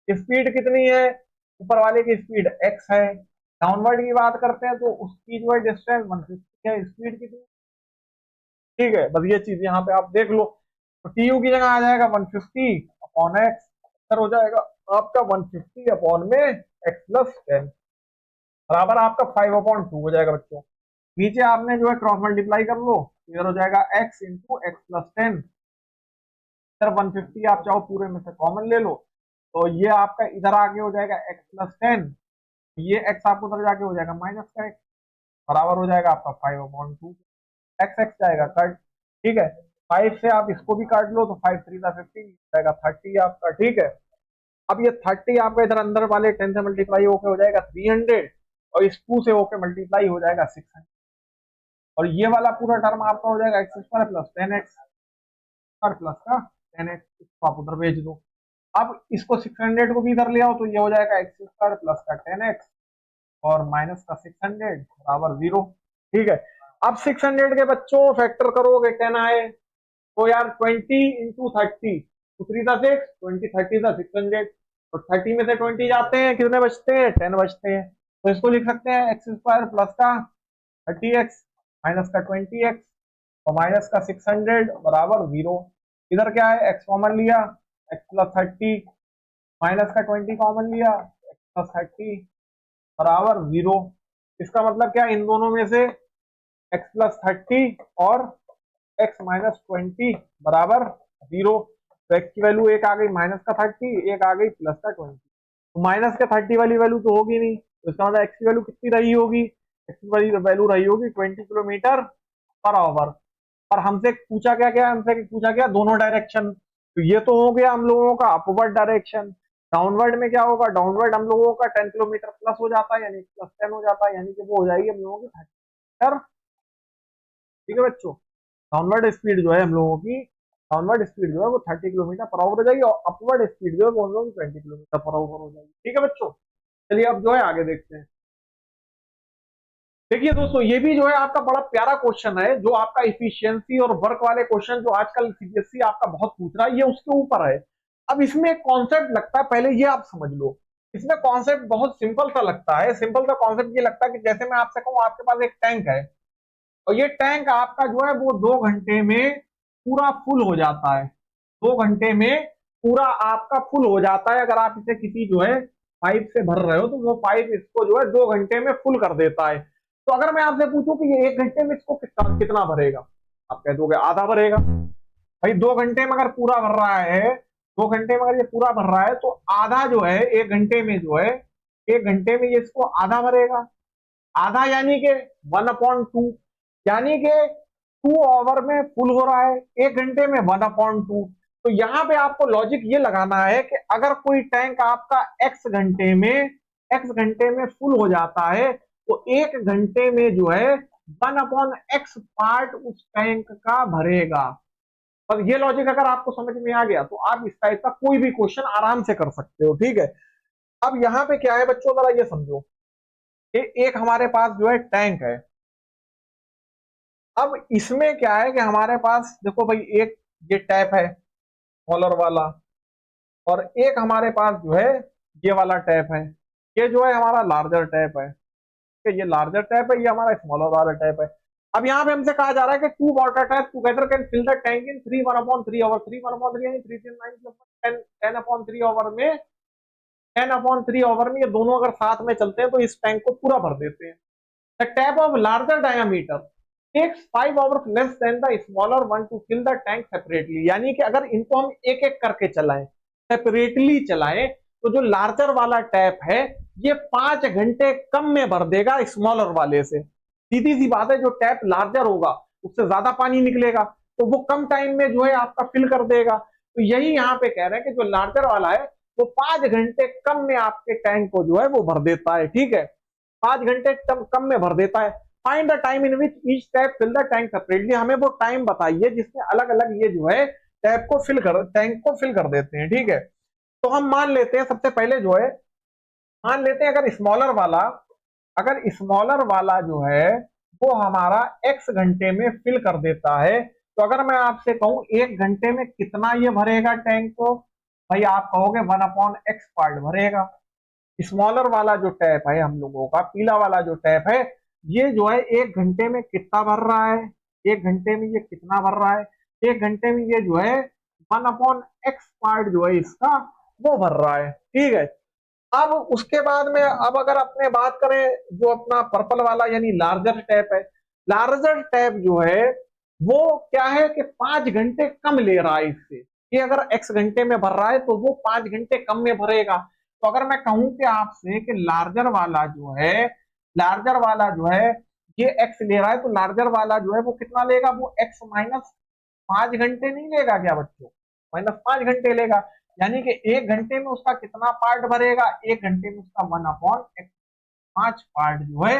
स्पीड कितनी है? ऊपर वाले की स्पीड x है। डाउनवर्ड की बात करते हैं तो उसकी जो है डिस्टेंस 150 है, स्पीड कितनी? ठीक है, बस ये चीज यहाँ पे आप देख लो। तो टी यू की जगह आ जाएगा 150 अपॉन एक्स, सर हो जाएगा आपका 150 अपॉन में एक्स प्लस 10 बराबर आपका 5/2 हो जाएगा बच्चों। नीचे आपने जो है क्रॉस मल्टीप्लाई कर लो, इधर हो जाएगा x into x plus 10। Sir 150 आप चाहो पूरे में से कॉमन ले लो, तो ये आपका इधर आगे हो जाएगा एक्स प्लस 10, ये एक्स आपको उधर जाके हो जाएगा माइनस का एक्स, बराबर हो जाएगा आपका 5/2। एक्स एक्स जाएगा कट, ठीक है। 5 से आप इसको भी काट लो तो 5×3 = 15 जाएगा 30 आपका, ठीक है। अब ये 30 आपका इधर अंदर वाले 10 से मल्टीप्लाई होकर हो जाएगा 300 और इस 2 से होकर मल्टीप्लाई हो जाएगा 600 और ये वाला पूरा टर्म आपका हो जाएगा x square plus 10x plus का 10x, इसको आप उधर भेज दो। अब इसको 600 को भी इधर ले आओ तो ये हो जाएगा एक्स स्क्वायर प्लस का 10x और माइनस का 600 बराबर 0, ठीक है। अब 600 के बच्चों फैक्टर करोगे 10 आए तो यार 20 × 30 तो 3 × 6 20 30 600 और 30 में से 20 जाते हैं, कितने बचते हैं? 10 बचते हैं। तो इसको लिख सकते हैं एक्स स्क्वायर प्लस का 30x माइनस का 20x और माइनस का 600 बराबर 0। इधर क्या है? एक्स कॉमन लिया, एक्स प्लस 30 माइनस का 20 कॉमन लिया, एक्स प्लस 30 बराबर 0। इसका मतलब क्या? इन दोनों में से एक्स प्लस 30 और एक्स माइनस 20 बराबर 0। तो एक्स की वैल्यू एक आ गई माइनस का 30, एक आ गई प्लस का 20। तो माइनस का 30 वाली वैल्यू तो होगी नहीं, तो इसका मतलब एक्स की वैल्यू कितनी रही होगी? एक्स की वैल्यू रही होगी 20 किलोमीटर पर आवर। और हमसे पूछा क्या क्या? हमसे पूछा क्या? दोनों डायरेक्शन। तो ये तो हो गया हम लोगों का अपवर्ड डायरेक्शन। डाउनवर्ड में क्या होगा? डाउनवर्ड हम लोगों का 10 किलोमीटर प्लस हो जाता है, यानी प्लस 10 हो जाता है, यानी कि वो हो जाएगी हम लोगों की 30 मीटर, ठीक है बच्चों। डाउनवर्ड स्पीड जो है हम लोगों की, डाउनवर्ड स्पीड जो है वो 30 किलोमीटर पर आवर हो जाएगी और अपवर्ड स्पीड जो है वो हम लोग 20 किलोमीटर पर आवर हो जाएगी, ठीक है बच्चों। चलिए अब जो है आगे देखते हैं। देखिए दोस्तों, ये भी जो है आपका बड़ा प्यारा क्वेश्चन है, जो आपका इफिशियंसी और वर्क वाले क्वेश्चन जो आजकल सीबीएसई आपका बहुत पूछ रहा है, ये उसके ऊपर है। अब इसमें एक कॉन्सेप्ट लगता है, पहले ये आप समझ लो। इसमें कॉन्सेप्ट बहुत सिंपल सा लगता है। सिंपल सा कॉन्सेप्ट ये लगता है कि जैसे मैं आपसे कहूँ आपके पास एक टैंक है और ये टैंक आपका जो है वो 2 घंटे में पूरा फुल हो जाता है। 2 घंटे में पूरा आपका फुल हो जाता है। अगर आप इसे किसी जो है पाइप से भर रहे हो तो वो पाइप इसको जो है 2 घंटे में फुल कर देता है। तो अगर मैं आपसे पूछूं कि ये 1 घंटे में इसको कितना कितना भरेगा, आप कह दोगे आधा भरेगा। भाई 2 घंटे में अगर पूरा भर रहा है, 2 घंटे में अगर ये पूरा भर रहा है तो आधा जो है 1 घंटे में जो है, 1 घंटे में ये इसको आधा भरेगा। आधा यानी कि 1/2, यानी कि 2 आवर में फुल हो रहा है, 1 घंटे में 1/2। तो यहाँ पे आपको लॉजिक ये लगाना है कि अगर कोई टैंक आपका एक्स घंटे में फुल हो जाता है तो 1 घंटे में जो है 1/x पार्ट उस टैंक का भरेगा। बस ये लॉजिक अगर आपको समझ में आ गया तो आप इस टाइप का कोई भी क्वेश्चन आराम से कर सकते हो, ठीक है। अब यहाँ पे क्या है बच्चों, जरा ये समझो कि एक हमारे पास जो है टैंक है, अब इसमें क्या है कि हमारे पास देखो भाई, एक ये टैप है स्मॉलर वाला, और एक हमारे पास जो है ये वाला टैप है। ये जो है हमारा लार्जर टैप है, कि ये लार्जर टैप है, ये हमारा स्मॉलर वाला टैप है। अब यहाँ पे हमसे कहा जा रहा है कि two water tap together can fill the tank in 3 1/3 hour. 3 1/3 यानी 3 3 9 10 10/3 आवर में, 10/3 आवर में ये दोनों अगर साथ में चलते हैं तो इस टैंक को पूरा भर देते हैं। The tap of larger diameter takes 5 hours less than the smaller one to fill the tank separately. यानी कि अगर इनको हम एक एक करके चलाएं, सेपरेटली चलाएं, तो जो लार्जर वाला टैप है ये 5 घंटे कम में भर देगा स्मॉलर वाले से। सीधी सी बात है, जो टैप लार्जर होगा उससे ज्यादा पानी निकलेगा, तो वो कम टाइम में जो है आपका फिल कर देगा। तो यही यहाँ पे कह रहे हैं कि जो लार्जर वाला है वो 5 घंटे कम में आपके टैंक को जो है वो भर देता है। ठीक है, 5 घंटे कम में भर देता है। Find the time in which each tap fill the tank separately. हमें वो टाइम बताइए जिसमें अलग अलग ये जो है टैंक को फिल कर देते हैं। ठीक है, तो हम मान लेते हैं सबसे पहले जो है, मान लेते हैं अगर स्मॉलर वाला जो है वो हमारा x घंटे में फिल कर देता है, तो अगर मैं आपसे कहूं 1 घंटे में कितना ये भरेगा टैंक को, भाई आप कहोगे 1/x पार्ट भरेगा। स्मॉलर वाला जो टैप है हम लोगों का, पीला वाला जो टैप है, ये जो है 1 घंटे में कितना भर रहा है, 1 घंटे में ये कितना भर रहा है, 1 घंटे में ये जो है 1/x पार्ट जो है इसका वो भर रहा है। ठीक है, अब उसके बाद में अब अगर अपने बात करें जो अपना पर्पल वाला यानी लार्जर टैप है, लार्जर टैप जो है वो क्या है कि 5 घंटे कम ले रहा है इससे। कि अगर x घंटे में भर रहा है तो वो 5 घंटे कम में भरेगा। तो अगर मैं कहूं कि आपसे कि लार्जर वाला जो है ये x ले रहा है, तो लार्जर वाला जो है वो कितना लेगा, वो x -5 घंटे नहीं लेगा क्या बच्चों, -5 घंटे लेगा। यानी कि 1 घंटे में उसका कितना पार्ट भरेगा, 1 घंटे में उसका 1/x 5 पार्ट जो है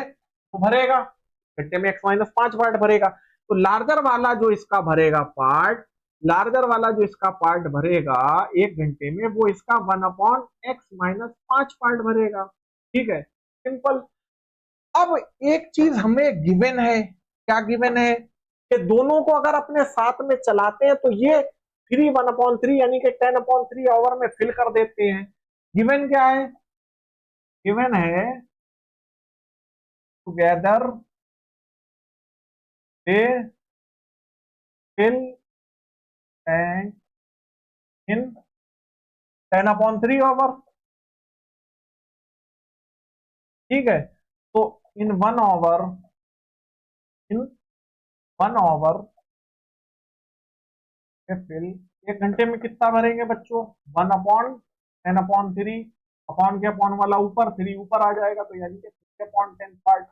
वो भरेगा। घंटे में x-5 पार्ट भरेगा। तो लार्जर वाला जो इसका पार्ट भरेगा 1 घंटे में, वो इसका 1/x-5 पार्ट भरेगा। ठीक है, सिंपल। अब एक चीज हमें गिवन है, क्या गिवन है कि दोनों को अगर अपने साथ में चलाते हैं तो ये 3 1/3 यानी कि 10/3 आवर में फिल कर देते हैं। गिवन क्या है, गिवन है together they fill tank in 10/3 hour. ठीक है, तो in 1 hour, in 1 hour fill 1 घंटे में कितना भरेंगे बच्चों, 1/10/3, अपॉन के अपॉन वाला ऊपर, 3 ऊपर आ जाएगा, तो यानी कि 3/10 पार्ट।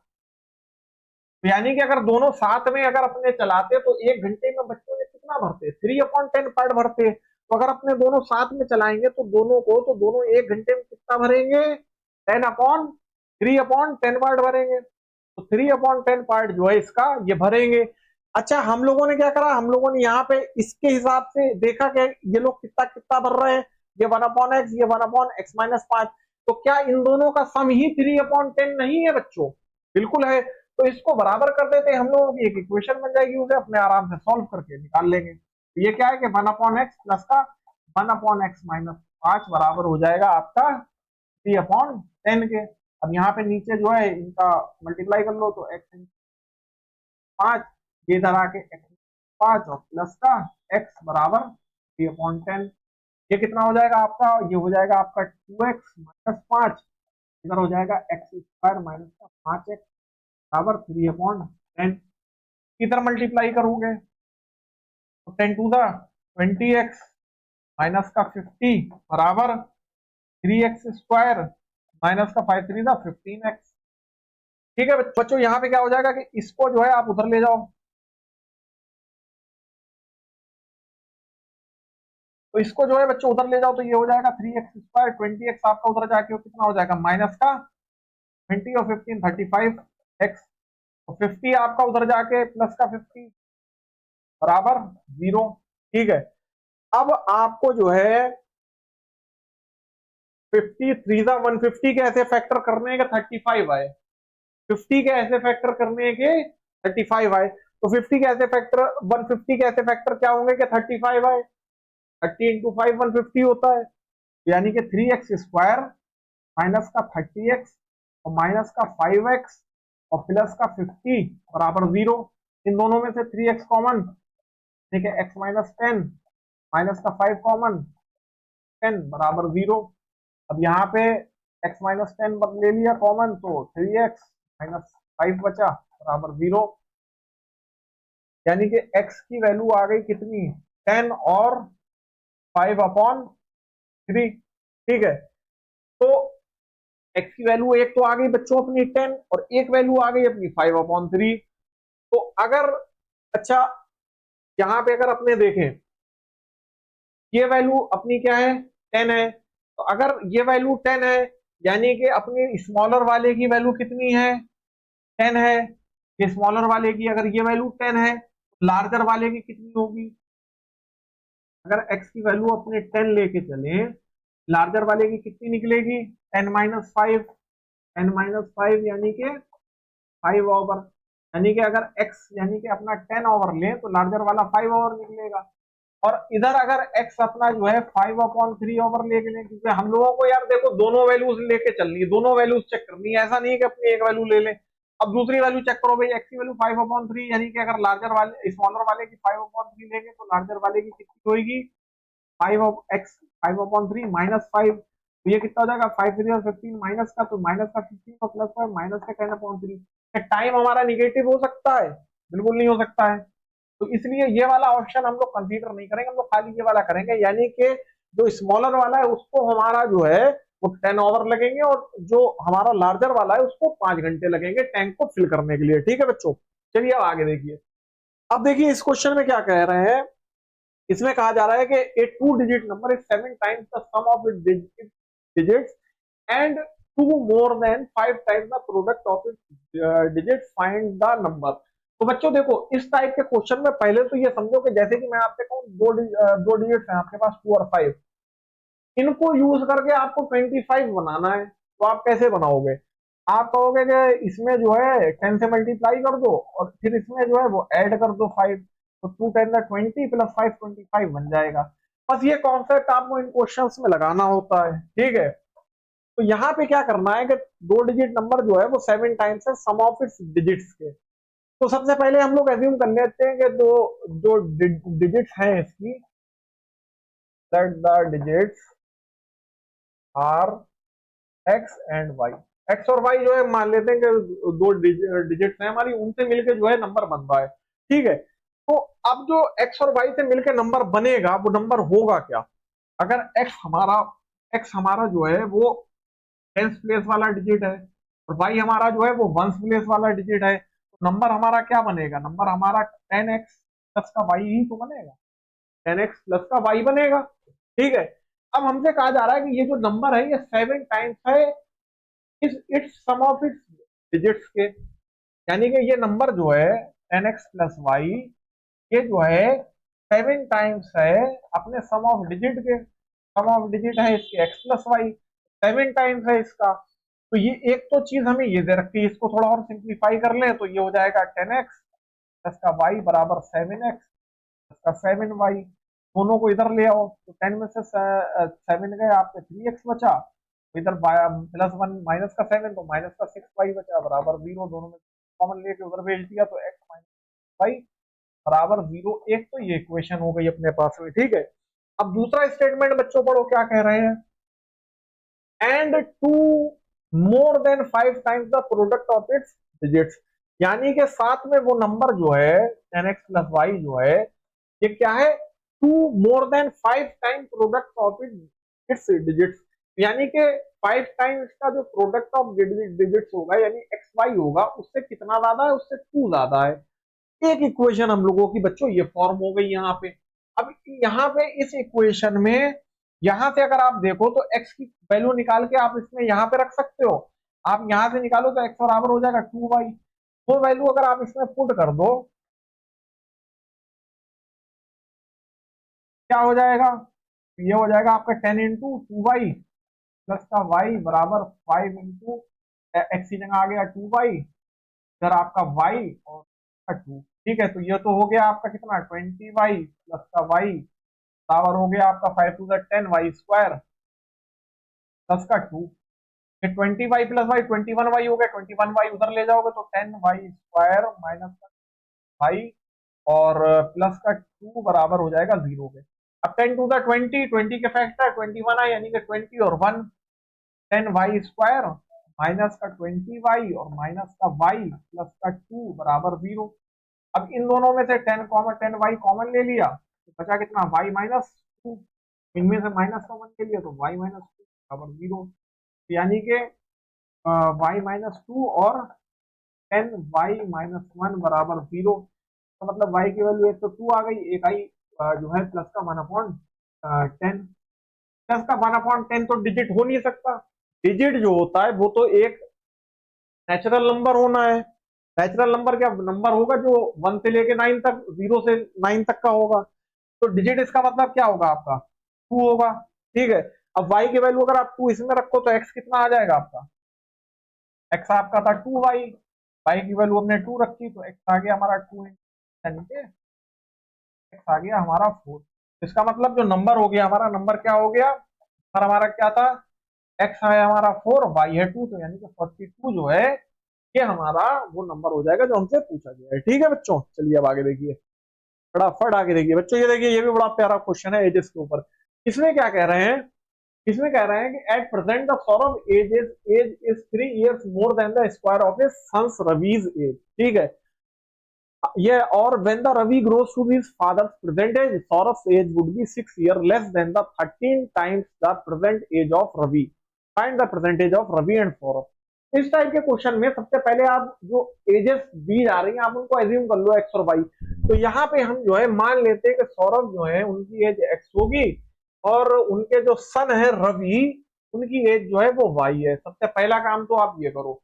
तो यानी कि अगर दोनों साथ में अगर अपने चलाते तो 1 घंटे में बच्चों ने कितना भरते, 3/10 पार्ट भरते। तो अगर अपने दोनों साथ में चलाएंगे तो दोनों 1 घंटे में कितना भरेंगे, 3/10 पार्ट भरेंगे। तो 3/10 पार्ट जो है इसका ये भरेंगे। अच्छा, हम लोगों ने क्या करा, हम लोगों ने यहाँ पे इसके हिसाब से देखा कि ये लोग कितना कितना भर रहे हैं, ये 1/x, ये 1/x-5। तो क्या इन दोनों का सम ही 3/10 नहीं है बच्चों, बिल्कुल है। तो इसको बराबर कर देते हैं हम लोगों की, एक इक्वेशन बन जाएगी, उसे अपने आराम से सॉल्व करके निकाल लेंगे। तो ये क्या है कि 1/x प्लस का 1/x-5 बराबर हो जाएगा आपका 3/10 के। अब यहाँ पे नीचे जो है इनका मल्टीप्लाई कर लो, तो x-5, ये इधर आके x-5 और प्लस का x बराबर 3/10। ये कितना हो जाएगा आपका, ये हो जाएगा आपका 2x-5, इधर हो जाएगा x² माइनस का 5x बराबर 3/10। इधर मल्टीप्लाई करोगे तो 10 टू द 20x माइनस का 50 बराबर 3x² माइनस का 5 3 15x। ठीक है बच्चों, यहाँ पे क्या हो जाएगा कि इसको जो है आप उधर ले जाओ, तो इसको जो है बच्चों उधर ले जाओ, तो ये हो जाएगा 3x², 20x आपका उधर जाके कितना हो जाएगा, माइनस का 20 और 15 35x, तो 50 आपका उधर जाके प्लस का 50 बराबर 0। ठीक है, अब आपको जो है 50 3 150 के ऐसे फैक्टर करने के 35 आए, 50 के ऐसे फैक्टर करने के 35 आए। तो 50 कैसे फैक्टर 150 कैसे फैक्टर क्या होंगे कि 35 है, 30 इंटू 5 150 होता है, यानी कि 3x² माइनस का 30x और माइनस का 5x और प्लस का 50 बराबर 0। इन दोनों में से 3x कॉमन, ठीक है, x माइनस 10 माइनस का 5 कॉमन, 10 बराबर 0। अब यहाँ पे x माइनस 10 ले लिया कॉमन तो 3x माइनस 5 बचा बराबर 0, यानी कि x की वैल्यू आ गई कितनी, 10 और 5/3। ठीक है, तो x की वैल्यू एक तो आ गई बच्चों अपनी 10 और एक वैल्यू आ गई अपनी 5/3। तो अगर, अच्छा, यहां पे अगर अपने देखें ये वैल्यू अपनी क्या है, 10 है, तो अगर ये वैल्यू 10 है यानी कि अपनी स्मॉलर वाले की वैल्यू कितनी है, 10 है। ये स्मॉलर वाले की अगर ये वैल्यू 10 है तो लार्जर वाले की कितनी होगी, अगर x की वैल्यू अपने 10 लेके चले, लार्जर वाले की कितनी निकलेगी, 10-5, 10-5 यानी कि 5/, यानी कि अगर x यानी कि अपना 10/, ले तो लार्जर वाला 5/, निकलेगा। और इधर अगर x अपना जो है 5/3 लेके लें, क्योंकि हम लोगों को यार देखो दोनों वैल्यूज लेके चलनी है, दोनों वैल्यूज चेक करनी है, ऐसा नहीं है कि अपनी एक वैल्यू ले लें। अब दूसरी वैल्यू चेक करो भाई, x की वैल्यू 5/3 यानी कि अगर लार्जर वाले स्मॉलर वाले की 5/3 लेंगे तो लार्जर वाले की कितनी होगी, 5/3 माइनस 5, तो ये कितना हो जाएगा, 5 3 और 15 माइनस का, तो माइनस का 15 और प्लस का माइनस का 10/3। टाइम हमारा निगेटिव हो सकता है, बिल्कुल नहीं हो सकता है, तो इसलिए ये वाला ऑप्शन हम लोग कंसीडर नहीं करेंगे, हम लोग खाली ये वाला करेंगे, यानी कि जो स्मॉलर वाला है उसको हमारा जो है वो 10 लगेंगे और जो हमारा लार्जर वाला है उसको 5 घंटे लगेंगे टैंक को फिल करने के लिए। ठीक है बच्चों, चलिए अब आगे देखिए। अब देखिए इस क्वेश्चन में क्या कह रहे हैं, इसमें कहा जा रहा है कि a 2 digit number is 7 times the sum of its digits and 2 more than 5 times the product of its digits, find the number. तो बच्चों देखो इस टाइप के क्वेश्चन में पहले तो ये समझो कि जैसे कि मैं आपसे कहूँ दो डिजिट्स हैं आपके पास 2 और 5, इनको यूज करके आपको 25 बनाना है, तो आप कैसे बनाओगे, आप कहोगे कि इसमें जो है 10 से मल्टीप्लाई कर दो और फिर इसमें जो है वो ऐड कर दो 5, तो 2 10 20 प्लस 5 25 बन जाएगा। बस ये कॉन्सेप्ट आपको इन क्वेश्चंस में लगाना होता है। ठीक है, तो यहाँ पे क्या करना है कि 2 डिजिट नंबर जो है वो 7 टाइम्स है सम ऑफ इट्स डिजिट्स के। तो सबसे पहले हम लोग एज्यूम कर लेते हैं कि दो जो डिजिट्स हैं इसकी, that the digits are x and y, x और वाई जो है मान लेते हैं कि दो डिजिट्स हैं हमारी, उनसे मिलके जो है नंबर बन रहा है। ठीक है, तो अब जो एक्स और वाई से मिलके नंबर बनेगा वो नंबर होगा क्या, अगर एक्स हमारा जो है वो टेंस प्लेस वाला डिजिट है और वाई हमारा जो है वो वंस प्लेस वाला डिजिट है, तो नंबर हमारा क्या बनेगा, नंबर हमारा 10x प्लस का वाई ही तो बनेगा, 10x प्लस का वाई बनेगा। ठीक है, अब हमसे कहा जा रहा है कि ये जो नंबर है ये 7 टाइम्स है is its sum of its digits के, यानी कि ये नंबर जो है 10x प्लस वाई ये जो है 7 टाइम्स है अपने सम ऑफ डिजिट के, सम ऑफ डिजिट है इसके x प्लस वाई, 7 टाइम्स है इसका। तो ये एक तो चीज हमें ये दे रखी है, इसको थोड़ा और सिंप्लीफाई कर लें तो ये हो जाएगा 10x प्लस का वाई बराबर 7x प्लस का 7y, दोनों को इधर ले आओ तो 10 में से 7 गए आपके 3x बचा, इधर +1 माइनस का 7 तो माइनस का 6y बचा बराबर 0, दोनों में कॉमन लेके उधर भेज दिया तो x माइनस वाई बराबर 0। एक तो ये इक्वेशन हो गई अपने पास में। ठीक है, अब दूसरा स्टेटमेंट बच्चों पढ़ो क्या कह रहे हैं, and 2 more than 5 times the product of its digits, यानी कि साथ में वो नंबर जो है 10x प्लस वाई जो है ये क्या है, 2 more than 5 time product of its digits, यानी कि 5 टाइम्स का जो प्रोडक्ट ऑफ डिजिट्स होगा यानी एक्स वाई होगा उससे कितना ज्यादा है, उससे 2 ज्यादा है। एक इक्वेशन हम लोगों की बच्चों ये फॉर्म हो गई यहाँ पे। अब यहाँ पे इस इक्वेशन में यहां से अगर आप देखो तो x की वैल्यू निकाल के आप इसमें यहाँ पे रख सकते हो, आप यहां से निकालो तो x बराबर हो जाएगा 2y, वो वैल्यू अगर आप इसमें पुट कर दो क्या हो जाएगा, ये हो जाएगा आपका 10 इंटू 2y प्लस का y बराबर 5 इंटू एक्स की जगह आ गया 2y, इधर आपका y और 2। ठीक है, तो ये तो हो गया आपका कितना 20y प्लस का y बराबर हो गया आपका 5 to the 10y square plus का 2। ये 20y प्लस वाई 21y हो गया, 21y उधर ले जाओगे तो 10y स्क्वायर माइनस वाई और प्लस का 2 बराबर हो जाएगा 0 के। अब 10 टू द 20, 20 के फैक्टर 21 है यानी कि 20 और 1 10y स्क्वायर माइनस का 20y और माइनस का y प्लस का 2 बराबर 0। अब इन दोनों में से 10 कॉमन 10y कॉमन ले लिया तो बचा कितना y माइनस 2। इनमें से माइनस कॉमन ले लिया तो y माइनस 2 बराबर 0। यानी कि y माइनस 2 और 10y माइनस 1 बराबर 0। तो मतलब y की वैल्यू एक तो 2 आ गई, एक आई जो है प्लस का 1/10। प्लस का 1/10 तो डिजिट हो नहीं सकता। डिजिट जो होता है वो तो एक नेचुरल नंबर होना है। नेचुरल नंबर क्या नंबर होगा जो 1 से लेके 9 तक, 0 से 9 तक का होगा। तो डिजिट इसका मतलब क्या होगा आपका 2 होगा। ठीक है, अब y की वैल्यू अगर आप 2 इसमें रखो तो x कितना आ जाएगा आपका, x आपका था 2y, y की वैल्यू हमने 2 रखी तो x आ गया हमारा 2 यानी कि x आ गया हमारा 4। इसका मतलब जो नंबर हो गया हमारा, नंबर क्या हो गया हमारा क्या था, x है हमारा 4 y है 2, तो यानी कि 42 जो है ये हमारा वो नंबर हो जाएगा जो हमसे पूछा गया है। ठीक है बच्चों, चलिए अब आगे देखिए, फटाफट आगे देखिए बच्चों। ये देखिए, ये भी बड़ा प्यारा क्वेश्चन है एजेस के ऊपर। इसमें क्या कह रहे हैं, इसमें कह रहे हैं कि at present the Saurabh age is 3 years more than the square of his son's Ravi's age. ठीक है, ये और when the Ravi grows to his father's present age, Saurav's age would be 6 years less than the 13 times the present age of Ravi. Find the present age of Ravi and Saurav. इस type के question में सबसे पहले आप जो edges दी जा रही हैं आप उनको एज्यूम कर लो एक्स और वाई। तो यहाँ पे हम जो है मान लेते हैं कि सौरभ जो है उनकी एज एक्स होगी और उनके जो सन है रवि उनकी एज जो है वो वाई है। सबसे पहला काम तो आप ये करो।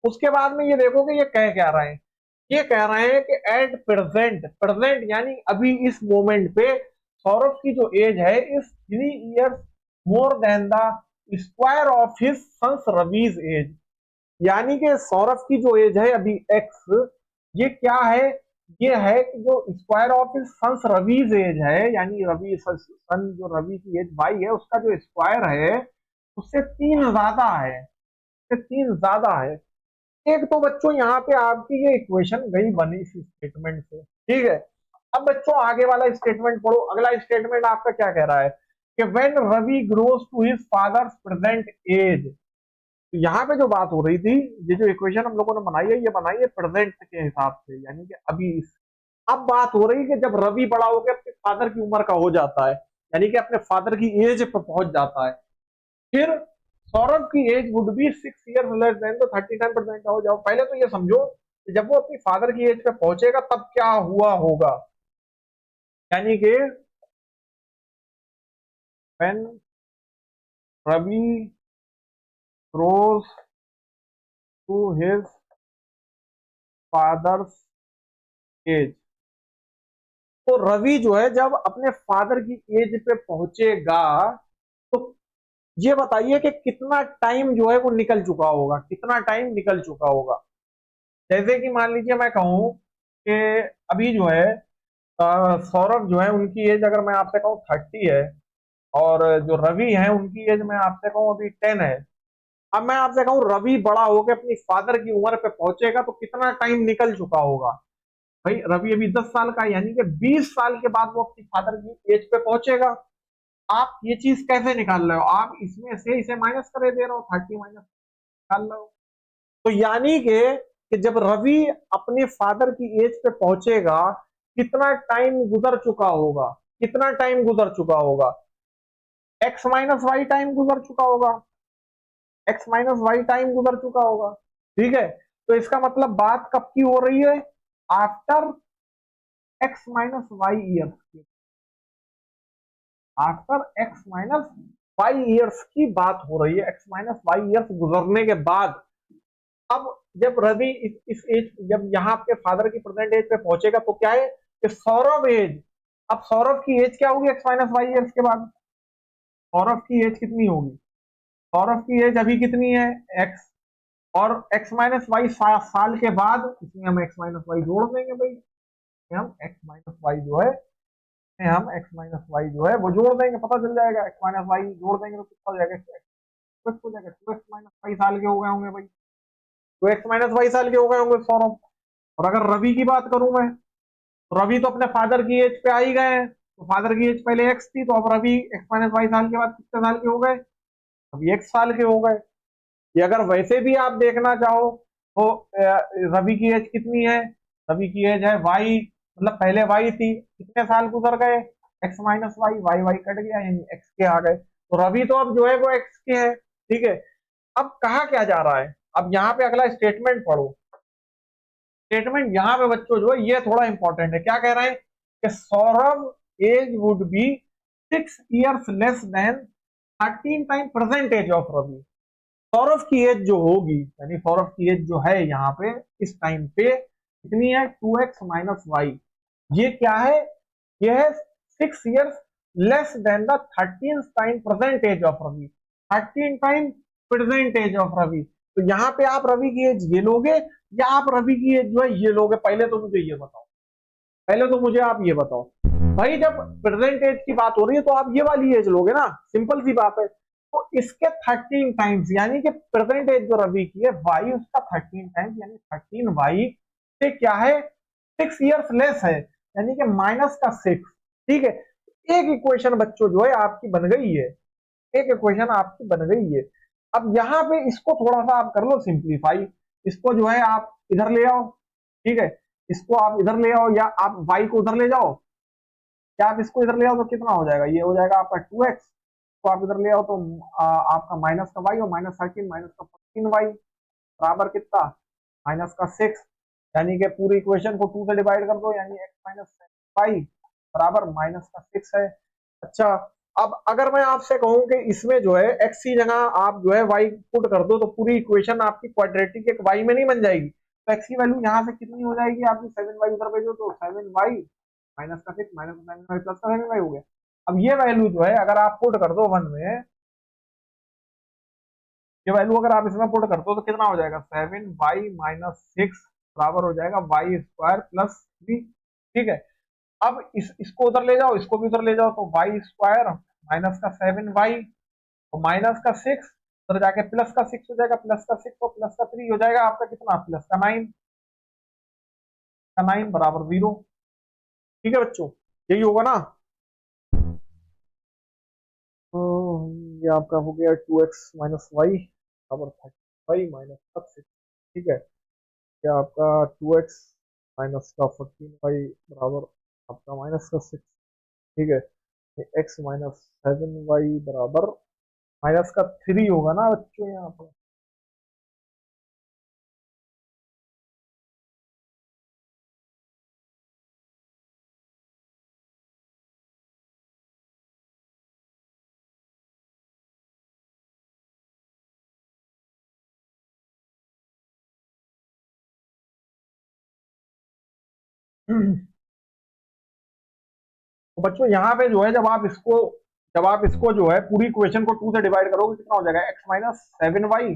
उसके बाद में ये देखो कि ये कह क्या रहे हैं, ये कह रहे हैं कि एट प्रेजेंट, प्रेजेंट यानी अभी इस मोमेंट पे सौरभ की जो एज है is 3 years more than the square of his son's Ravi's age. यानी कि सौरभ की जो एज है अभी एक्स, ये क्या है, ये है कि जो square of his son's Ravi's age है, यानी रवि सन जो रवि की एज वाई है उसका जो स्क्वायर है उससे 3 ज्यादा है, उससे 3 ज्यादा है। एक तो बच्चों यहाँ पे आपकी ये इक्वेशन गई बनी इस स्टेटमेंट से। ठीक है, अब बच्चों आगे वाला स्टेटमेंट पढ़ो। अगला स्टेटमेंट आपका क्या कह रहा है कि when Ravi grows to his father's present age. तो यहाँ पे जो बात हो रही थी, ये जो इक्वेशन हम लोगों ने बनाई है ये बनाई है प्रेजेंट के हिसाब से, यानी कि अभी अब बात हो रही है कि जब रवि बड़ा होकर अपने फादर की उम्र का हो जाता है, यानी कि अपने फादर की एज पर पहुंच जाता है, फिर सौरभ की age would be 6 years less than, तो 39% हो जाओ। पहले तो ये समझो कि जब वो अपनी फादर की एज पे पहुंचेगा तब क्या हुआ होगा, यानी कि when Ravi grows to his father's age, तो रवि जो है जब अपने फादर की एज पे पहुंचेगा तो ये बताइए कि कितना टाइम जो है वो निकल चुका होगा, कितना टाइम निकल चुका होगा। जैसे कि मान लीजिए मैं कहूं कि अभी जो है सौरभ जो है उनकी एज अगर मैं आपसे कहूँ 30 है और जो रवि है उनकी एज मैं आपसे कहूँ अभी 10 है। अब मैं आपसे कहूँ रवि बड़ा होकर अपनी फादर की उम्र पे पहुंचेगा तो कितना टाइम निकल चुका होगा। भाई रवि अभी 10 साल का है यानी कि 20 साल के बाद वो अपनी फादर की एज पे पहुंचेगा। आप ये चीज कैसे निकाल रहे हो, आप इसमें से इसे माइनस करे दे रहे हो, 30 माइनस निकाल रहे हो। तो यानी कि जब रवि अपने फादर की एज पे पहुंचेगा कितना टाइम गुजर चुका होगा, कितना टाइम गुजर चुका होगा, एक्स माइनस वाई टाइम गुजर चुका होगा, एक्स माइनस वाई टाइम गुजर चुका होगा। ठीक है, तो इसका मतलब बात कब की हो रही है, after X minus Y years की, after X minus Y years की बात हो रही है, एक्स माइनस वाई ईयर्स गुजरने के बाद। अब जब रवि इस एज, जब यहाँ आपके फादर की प्रेजेंट एज पे पहुंचेगा तो क्या है कि सौरभ एज, अब सौरभ की एज क्या होगी एक्स माइनस वाई ईयर्स के बाद, सौरभ की एज कितनी होगी, सौरभ की एज अभी कितनी है एक्स, और x माइनस वाई साल के बाद इसमें हम x माइनस वाई जोड़ देंगे भाई। हम x माइनस वाई जो है, हम x माइनस वाई जो है वो जोड़ देंगे, पता चल जाएगा। x माइनस वाई जोड़ देंगे तो कितना हो जाएगा, 2x हो जाएगा। 2x माइनस वाई साल के हो गए होंगे भाई, 2x माइनस वाई साल के हो गए होंगे सौरभ। और अगर रवि की बात करूं मैं, तो रवि तो अपने फादर की एज पे आ ही गए हैं, तो फादर की एज पहले x थी, तो अब रवि x माइनस वाई साल के बाद कितने साल के हो गए, अभी x साल के हो गए। ये अगर वैसे भी आप देखना चाहो तो रवि की एज कितनी है, रवि की एज है वाई, मतलब पहले वाई थी, कितने साल गुजर गए, x minus y, y y cut गया यानी एक्स के आ गए, तो रवि तो अब जो है वो एक्स के है। ठीक है, अब कहा क्या जा रहा है, अब यहाँ पे अगला स्टेटमेंट पढ़ो। स्टेटमेंट यहाँ पे बच्चों जो है ये थोड़ा इंपॉर्टेंट है, क्या कह रहे हैं कि Saurabh age would be 6 years less than 13 time present age of Ravi. Saurabh की एज जो होगी, यानी सौरभ की एज जो है यहाँ पे इस टाइम पे कितनी है, 2x माइनस वाई। ये क्या है, ये है 6 years less than the 13 time present age of Ravi, 13 time present age of Ravi. तो यहाँ पे आप रवि की एज ये लोगे या आप रवि की एज जो है ये लोगे, पहले तो मुझे ये बताओ, पहले तो मुझे आप ये बताओ भाई। जब प्रेजेंट एज की बात हो रही है तो आप ये वाली एज लोगे ना, सिंपल सी बात है। तो इसके 13 टाइम्स, यानी कि प्रेजेंट एज जो रवि की है वाई उसका 13 टाइम्स, यानी 13 वाई से क्या है 6 years लेस है, यानी कि माइनस का 6। ठीक है, एक इक्वेशन बच्चों जो है आपकी बन गई है, एक इक्वेशन आपकी बन गई है। अब यहाँ पे इसको थोड़ा सा आप कर लो सिंप्लीफाई, इसको जो है आप इधर ले आओ। ठीक है, इसको आप इधर ले आओ, या आप वाई को उधर ले जाओ, या आप इसको इधर ले आओ, तो कितना हो जाएगा, ये हो जाएगा आपका 2x, तो आप इधर ले आओ तो आपका माइनस का वाई और माइनस 13 माइनस का 14 वाई बराबर कितना, माइनस का 6। यानी कि पूरी इक्वेशन को 2 से डिवाइड कर दो, यानी x माइनस वाई बराबर माइनस का 6 है। अच्छा, अब अगर मैं आपसे कहूं कि इसमें जो है x की जगह आप जो है y पुट कर दो, तो पूरी इक्वेशन आपकी क्वाड्रेटिक एक y में नहीं बन जाएगी। तो x की वैल्यू यहाँ से कितनी हो जाएगी आपकी, 7y उधर भेजो तो 7y माइनस का 6 माइनस का 7y प्लस का 7y हो गया। अब ये वैल्यू जो है अगर आप पुट कर दो 1 में, ये वैल्यू अगर आप इसमें पुट कर दो तो कितना हो जाएगा, 7y माइनस 6 बराबर हो जाएगा वाई स्क्वायर प्लस 3। ठीक है, अब इसको उधर ले जाओ, इसको भी उधर ले जाओ, तो वाई स्क्वायर माइनस का 7y और माइनस का 6 उधर जाके प्लस का 6 हो जाएगा, प्लस का 6 और प्लस का 3 हो जाएगा आपका कितना, प्लस का 9, का 9 बराबर 0। ठीक है बच्चों, यही होगा ना। तो ये आपका हो गया 2x माइनस वाई बराबर 30y माइनस का 6। ठीक है, क्या आपका 2x माइनस का 14y बराबर आपका माइनस का 6। ठीक है, x माइनस 7y बराबर माइनस का 3 होगा ना बच्चों यहाँ पर। तो बच्चों यहाँ पे जो है जब आप इसको जो है पूरी इक्वेशन को 2 से डिवाइड करोगे कितना हो जाएगा, x माइनस 7y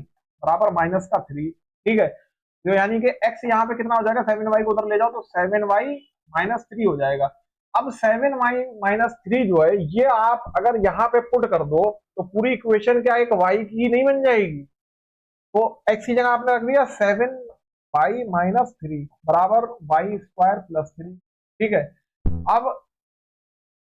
बराबर माइनस का 3। ठीक है, तो यानी कि x यहाँ पे कितना हो जाएगा, 7y को उधर ले जाओ तो 7y माइनस 3 हो जाएगा। अब 7y माइनस 3 जो है ये आप अगर यहाँ पे पुट कर दो तो पूरी इक्वेशन क्या एक y की नहीं बन जाएगी। तो x की जगह आपने रख दिया 7y माइनस 3 बराबर वाई स्क्वायर प्लस 3। ठीक है, अब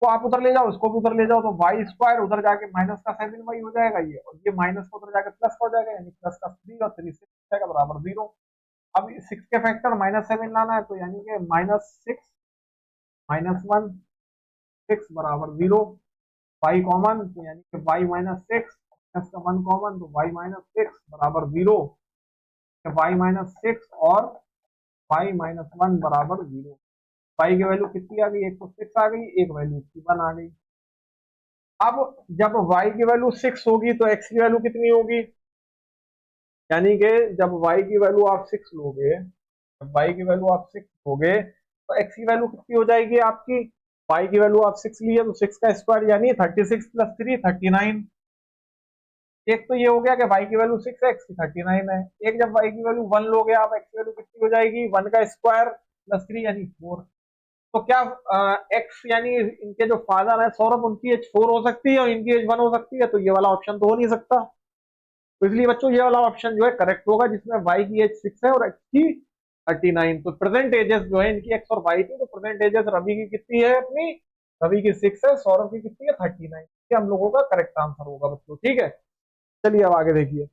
तो आप उधर ले जाओ, इसको भी उधर ले जाओ, तो वाई स्क्वायर उधर जाके माइनस का 7y हो जाएगा ये, और ये माइनस का उधर जाके प्लस का हो जाएगा, यानी प्लस का 3 और 3 6 हो जाएगा बराबर 0। अब 6 के फैक्टर माइनस 7 लाना है, तो यानी कि माइनस 6 माइनस 1 6 बराबर 0। वाई कॉमन, तो यानी कि वाई माइनस 6 माइनस का 1 कॉमन, तो वाई माइनस 6 बराबर 0। वाई माइनस 6 और वाई माइनस 1 बराबर 0। वाई की वैल्यू कितनी आ गई, एक तो 6 आ गई, एक वैल्यू इसकी 1 आ गई। अब जब y की वैल्यू 6 होगी तो x की वैल्यू कितनी होगी, यानी कि जब y की वैल्यू आप 6 लोगे, जब y की वैल्यू आप 6 लोगे तो x की वैल्यू कितनी हो जाएगी आपकी, y की वैल्यू आप 6 लिए तो 6 का स्क्वायर यानी 36 प्लस 3 39। एक तो ये हो गया कि वाई की वैल्यू 6 है, एक्स की 39 है। एक जब वाई की वैल्यू 1 लोगे आप, एक्स की वैल्यू कितनी हो जाएगी, 1 का स्क्वायर प्लस 3 यानी 4। तो क्या एक्स यानी इनके जो फादर है सौरभ, उनकी एज 4 हो सकती है और इनकी एज 1 हो सकती है, तो ये वाला ऑप्शन तो हो नहीं सकता। तो इसलिए बच्चों ये वाला ऑप्शन जो है करेक्ट होगा, जिसमें वाई की एज 6 है और एक्स की 39। तो प्रेजेंट एजेस जो है इनकी एक्स और वाई की, तो प्रेजेंट एजेस रवि की कितनी है अपनी, रवि की 6 है, सौरभ की कितनी है 39। ये हम लोगों का करेक्ट आंसर होगा बच्चों, ठीक है। चलिए अब आगे देखिए।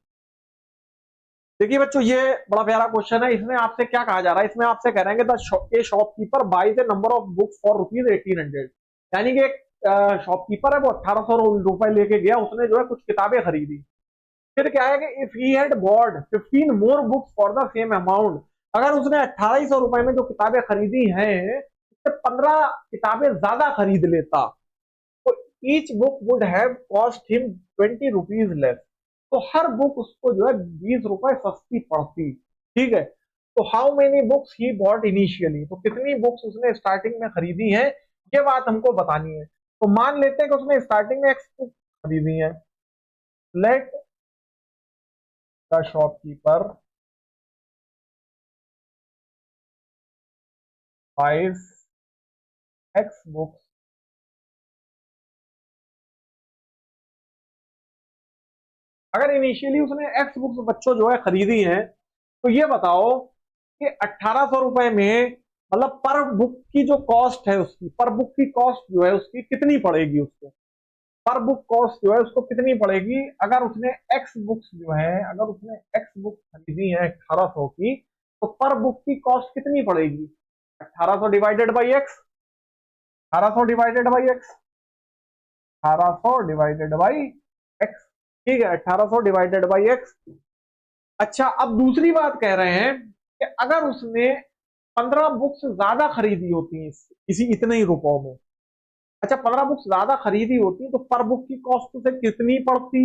देखिए बच्चों ये बड़ा प्यारा क्वेश्चन है। इसमें आपसे क्या कहा जा रहा है, इसमें आपसे कह रहे हैं कि shopkeeper buys a number of books for ₹1800। यानी कि एक शॉपकीपर है, वो 1800 रुपए लेके गया, उसने जो है कुछ किताबें खरीदी। फिर क्या है कि if he had bought 15 more books for the same amount, अगर उसने 2800 रुपए में जो किताबें खरीदी हैं, उससे 15 किताबें ज्यादा खरीद लेता, तो each book would have cost him 20 rupees less. तो हर बुक उसको जो है 20 रुपए सस्ती पड़ती, ठीक है। तो how many books he bought initially, तो कितनी बुक्स उसने स्टार्टिंग में खरीदी है, ये बात हमको बतानी है। तो मान लेते हैं कि उसने स्टार्टिंग में एक्स बुक खरीदी है। Let the shopkeeper buys x books, अगर इनिशियली उसने एक्स बुक्स बच्चों जो है खरीदी है, तो ये बताओ कि 1800 रुपए में, मतलब पर बुक की जो कॉस्ट है उसकी, पर बुक की कॉस्ट जो है उसकी कितनी पड़ेगी उसको, पर बुक कॉस्ट जो है उसको कितनी पड़ेगी अगर उसने एक्स बुक्स जो है, अगर उसने एक्स बुक्स खरीदी है 1800 की, तो पर बुक की कॉस्ट कितनी पड़ेगी, 1800 divided by x, 1800 divided by x, 1800 divided by x, ठीक है, 1800 डिवाइडेड बाई एक्स। अच्छा अब दूसरी बात कह रहे हैं कि अगर उसने 15 बुक्स ज्यादा खरीदी होती इसी इतने ही रुपयों में, अच्छा 15 बुक्स ज्यादा खरीदी होती तो पर बुक की कॉस्ट उसे कितनी पड़ती,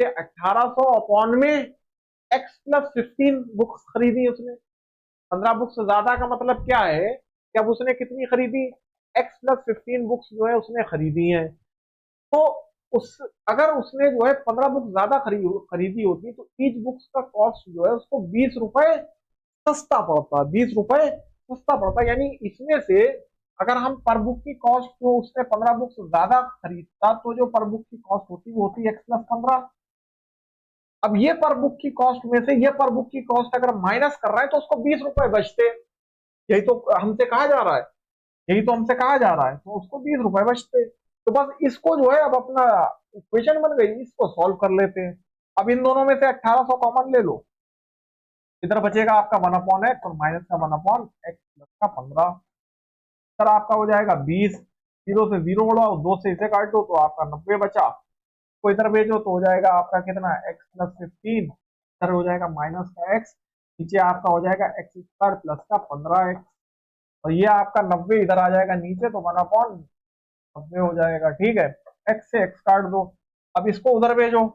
1800 अपॉन में एक्स प्लस 15 बुक्स खरीदी उसने। 15 बुक्स ज्यादा का मतलब क्या है कि अब उसने कितनी खरीदी, एक्स प्लस 15 बुक्स जो है उसने खरीदी है। तो उस अगर उसने जो है 15 बुक ज्यादा खरीदी होती, तो ईच बुक्स का कॉस्ट जो है उसको 20 रुपए सस्ता पड़ता, 20 रुपए सस्ता पड़ता। यानी इसमें से अगर हम पर बुक की कॉस्ट को, उसने 15 बुक्स ज्यादा खरीदता, तो जो पर बुक की कॉस्ट होती वो होती एक्स प्लस 15। अब ये पर बुक की कॉस्ट में से ये पर बुक की कॉस्ट अगर माइनस कर रहा है, तो उसको 20 रुपए बचते। यही तो हमसे कहा जा रहा है, यही तो हमसे कहा जा रहा है, तो उसको 20 रुपए बचते। तो बस इसको जो है अब अपना इक्वेशन बन गई, इसको सॉल्व कर लेते हैं। अब इन दोनों में से 1800 कॉमन ले लो, इधर बचेगा आपका 1/x और माइनस का 1/x प्लस का 15। सर आपका हो जाएगा 20, 0 से 0 उड़ाओ, 2 से इसे काटो तो आपका 90 बचा, को इधर भेजो तो हो जाएगा आपका कितना, x प्लस 15, इधर हो जाएगा माइनस का x, नीचे आपका हो जाएगा एक्स स्क्वायर प्लस का 15x, और ये आपका 90 इधर आ जाएगा नीचे, तो 1/90 हो जाएगा, ठीक है। एक्स से एक्स काट दो, अब इसको उधर भेजो,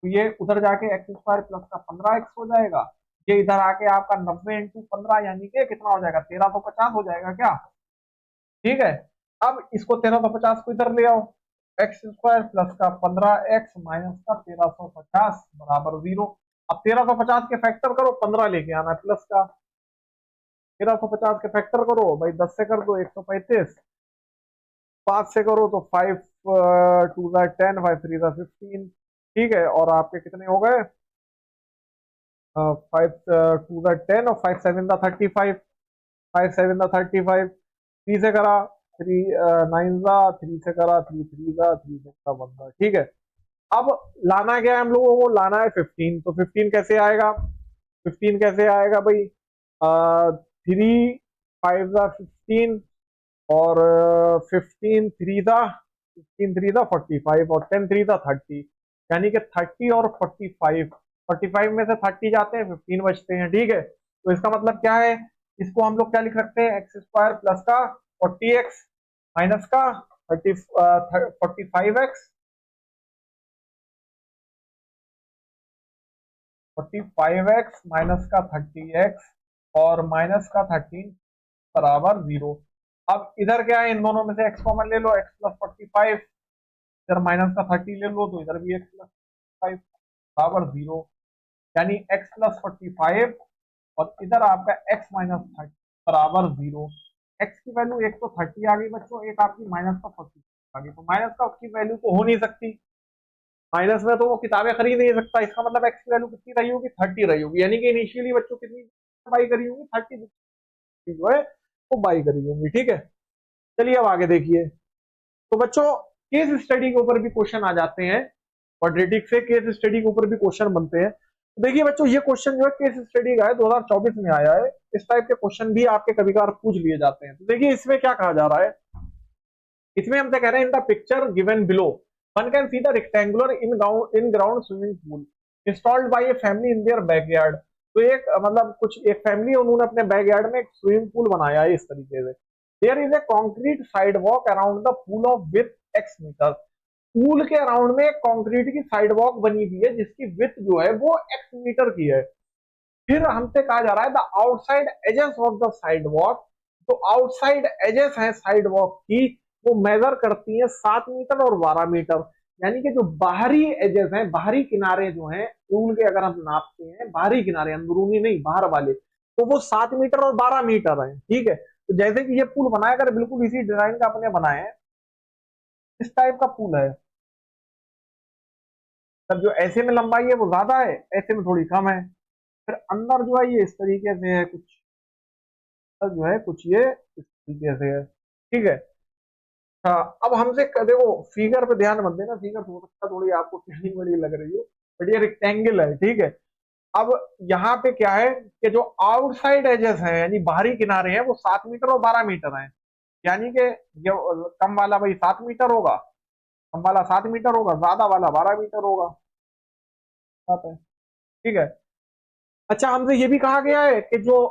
तो ये उधर जाके एक्स स्क्वायर प्लस का 15x हो जाएगा, ये इधर आके आपका 90 × 15 यानी कि कितना हो जाएगा, 1350 हो जाएगा क्या, ठीक है। अब इसको 1350 को इधर ले आओ, एक्स स्क्वायर प्लस का 15x माइनस का 1350 बराबर 0। अब 1350 के फैक्टर करो, 15 लेके आना है प्लस का, 1350 के फैक्टर करो भाई, 10 से कर दो 135, 5 से करो तो 5 2 10, 5 3 15, ठीक है। और आपके कितने हो गए, 5 2 10 और 5 7 35, 5 7 35, 3 से करा 3 9 3 से करा 3 3 3 6 1, ठीक है। अब लाना क्या है हम लोगों को, लाना है 15, तो 15 कैसे आएगा, 15 कैसे आएगा भाई, 3 5 15 और 15 3 था, 15 3 था 45 और 10 3 था 30, यानी कि 30 और 45, 45 में से 30 जाते हैं 15 बचते हैं, ठीक है। तो इसका मतलब क्या है, इसको हम लोग क्या लिख सकते हैं, एक्स स्क्वायर प्लस का 40x माइनस का 45x, 45x माइनस का 30x और माइनस का 13 बराबर 0। अब इधर क्या है, इन दोनों में से x कॉमन ले लो, x प्लस 45, इधर माइनस का 30 ले लो तो इधर भी x प्लस 5। बराबर 0, यानी x प्लस 45 और इधर आपका x माइनस 30 बराबर 0। x की वैल्यू एक तो 30 आ गई बच्चों, एक आपकी माइनस का 40 आ गई, तो माइनस का की वैल्यू तो हो नहीं सकती, माइनस में तो वो किताबें खरीद नहीं सकता, इसका मतलब x की वैल्यू कितनी रही होगी, 30 रही होगी, यानी कि इनिशियली बच्चों कितनी बाई करी होगी, 30 जो है वो बाई करी होगी। ठीक है, चलिए अब आगे देखिए। तो बच्चों केस स्टडी के ऊपर भी क्वेश्चन आ जाते हैं, क्वाड्रेटिक से केस स्टडी के ऊपर भी क्वेश्चन बनते हैं। तो देखिए बच्चों ये क्वेश्चन जो है केस स्टडी का है, 2024 में आया है, इस टाइप के क्वेश्चन भी आपके कभी कभार पूछ लिए जाते हैं। तो देखिए इसमें क्या कहा जा रहा है, इसमें हमसे कह रहे हैं in the picture given below one can see the rectangular in ground swimming pool installed by a family in their backyard. तो एक मतलब कुछ एक फैमिली उन्होंने अपने बैकयार्ड में एक स्विमिंग पूल बनाया है इस तरीके से। There is a concrete sidewalk around the pool of with x metre. Pool के अराउंड में एक कॉन्क्रीट की साइड वॉक बनी हुई है जिसकी विथ जो है वो एक्स मीटर की है। फिर हमसे कहा जा रहा है the outside edges of the sidewalk. तो आउटसाइड एजेस है साइड वॉक की, वो मेजर करती है 7 मीटर और 12 मीटर। यानी कि जो बाहरी एजेस हैं, बाहरी किनारे जो हैं पूल के, अगर हम नापते हैं बाहरी किनारे, अंदरूनी नहीं बाहर वाले, तो वो 7 मीटर और 12 मीटर है। ठीक है, तो जैसे कि ये पुल बनाया कर बिल्कुल इसी डिजाइन का अपने बनाए हैं, इस टाइप का पुल है। तब जो ऐसे में लंबाई है वो ज्यादा है, ऐसे में थोड़ी कम है। फिर अंदर जो है ये इस तरीके से है कुछ, जो है कुछ ये इस तरीके से है। ठीक है, हाँ अब हमसे देखो फिगर पे ध्यान मत देना, फिगर हो सकता थोड़ी आपको टेढ़ी मेढ़ी लग रही हो, बट ये रेक्टेंगल है। ठीक है, अब यहाँ पे क्या है कि जो आउटसाइड एजेस हैं यानी बाहरी किनारे हैं वो 7 मीटर और 12 मीटर हैं। यानी कि जो कम वाला भाई 7 मीटर होगा, कम वाला 7 मीटर होगा, ज्यादा वाला 12 मीटर होगा। बात है, ठीक है। अच्छा हमसे ये भी कहा गया है कि जो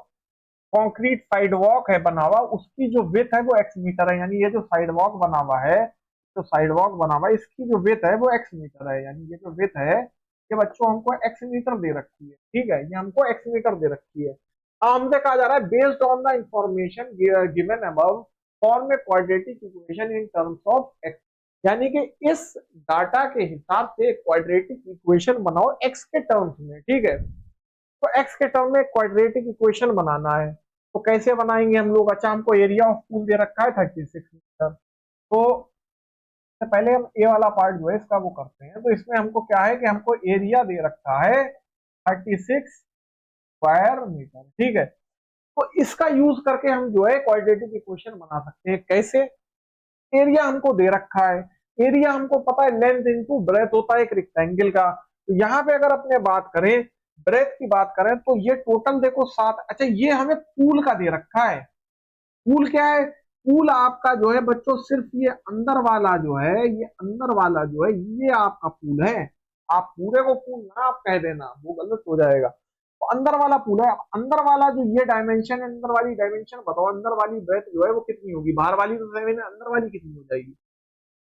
कंक्रीट साइड वॉक है बना हुआ, उसकी जो विथ है वो एक्स मीटर है। यानी ये जो साइड वॉक बना हुआ है, जो साइड वॉक बना हुआ है इसकी जो विथ है वो एक्स मीटर है। यानी ये जो विथ है ये बच्चों हमको एक्स मीटर दे रखी है। ठीक है, ये हमको एक्स मीटर दे रखी है। अब हमसे कहा जा रहा है based on the information given above form A quadratic equation in terms of x. यानी कि इस डाटा के हिसाब से क्वाड्रेटिक इक्वेशन बनाओ एक्स के टर्म्स में। ठीक है, तो एक्स के टर्म में क्वाड्रेटिक इक्वेशन बनाना है, तो कैसे बनाएंगे हम लोग। अच्छा हमको एरिया ऑफ पूल दे रखा है 36 मीटर, तो पहले हम ए वाला पार्ट जो है इसका वो करते हैं। तो इसमें हमको क्या है कि हमको एरिया दे रखा है 36 स्क्वायर मीटर। ठीक है, तो इसका यूज करके हम जो है क्वाड्रेटिक इक्वेशन बना सकते हैं। कैसे, एरिया हमको दे रखा है, एरिया हमको पता है लेंथ इंटू ब्रेथ होता है एक रेक्टेंगल का। तो यहाँ पे अगर अपने बात करें ब्रेथ की बात करें तो ये टोटल देखो 7। अच्छा ये हमें पूल का दे रखा है, पूल क्या है, पूल आपका जो है बच्चों सिर्फ ये अंदर वाला जो है, ये अंदर वाला जो है ये आपका पूल है। आप पूरे को पूल ना आप कह देना, वो गलत हो जाएगा। तो अंदर वाला पूल है, अंदर वाला जो ये डायमेंशन है, अंदर वाली डायमेंशन बताओ, अंदर वाली ब्रेथ जो है वो कितनी होगी, बाहर वाली तो 7 है, अंदर वाली कितनी हो जाएगी।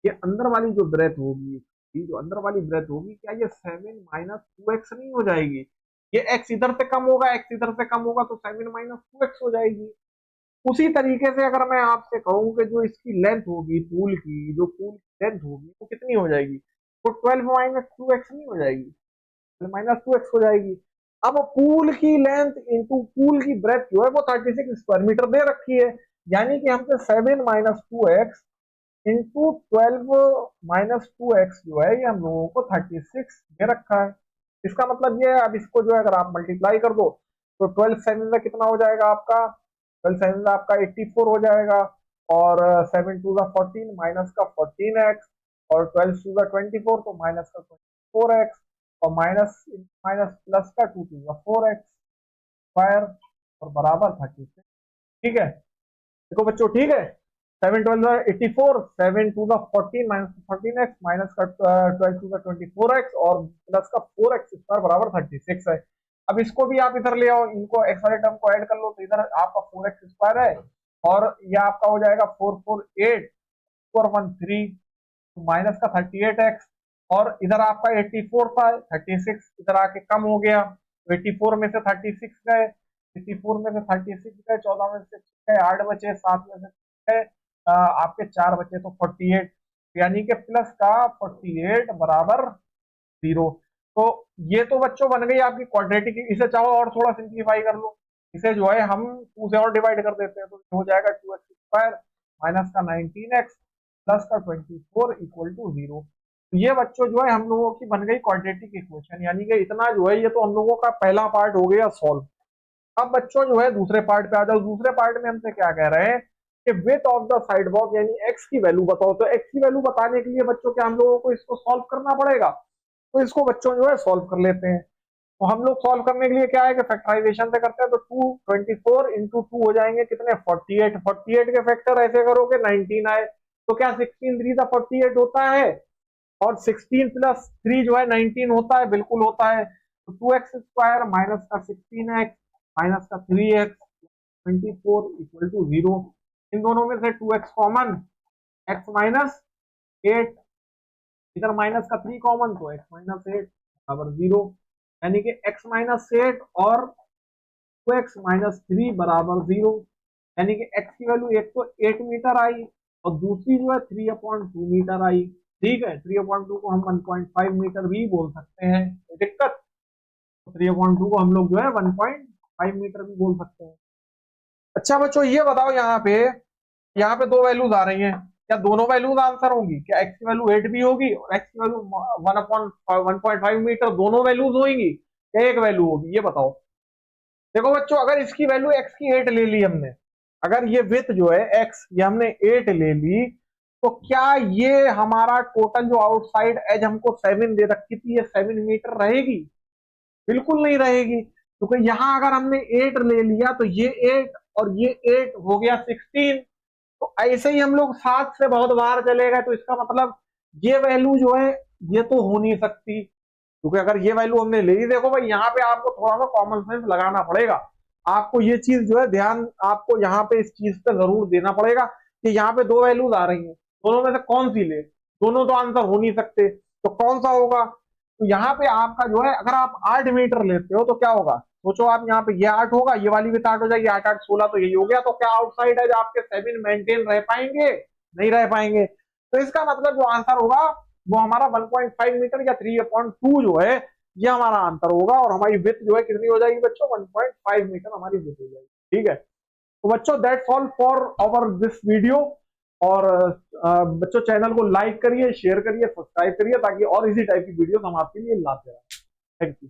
ये अंदर वाली जो ब्रेथ होगी, ये जो अंदर वाली ब्रेथ होगी, क्या ये 7 - 2x नहीं हो जाएगी। ये x इधर से कम होगा, x इधर से कम होगा, तो 7 - 2x हो जाएगी। उसी तरीके से अगर मैं आपसे कहूं कि जो इसकी लेंथ होगी पूल की, जो पूल की लेंथ होगी वो कितनी हो जाएगी, तो 12 - 2x नहीं हो जाएगी, 12 - 2x हो जाएगी। अब पूल की लेंथ इंटू पूल की ब्रेथ जो है वो 36 स्क्वायर मीटर दे रखी है। यानी कि हमसे 7 - 2x इंटू 12 - 2x जो है ये हम लोगों को 36 दे रखा है। इसका मतलब ये है, अब इसको जो है अगर आप मल्टीप्लाई कर दो तो 12 7 का कितना हो जाएगा आपका, 12 7 का आपका 84 हो जाएगा, और 7 2 14 माइनस का 14x, और 12 2 24 तो माइनस का 24x, और माइनस माइनस प्लस का 2 2 4x स्क्वायर, और बराबर 36। ठीक है, देखो बच्चों ठीक है, 7 12 84, 7 2 14 माइनस 14x, माइनस का 12 2 24x, और प्लस का 4x स्क्वायर बराबर 36 है। अब इसको भी आप इधर ले आओ, इनको एक्स वाले टर्म को ऐड कर लो, तो इधर आपका 4x स्क्वायर है, और ये आपका हो जाएगा 4 4 8 4 1 3, माइनस का 38x, और इधर आपका 84 था, 36 इधर आके कम हो गया, तो 84 में से 36 गए, 84 में से 36 गए, 14 में से 6 गए, 8 बचे, 7 में से 6 गए, आपके 4 बचे, तो 48, यानी कि प्लस का 48 बराबर 0। तो ये तो बच्चों बन गई आपकी क्वाड्रेटिक। इसे चाहो और थोड़ा सिंप्लीफाई कर लो, इसे जो है हम 2 से और डिवाइड कर देते हैं, तो हो जाएगा 2x² माइनस का 19x प्लस का 24 इक्वल टू 0। तो ये बच्चों जो है हम लोगों की बन गई क्वाड्रेटिक इक्वेशन, यानी कि इतना जो है ये तो हम लोगों का पहला पार्ट हो गया सॉल्व। अब बच्चों जो है दूसरे पार्ट पे आ जाओ। दूसरे पार्ट में हमसे क्या कह रहे हैं कि width of the side box यानी एक्स की वैल्यू बताओ। तो एक्स की वैल्यू बताने के लिए बच्चों क्या हम लोगों को इसको सॉल्व करना पड़ेगा, तो इसको बच्चों जो है सॉल्व कर लेते हैं। तो हम लोग सॉल्व करने के लिए क्या है कि फैक्टराइजेशन से करते हैं, तो 224 इंटू 2 हो जाएंगे कितने 48। 48 के फैक्टर ऐसे करोगे 19 आए, तो क्या 16 3 48 होता है, और 16 प्लस 3 जो है 19 होता है, बिल्कुल होता है। तो 2x² माइनस का 16x माइनस का 3x 24 इक्वल टू 0। इन दोनों में से 2x कॉमन, x माइनस 8, इधर माइनस का 3 कॉमन, तो x माइनस 8 बराबर 0। यानी कि x माइनस 8 और 2x माइनस 3 बराबर 0। यानी कि x की वैल्यू एक तो 8 मीटर आई और दूसरी जो है 3/2 मीटर आई। ठीक है, 3/2 को हम 1.5 मीटर भी बोल सकते हैं, कोई दिक्कत? तो 3/2 को हम लोग जो है 1.5 मीटर भी बोल सकते हैं। अच्छा बच्चों ये बताओ, यहाँ पे दो वैल्यूज आ रही हैं, क्या दोनों वैल्यूज आंसर होंगी? क्या एक्स की वैल्यू 8 भी होगी और एक्स की वैल्यू 1.5 मीटर, दोनों वैल्यूज होंगी या एक वैल्यू होगी, ये बताओ। देखो बच्चों, अगर इसकी वैल्यू एक्स की 8 ले ली हमने, अगर ये विथ जो है एक्स ये हमने 8 ले ली, तो क्या ये हमारा टोटल जो आउटसाइड एज हमको 7 दे रखी थी, ये 7 मीटर रहेगी? बिल्कुल नहीं रहेगी, क्योंकि यहां अगर हमने 8 ले लिया तो ये 8 और ये 8 हो गया 16। तो ऐसे ही हम लोग 7 से बहुत बाहर चले गए, तो इसका मतलब ये वैल्यू जो है ये तो हो नहीं सकती, क्योंकि अगर ये वैल्यू हमने ले ली, देखो भाई यहाँ पे आपको थोड़ा सा कॉमन सेंस लगाना पड़ेगा। आपको ये चीज जो है ध्यान आपको यहाँ पे इस चीज पे जरूर देना पड़ेगा कि यहाँ पे दो वैल्यूज आ रही हैं, दोनों में से कौन सी ले? दोनों तो आंसर हो नहीं सकते, तो कौन सा होगा? तो यहाँ पे आपका जो है, अगर आप 8 मीटर लेते हो तो क्या होगा, सोचो आप, यहाँ पे ये 8 होगा, ये वाली भी 8 हो जाएगी, 8 8 16, तो यही हो गया। तो क्या आउटसाइड है आपके 7 मेंटेन रह पाएंगे? नहीं रह पाएंगे। तो इसका मतलब जो आंसर होगा वो हमारा 1.5 मीटर या 3/2 जो है ये हमारा आंसर होगा, और हमारी विड्थ जो है कितनी हो जाएगी बच्चों? 1.5 मीटर हमारी विड्थ हो जाएगी। ठीक है, तो बच्चों that's all for our this video. और बच्चों चैनल को लाइक करिए, शेयर करिए, सब्सक्राइब करिए, ताकि और इसी टाइप की वीडियो हम आपके लिए लाते रहें। Thank you.